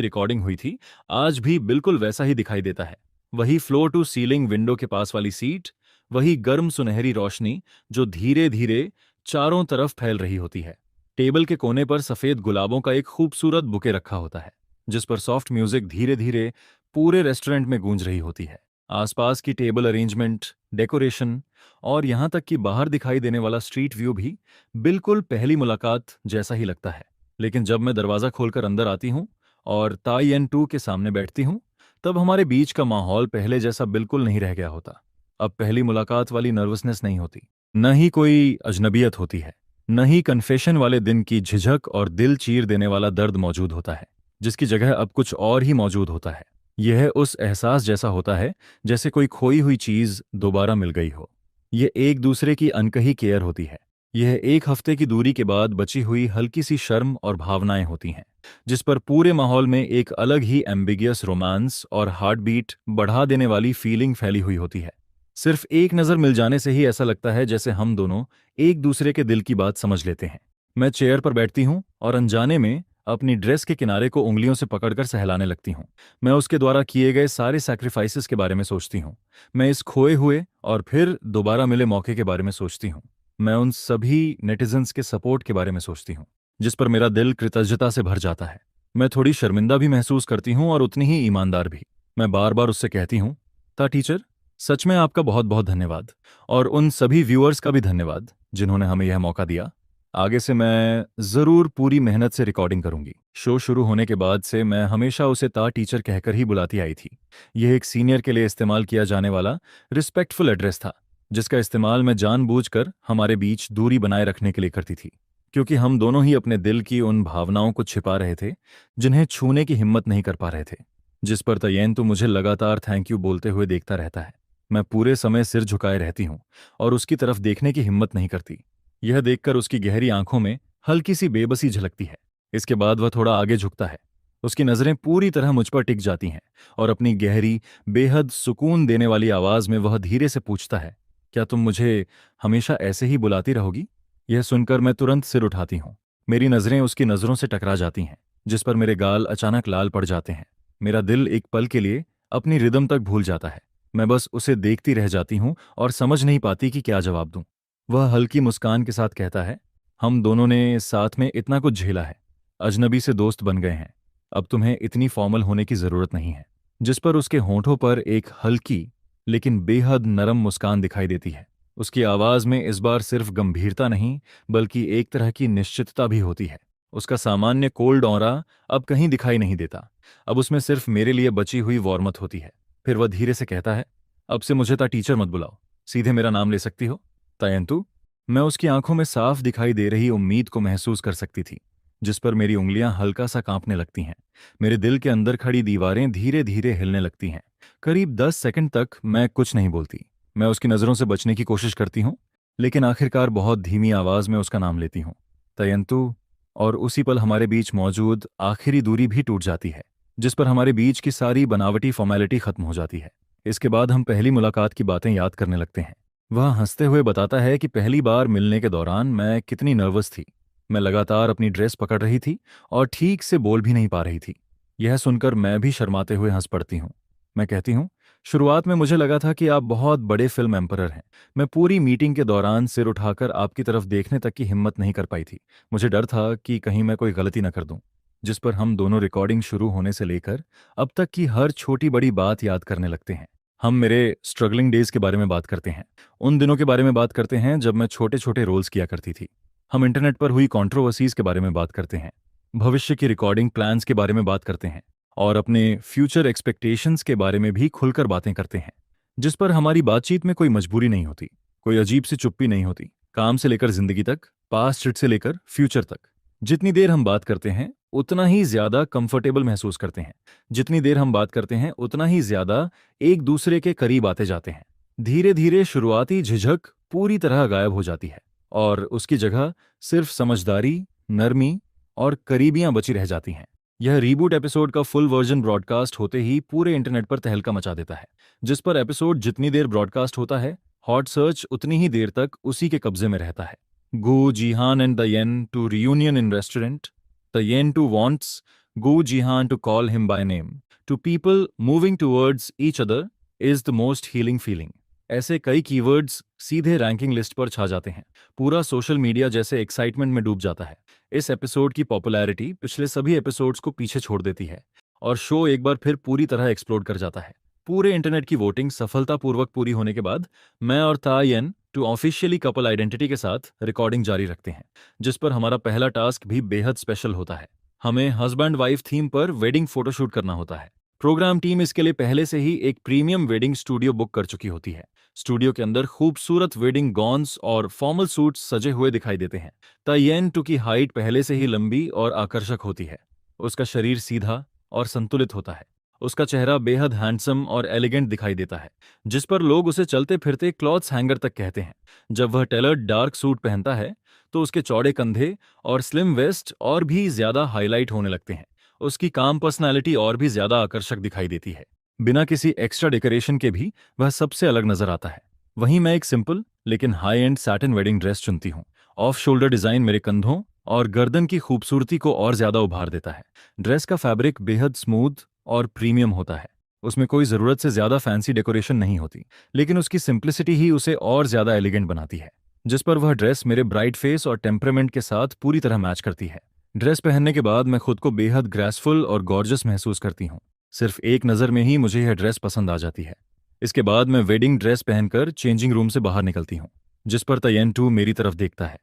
[SPEAKER 1] रिकॉर्डिंग हुई थी, आज भी बिल्कुल वैसा ही दिखाई देता है। वही फ्लोर टू सीलिंग विंडो के पास वाली सीट, वही गर्म सुनहरी रोशनी जो धीरे धीरे चारों तरफ फैल रही होती है। टेबल के कोने पर सफेद गुलाबों का एक खूबसूरत बुके रखा होता है, जिस पर सॉफ्ट म्यूजिक धीरे धीरे पूरे रेस्टोरेंट में गूंज रही होती है। आसपास की टेबल अरेंजमेंट, डेकोरेशन और यहां तक कि बाहर दिखाई देने वाला स्ट्रीट व्यू भी बिल्कुल पहली मुलाकात जैसा ही लगता है। लेकिन जब मैं दरवाजा खोलकर अंदर आती हूँ और ताई एन टू के सामने बैठती हूँ, तब हमारे बीच का माहौल पहले जैसा बिल्कुल नहीं रह गया होता। अब पहली मुलाकात वाली नर्वसनेस नहीं होती, न ही कोई अजनबियत होती है, न ही कन्फेशन वाले दिन की झिझक और दिल चीर देने वाला दर्द मौजूद होता है, जिसकी जगह अब कुछ और ही मौजूद होता है। यह उस एहसास जैसा होता है जैसे कोई खोई हुई चीज दोबारा मिल गई हो। यह एक दूसरे की अनकही केयर होती है। यह एक हफ्ते की दूरी के बाद बची हुई हल्की सी शर्म और भावनाएं होती हैं, जिस पर पूरे माहौल में एक अलग ही एम्बिगियस रोमांस और हार्ट बीट बढ़ा देने वाली फीलिंग फैली हुई होती है। सिर्फ एक नजर मिल जाने से ही ऐसा लगता है जैसे हम दोनों एक दूसरे के दिल की बात समझ लेते हैं। मैं चेयर पर बैठती हूँ और अनजाने में अपनी ड्रेस के किनारे को उंगलियों से पकड़कर सहलाने लगती हूँ। मैं उसके द्वारा किए गए सारे सैक्रिफाइसेस के बारे में सोचती हूँ। मैं इस खोए हुए और फिर दोबारा मिले मौके के बारे में सोचती हूँ। मैं उन सभी नेटिजन्स के सपोर्ट के बारे में सोचती हूँ, जिस पर मेरा दिल कृतज्ञता से भर जाता है। मैं थोड़ी शर्मिंदा भी महसूस करती हूँ और उतनी ही ईमानदार भी। मैं बार बार उससे कहती हूँ, ता टीचर, सच में आपका बहुत बहुत धन्यवाद, और उन सभी व्यूअर्स का भी धन्यवाद जिन्होंने हमें यह मौका दिया। आगे से मैं ज़रूर पूरी मेहनत से रिकॉर्डिंग करूंगी। शो शुरू होने के बाद से मैं हमेशा उसे ता टीचर कहकर ही बुलाती आई थी। यह एक सीनियर के लिए इस्तेमाल किया जाने वाला रिस्पेक्टफुल एड्रेस था, जिसका इस्तेमाल मैं जानबूझकर हमारे बीच दूरी बनाए रखने के लिए करती थी, क्योंकि हम दोनों ही अपने दिल की उन भावनाओं को छिपा रहे थे जिन्हें छूने की हिम्मत नहीं कर पा रहे थे। जिस पर तयेन तो मुझे लगातार थैंक यू बोलते हुए देखता रहता है। मैं पूरे समय सिर झुकाए रहती हूँ और उसकी तरफ देखने की हिम्मत नहीं करती। यह देखकर उसकी गहरी आंखों में हल्की सी बेबसी झलकती है। इसके बाद वह थोड़ा आगे झुकता है। उसकी नजरें पूरी तरह मुझ पर टिक जाती हैं और अपनी गहरी, बेहद सुकून देने वाली आवाज में वह धीरे से पूछता है, क्या तुम मुझे हमेशा ऐसे ही बुलाती रहोगी? यह सुनकर मैं तुरंत सिर उठाती हूँ। मेरी नजरें उसकी नजरों से टकरा जाती हैं, जिस पर मेरे गाल अचानक लाल पड़ जाते हैं। मेरा दिल एक पल के लिए अपनी रिदम तक भूल जाता है। मैं बस उसे देखती रह जाती हूँ और समझ नहीं पाती कि क्या जवाब दूं। वह हल्की मुस्कान के साथ कहता है, हम दोनों ने साथ में इतना कुछ झेला है, अजनबी से दोस्त बन गए हैं, अब तुम्हें इतनी फॉर्मल होने की जरूरत नहीं है। जिस पर उसके होंठों पर एक हल्की लेकिन बेहद नरम मुस्कान दिखाई देती है। उसकी आवाज में इस बार सिर्फ गंभीरता नहीं, बल्कि एक तरह की निश्चितता भी होती है। उसका सामान्य कोल्ड ऑरा अब कहीं दिखाई नहीं देता। अब उसमें सिर्फ मेरे लिए बची हुई वार्मथ होती है। फिर वह धीरे से कहता है, अब से मुझे ता टीचर मत बुलाओ, सीधे मेरा नाम ले सकती हो, तयंतु। मैं उसकी आंखों में साफ दिखाई दे रही उम्मीद को महसूस कर सकती थी, जिस पर मेरी उंगलियां हल्का सा कांपने लगती हैं। मेरे दिल के अंदर खड़ी दीवारें धीरे धीरे हिलने लगती हैं। करीब 10 सेकंड तक मैं कुछ नहीं बोलती। मैं उसकी नजरों से बचने की कोशिश करती हूँ, लेकिन आखिरकार बहुत धीमी आवाज में उसका नाम लेती हूँ, तयंतु। और उसी पल हमारे बीच मौजूद आखिरी दूरी भी टूट जाती है, जिस पर हमारे बीच की सारी बनावटी फॉर्मेलिटी खत्म हो जाती है। इसके बाद हम पहली मुलाकात की बातें याद करने लगते हैं। वह हंसते हुए बताता है कि पहली बार मिलने के दौरान मैं कितनी नर्वस थी। मैं लगातार अपनी ड्रेस पकड़ रही थी और ठीक से बोल भी नहीं पा रही थी। यह सुनकर मैं भी शर्माते हुए हंस पड़ती हूँ। मैं कहती हूँ, शुरुआत में मुझे लगा था कि आप बहुत बड़े फिल्म एम्परर हैं। मैं पूरी मीटिंग के दौरान सिर उठाकर आपकी तरफ देखने तक की हिम्मत नहीं कर पाई थी। मुझे डर था कि कहीं मैं कोई गलती न कर दूं। जिस पर हम दोनों रिकॉर्डिंग शुरू होने से लेकर अब तक की हर छोटी बड़ी बात याद करने लगते हैं। हम मेरे स्ट्रगलिंग डेज के बारे में बात करते हैं, उन दिनों के बारे में बात करते हैं जब मैं छोटे छोटे रोल्स किया करती थी। हम इंटरनेट पर हुई कंट्रोवर्सीज के बारे में बात करते हैं, भविष्य की रिकॉर्डिंग प्लान्स के बारे में बात करते हैं और अपने फ्यूचर एक्सपेक्टेशंस के बारे में भी खुलकर बातें करते हैं। जिस पर हमारी बातचीत में कोई मजबूरी नहीं होती, कोई अजीब सी चुप्पी नहीं होती। काम से लेकर जिंदगी तक, पास्ट से लेकर फ्यूचर तक, जितनी देर हम बात करते हैं उतना ही ज्यादा कंफर्टेबल महसूस करते हैं। जितनी देर हम बात करते हैं उतना ही ज्यादा एक दूसरे के करीब आते जाते हैं। धीरे धीरे शुरुआती झिझक पूरी तरह गायब हो जाती है और उसकी जगह सिर्फ समझदारी, नरमी और करीबियां बची रह जाती हैं। यह रीबूट एपिसोड का फुल वर्जन ब्रॉडकास्ट होते ही पूरे इंटरनेट पर तहलका मचा देता है। जिस पर एपिसोड जितनी देर ब्रॉडकास्ट होता है, हॉट सर्च उतनी ही देर तक उसी के कब्जे में रहता है। Gu Jihan and the yen to reunion in restaurant, the yen to wants Gu Jihan to call him by name. To people moving towards each other is the most healing feeling. ऐसे कई keywords सीधे ranking list पर छा जाते हैं। पूरा social media जैसे excitement में डूब जाता है। इस एपिसोड की पॉपुलैरिटी पिछले सभी एपिसोड्स को पीछे छोड़ देती है और शो एक बार फिर पूरी तरह एक्सप्लोड कर जाता है। पूरे इंटरनेट की वोटिंग सफलतापूर्वक पूरी होने के बाद मैं और तायन टू ऑफिशियली कपल आइडेंटिटी के साथ रिकॉर्डिंग जारी रखते हैं, जिस पर हमारा पहला टास्क भी बेहद स्पेशल होता है। हमें हस्बैंड वाइफ थीम पर वेडिंग फोटोशूट करना होता है। प्रोग्राम टीम इसके लिए पहले से ही एक प्रीमियम वेडिंग स्टूडियो बुक कर चुकी होती है। स्टूडियो के अंदर खूबसूरत वेडिंग गॉन्स और फॉर्मल सूट्स सजे हुए दिखाई देते हैं। तायेन टू की हाइट पहले से ही लंबी और आकर्षक होती है। उसका शरीर सीधा और संतुलित होता है। उसका चेहरा बेहद हैंडसम और एलिगेंट दिखाई देता है, जिस पर लोग उसे चलते फिरते क्लॉथ्स हैंगर तक कहते हैं। जब वह टेलर्ड डार्क सूट पहनता है तो उसके चौड़े कंधे और स्लिम वेस्ट और भी ज्यादा हाईलाइट होने लगते हैं। उसकी काम पर्सनालिटी और भी ज्यादा आकर्षक दिखाई देती है। बिना किसी एक्स्ट्रा डेकोरेशन के भी वह सबसे अलग नजर आता है। वहीं मैं एक सिंपल लेकिन high and satin wedding dress चुनती हूँ। ऑफ शोल्डर डिजाइन मेरे कंधों और गर्दन की खूबसूरती को और ज्यादा उभार देता है। ड्रेस का फैब्रिक बेहद स्मूथ और प्रीमियम होता है। उसमें कोई जरूरत से ज्यादा फैंसी डेकोरेशन नहीं होती, लेकिन उसकी सिंप्लिसिटी ही उसे और ज्यादा एलिगेंट बनाती है। जिस पर वह ड्रेस मेरे ब्राइट फेस और टेम्परामेंट के साथ पूरी तरह मैच करती है। ड्रेस पहनने के बाद मैं खुद को बेहद ग्रेसफुल और गॉर्जस महसूस करती हूँ। सिर्फ एक नज़र में ही मुझे यह ड्रेस पसंद आ जाती है। इसके बाद मैं वेडिंग ड्रेस पहनकर चेंजिंग रूम से बाहर निकलती हूँ, जिस पर तयेन टू मेरी तरफ देखता है।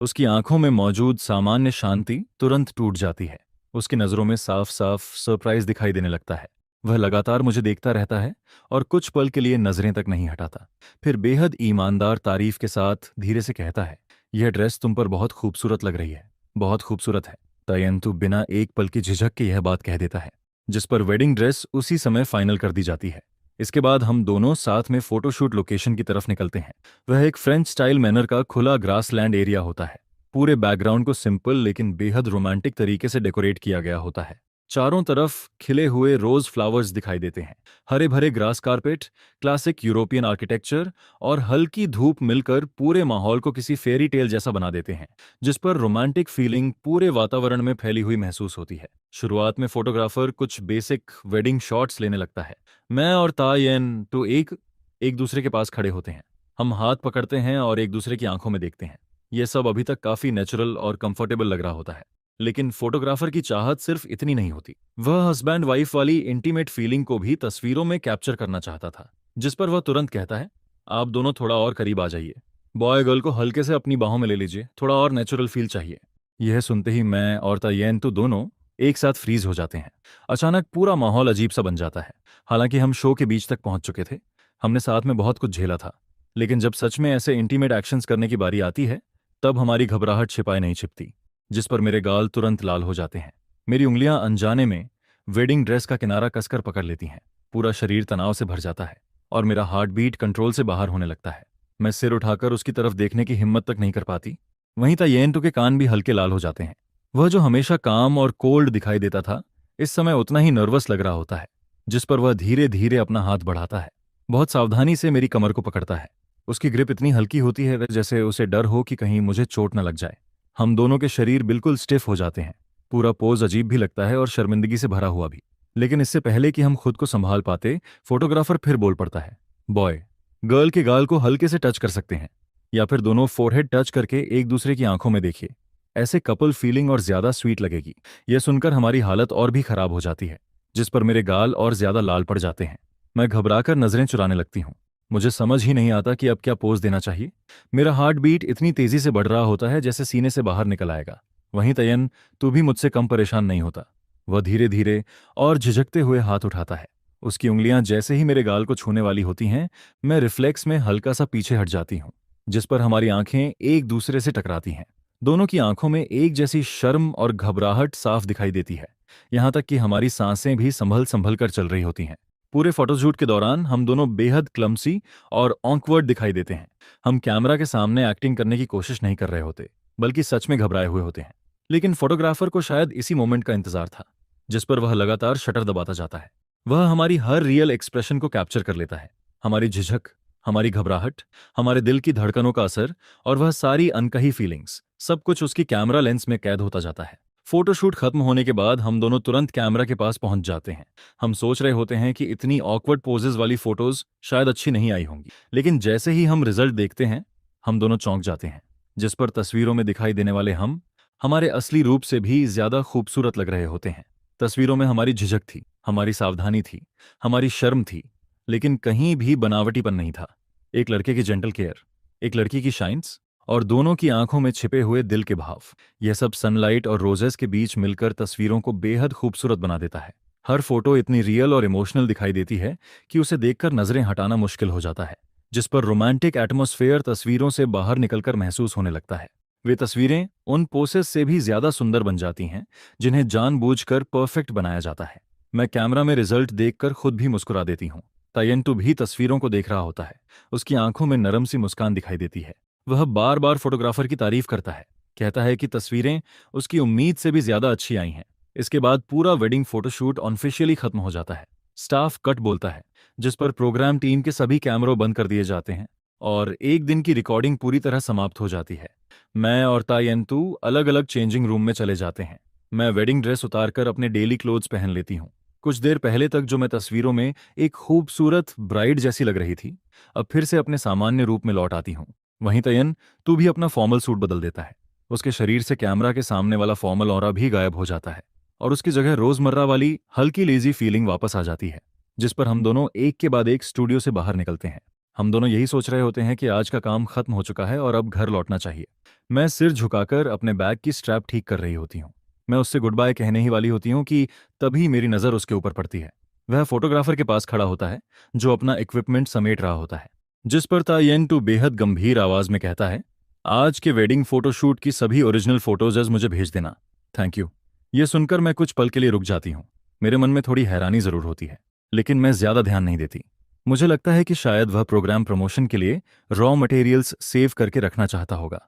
[SPEAKER 1] उसकी आंखों में मौजूद सामान्य शांति तुरंत टूट जाती है। उसकी नज़रों में साफ साफ सरप्राइज दिखाई देने लगता है। वह लगातार मुझे देखता रहता है और कुछ पल के लिए नजरें तक नहीं हटाता। फिर बेहद ईमानदार तारीफ के साथ धीरे से कहता है, यह ड्रेस तुम पर बहुत खूबसूरत लग रही है, बहुत खूबसूरत है। तयंतु बिना एक पल की झिझक के यह बात कह देता है, जिस पर वेडिंग ड्रेस उसी समय फाइनल कर दी जाती है। इसके बाद हम दोनों साथ में फोटोशूट लोकेशन की तरफ निकलते हैं। वह एक फ्रेंच स्टाइल मैनर का खुला ग्रासलैंड एरिया होता है। पूरे बैकग्राउंड को सिंपल लेकिन बेहद रोमांटिक तरीके से डेकोरेट किया गया होता है। चारों तरफ खिले हुए रोज फ्लावर्स दिखाई देते हैं। हरे भरे grass carpet, classic European architecture और हल्की धूप मिलकर पूरे माहौल को किसी फेरी टेल जैसा बना देते हैं, जिस पर रोमांटिक फीलिंग पूरे वातावरण में फैली हुई महसूस होती है। शुरुआत में फोटोग्राफर कुछ बेसिक वेडिंग शॉट्स लेने लगता है। मैं और तायन तो एक एक दूसरे के पास खड़े होते हैं। हम हाथ पकड़ते हैं और एक दूसरे की आंखों में देखते हैं। यह सब अभी तक काफी नेचुरल और कंफर्टेबल लग रहा होता है। लेकिन फोटोग्राफर की चाहत सिर्फ इतनी नहीं होती। वह हस्बैंड वाइफ वाली इंटीमेट फीलिंग को भी तस्वीरों में कैप्चर करना चाहता था, जिस पर वह तुरंत कहता है, आप दोनों थोड़ा और करीब आ जाइए। बॉय गर्ल को हल्के से अपनी बाहों में ले लीजिए, थोड़ा और नेचुरल फील चाहिए। यह सुनते ही मैं और तायेन तो दोनों एक साथ फ्रीज हो जाते हैं। अचानक पूरा माहौल अजीब सा बन जाता है। हालांकि हम शो के बीच तक पहुंच चुके थे, हमने साथ में बहुत कुछ झेला था, लेकिन जब सच में ऐसे इंटीमेट एक्शंस करने की बारी आती है, तब हमारी घबराहट छिपाए नहीं छिपती, जिस पर मेरे गाल तुरंत लाल हो जाते हैं। मेरी उंगलियां अनजाने में वेडिंग ड्रेस का किनारा कसकर पकड़ लेती हैं। पूरा शरीर तनाव से भर जाता है और मेरा हार्ट बीट कंट्रोल से बाहर होने लगता है। मैं सिर उठाकर उसकी तरफ देखने की हिम्मत तक नहीं कर पाती। वहीं तायेन के कान भी हल्के लाल हो जाते हैं। वह जो हमेशा काम और कोल्ड दिखाई देता था, इस समय उतना ही नर्वस लग रहा होता है, जिस पर वह धीरे धीरे अपना हाथ बढ़ाता है। बहुत सावधानी से मेरी कमर को पकड़ता है। उसकी ग्रिप इतनी हल्की होती है जैसे उसे डर हो कि कहीं मुझे चोट न लग जाए। हम दोनों के शरीर बिल्कुल स्टिफ हो जाते हैं। पूरा पोज अजीब भी लगता है और शर्मिंदगी से भरा हुआ भी। लेकिन इससे पहले कि हम खुद को संभाल पाते, फोटोग्राफर फिर बोल पड़ता है, बॉय गर्ल के गाल को हल्के से टच कर सकते हैं, या फिर दोनों फोरहेड टच करके एक दूसरे की आंखों में देखिए। ऐसे कपल फीलिंग और ज्यादा स्वीट लगेगी। यह सुनकर हमारी हालत और भी खराब हो जाती है, जिस पर मेरे गाल और ज्यादा लाल पड़ जाते हैं। मैं घबराकर नजरें चुराने लगती हूँ। मुझे समझ ही नहीं आता कि अब क्या पोज देना चाहिए। मेरा हार्ट बीट इतनी तेजी से बढ़ रहा होता है जैसे सीने से बाहर निकल आएगा। वहीं तयन, तू भी मुझसे कम परेशान नहीं होता। वह धीरे धीरे और झिझकते हुए हाथ उठाता है। उसकी उंगलियां जैसे ही मेरे गाल को छूने वाली होती हैं, मैं रिफ्लेक्स में हल्का सा पीछे हट जाती हूँ, जिस पर हमारी आंखें एक दूसरे से टकराती हैं। दोनों की आंखों में एक जैसी शर्म और घबराहट साफ दिखाई देती है। यहां तक कि हमारी सांसें भी संभल संभल कर चल रही होती हैं। पूरे फोटोशूट के दौरान हम दोनों बेहद क्लमसी और ऑकवर्ड दिखाई देते हैं। हम कैमरा के सामने एक्टिंग करने की कोशिश नहीं कर रहे होते, बल्कि सच में घबराए हुए होते हैं। लेकिन फोटोग्राफर को शायद इसी मोमेंट का इंतजार था, जिस पर वह लगातार शटर दबाता जाता है। वह हमारी हर रियल एक्सप्रेशन को कैप्चर कर लेता है। हमारी झिझक, हमारी घबराहट, हमारे दिल की धड़कनों का असर और वह सारी अनकही फीलिंग्स, सब कुछ उसकी कैमरा लेंस में कैद होता जाता है। फोटोशूट खत्म होने के बाद हम दोनों तुरंत कैमरा के पास पहुंच जाते हैं। हम सोच रहे होते हैं कि इतनी ऑकवर्ड पोजेस वाली फोटोज शायद अच्छी नहीं आई होंगी, लेकिन जैसे ही हम रिजल्ट देखते हैं, हम दोनों चौंक जाते हैं, जिस पर तस्वीरों में दिखाई देने वाले हम हमारे असली रूप से भी ज्यादा खूबसूरत लग रहे होते हैं। तस्वीरों में हमारी झिझक थी, हमारी सावधानी थी, हमारी शर्म थी, लेकिन कहीं भी बनावटीपन नहीं था। एक लड़के की जेंटल केयर, एक लड़की की शाइन्स और दोनों की आंखों में छिपे हुए दिल के भाव, यह सब सनलाइट और रोजेस के बीच मिलकर तस्वीरों को बेहद खूबसूरत बना देता है। हर फोटो इतनी रियल और इमोशनल दिखाई देती है कि उसे देखकर नजरें हटाना मुश्किल हो जाता है, जिस पर रोमांटिक एटमॉस्फेयर तस्वीरों से बाहर निकलकर महसूस होने लगता है। वे तस्वीरें उन पोसेस से भी ज्यादा सुंदर बन जाती हैं जिन्हें जानबूझकर परफेक्ट बनाया जाता है। मैं कैमरा में रिजल्ट देखकर खुद भी मुस्कुरा देती हूँ। तायेंटू भी तस्वीरों को देख रहा होता है। उसकी आंखों में नरम सी मुस्कान दिखाई देती है। वह बार बार फोटोग्राफर की तारीफ करता है, कहता है कि तस्वीरें उसकी उम्मीद से भी ज्यादा अच्छी आई हैं। इसके बाद पूरा वेडिंग फोटोशूट ऑफिशियली खत्म हो जाता है। स्टाफ कट बोलता है, जिस पर प्रोग्राम टीम के सभी कैमरों बंद कर दिए जाते हैं और एक दिन की रिकॉर्डिंग पूरी तरह समाप्त हो जाती है। मैं और तायेंटू अलग अलग चेंजिंग रूम में चले जाते हैं। मैं वेडिंग ड्रेस उतारकर अपने डेली क्लोथ्स पहन लेती हूँ। कुछ देर पहले तक जो मैं तस्वीरों में एक खूबसूरत ब्राइड जैसी लग रही थी, अब फिर से अपने सामान्य रूप में लौट आती हूँ। वहीं तयन, तू भी अपना फॉर्मल सूट बदल देता है। उसके शरीर से कैमरा के सामने वाला फॉर्मल ऑरा भी गायब हो जाता है और उसकी जगह रोजमर्रा वाली हल्की लेजी फीलिंग वापस आ जाती है, जिस पर हम दोनों एक के बाद एक स्टूडियो से बाहर निकलते हैं। हम दोनों यही सोच रहे होते हैं कि आज का काम खत्म हो चुका है और अब घर लौटना चाहिए। मैं सिर झुकाकर अपने बैग की स्ट्रैप ठीक कर रही होती हूँ। मैं उससे गुड बाय कहने ही वाली होती हूँ कि तभी मेरी नज़र उसके ऊपर पड़ती है। वह फोटोग्राफर के पास खड़ा होता है, जो अपना इक्विपमेंट समेट रहा होता है, जिस पर तायेन टू बेहद गंभीर आवाज में कहता है, आज के वेडिंग फोटोशूट की सभी ओरिजिनल फोटोज मुझे भेज देना। Thank you. ये सुनकर मैं कुछ पल के लिए रुक जाती हूँ। मेरे मन में थोड़ी हैरानी जरूर होती है, लेकिन मैं ज्यादा ध्यान नहीं देती। मुझे लगता है कि शायद वह प्रोग्राम प्रमोशन के लिए रॉ मटेरियल्स सेव करके रखना चाहता होगा।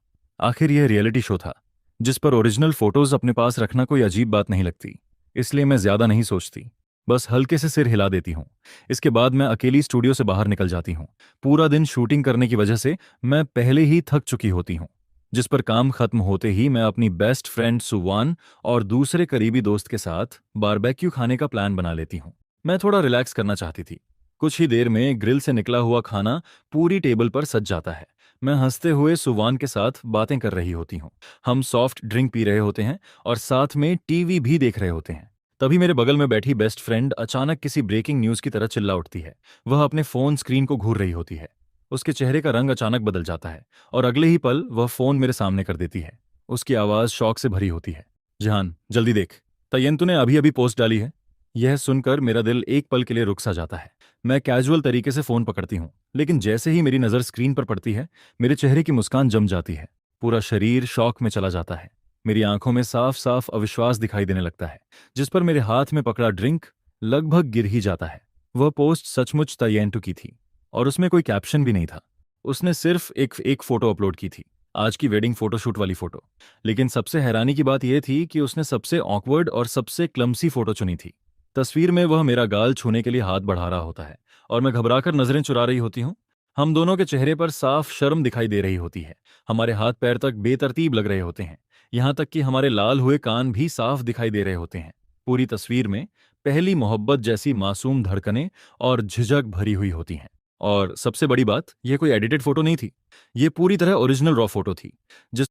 [SPEAKER 1] आखिर यह रियलिटी शो था, जिस पर ओरिजिनल फोटोज अपने पास रखना कोई अजीब बात नहीं लगती। इसलिए मैं ज्यादा नहीं सोचती, बस हल्के से सिर हिला देती हूँ। इसके बाद मैं अकेली स्टूडियो से बाहर निकल जाती हूँ। पूरा दिन शूटिंग करने की वजह से मैं पहले ही थक चुकी होती हूँ, जिस पर काम खत्म होते ही मैं अपनी बेस्ट फ्रेंड सुवान और दूसरे करीबी दोस्त के साथ बारबेक्यू खाने का प्लान बना लेती हूँ। मैं थोड़ा रिलैक्स करना चाहती थी। कुछ ही देर में ग्रिल से निकला हुआ खाना पूरी टेबल पर सज जाता है। मैं हंसते हुए सुवान के साथ बातें कर रही होती हूँ। हम सॉफ्ट ड्रिंक पी रहे होते हैं और साथ में टीवी भी देख रहे होते हैं। तभी मेरे बगल में बैठी बेस्ट फ्रेंड अचानक किसी ब्रेकिंग न्यूज की तरह चिल्ला उठती है। वह अपने फोन स्क्रीन को घूर रही होती है। उसके चेहरे का रंग अचानक बदल जाता है और अगले ही पल वह फोन मेरे सामने कर देती है। उसकी आवाज शौक से भरी होती है। जहान, जल्दी देख, तयंतु ने अभी अभी पोस्ट डाली है। यह सुनकर मेरा दिल एक पल के लिए रुक सा जाता है। मैं कैजुअल तरीके से फोन पकड़ती हूँ, लेकिन जैसे ही मेरी नजर स्क्रीन पर पड़ती है, मेरे चेहरे की मुस्कान जम जाती है। पूरा शरीर शौक में चला जाता है। मेरी आंखों में साफ साफ अविश्वास दिखाई देने लगता है, जिस पर मेरे हाथ में पकड़ा ड्रिंक लगभग गिर ही जाता है। वह पोस्ट सचमुच तयेंटू की थी और उसमें कोई कैप्शन भी नहीं था। उसने सिर्फ एक फोटो अपलोड की थी, आज की वेडिंग फोटोशूट वाली फोटो। लेकिन सबसे हैरानी की बात यह थी कि उसने सबसे ऑकवर्ड और सबसे क्लमसी फोटो चुनी थी। तस्वीर में वह मेरा गाल छूने के लिए हाथ बढ़ा रहा होता है और मैं घबराकर नजरें चुरा रही होती हूँ। हम दोनों के चेहरे पर साफ शर्म दिखाई दे रही होती है। हमारे हाथ पैर तक बेतरतीब लग रहे होते हैं, यहाँ तक कि हमारे लाल हुए कान भी साफ दिखाई दे रहे होते हैं। पूरी तस्वीर में पहली मोहब्बत जैसी मासूम धड़कनें और झिझक भरी हुई होती हैं। और सबसे बड़ी बात, यह कोई एडिटेड फोटो नहीं थी। यह पूरी तरह ओरिजिनल रॉ फोटो थी, जिस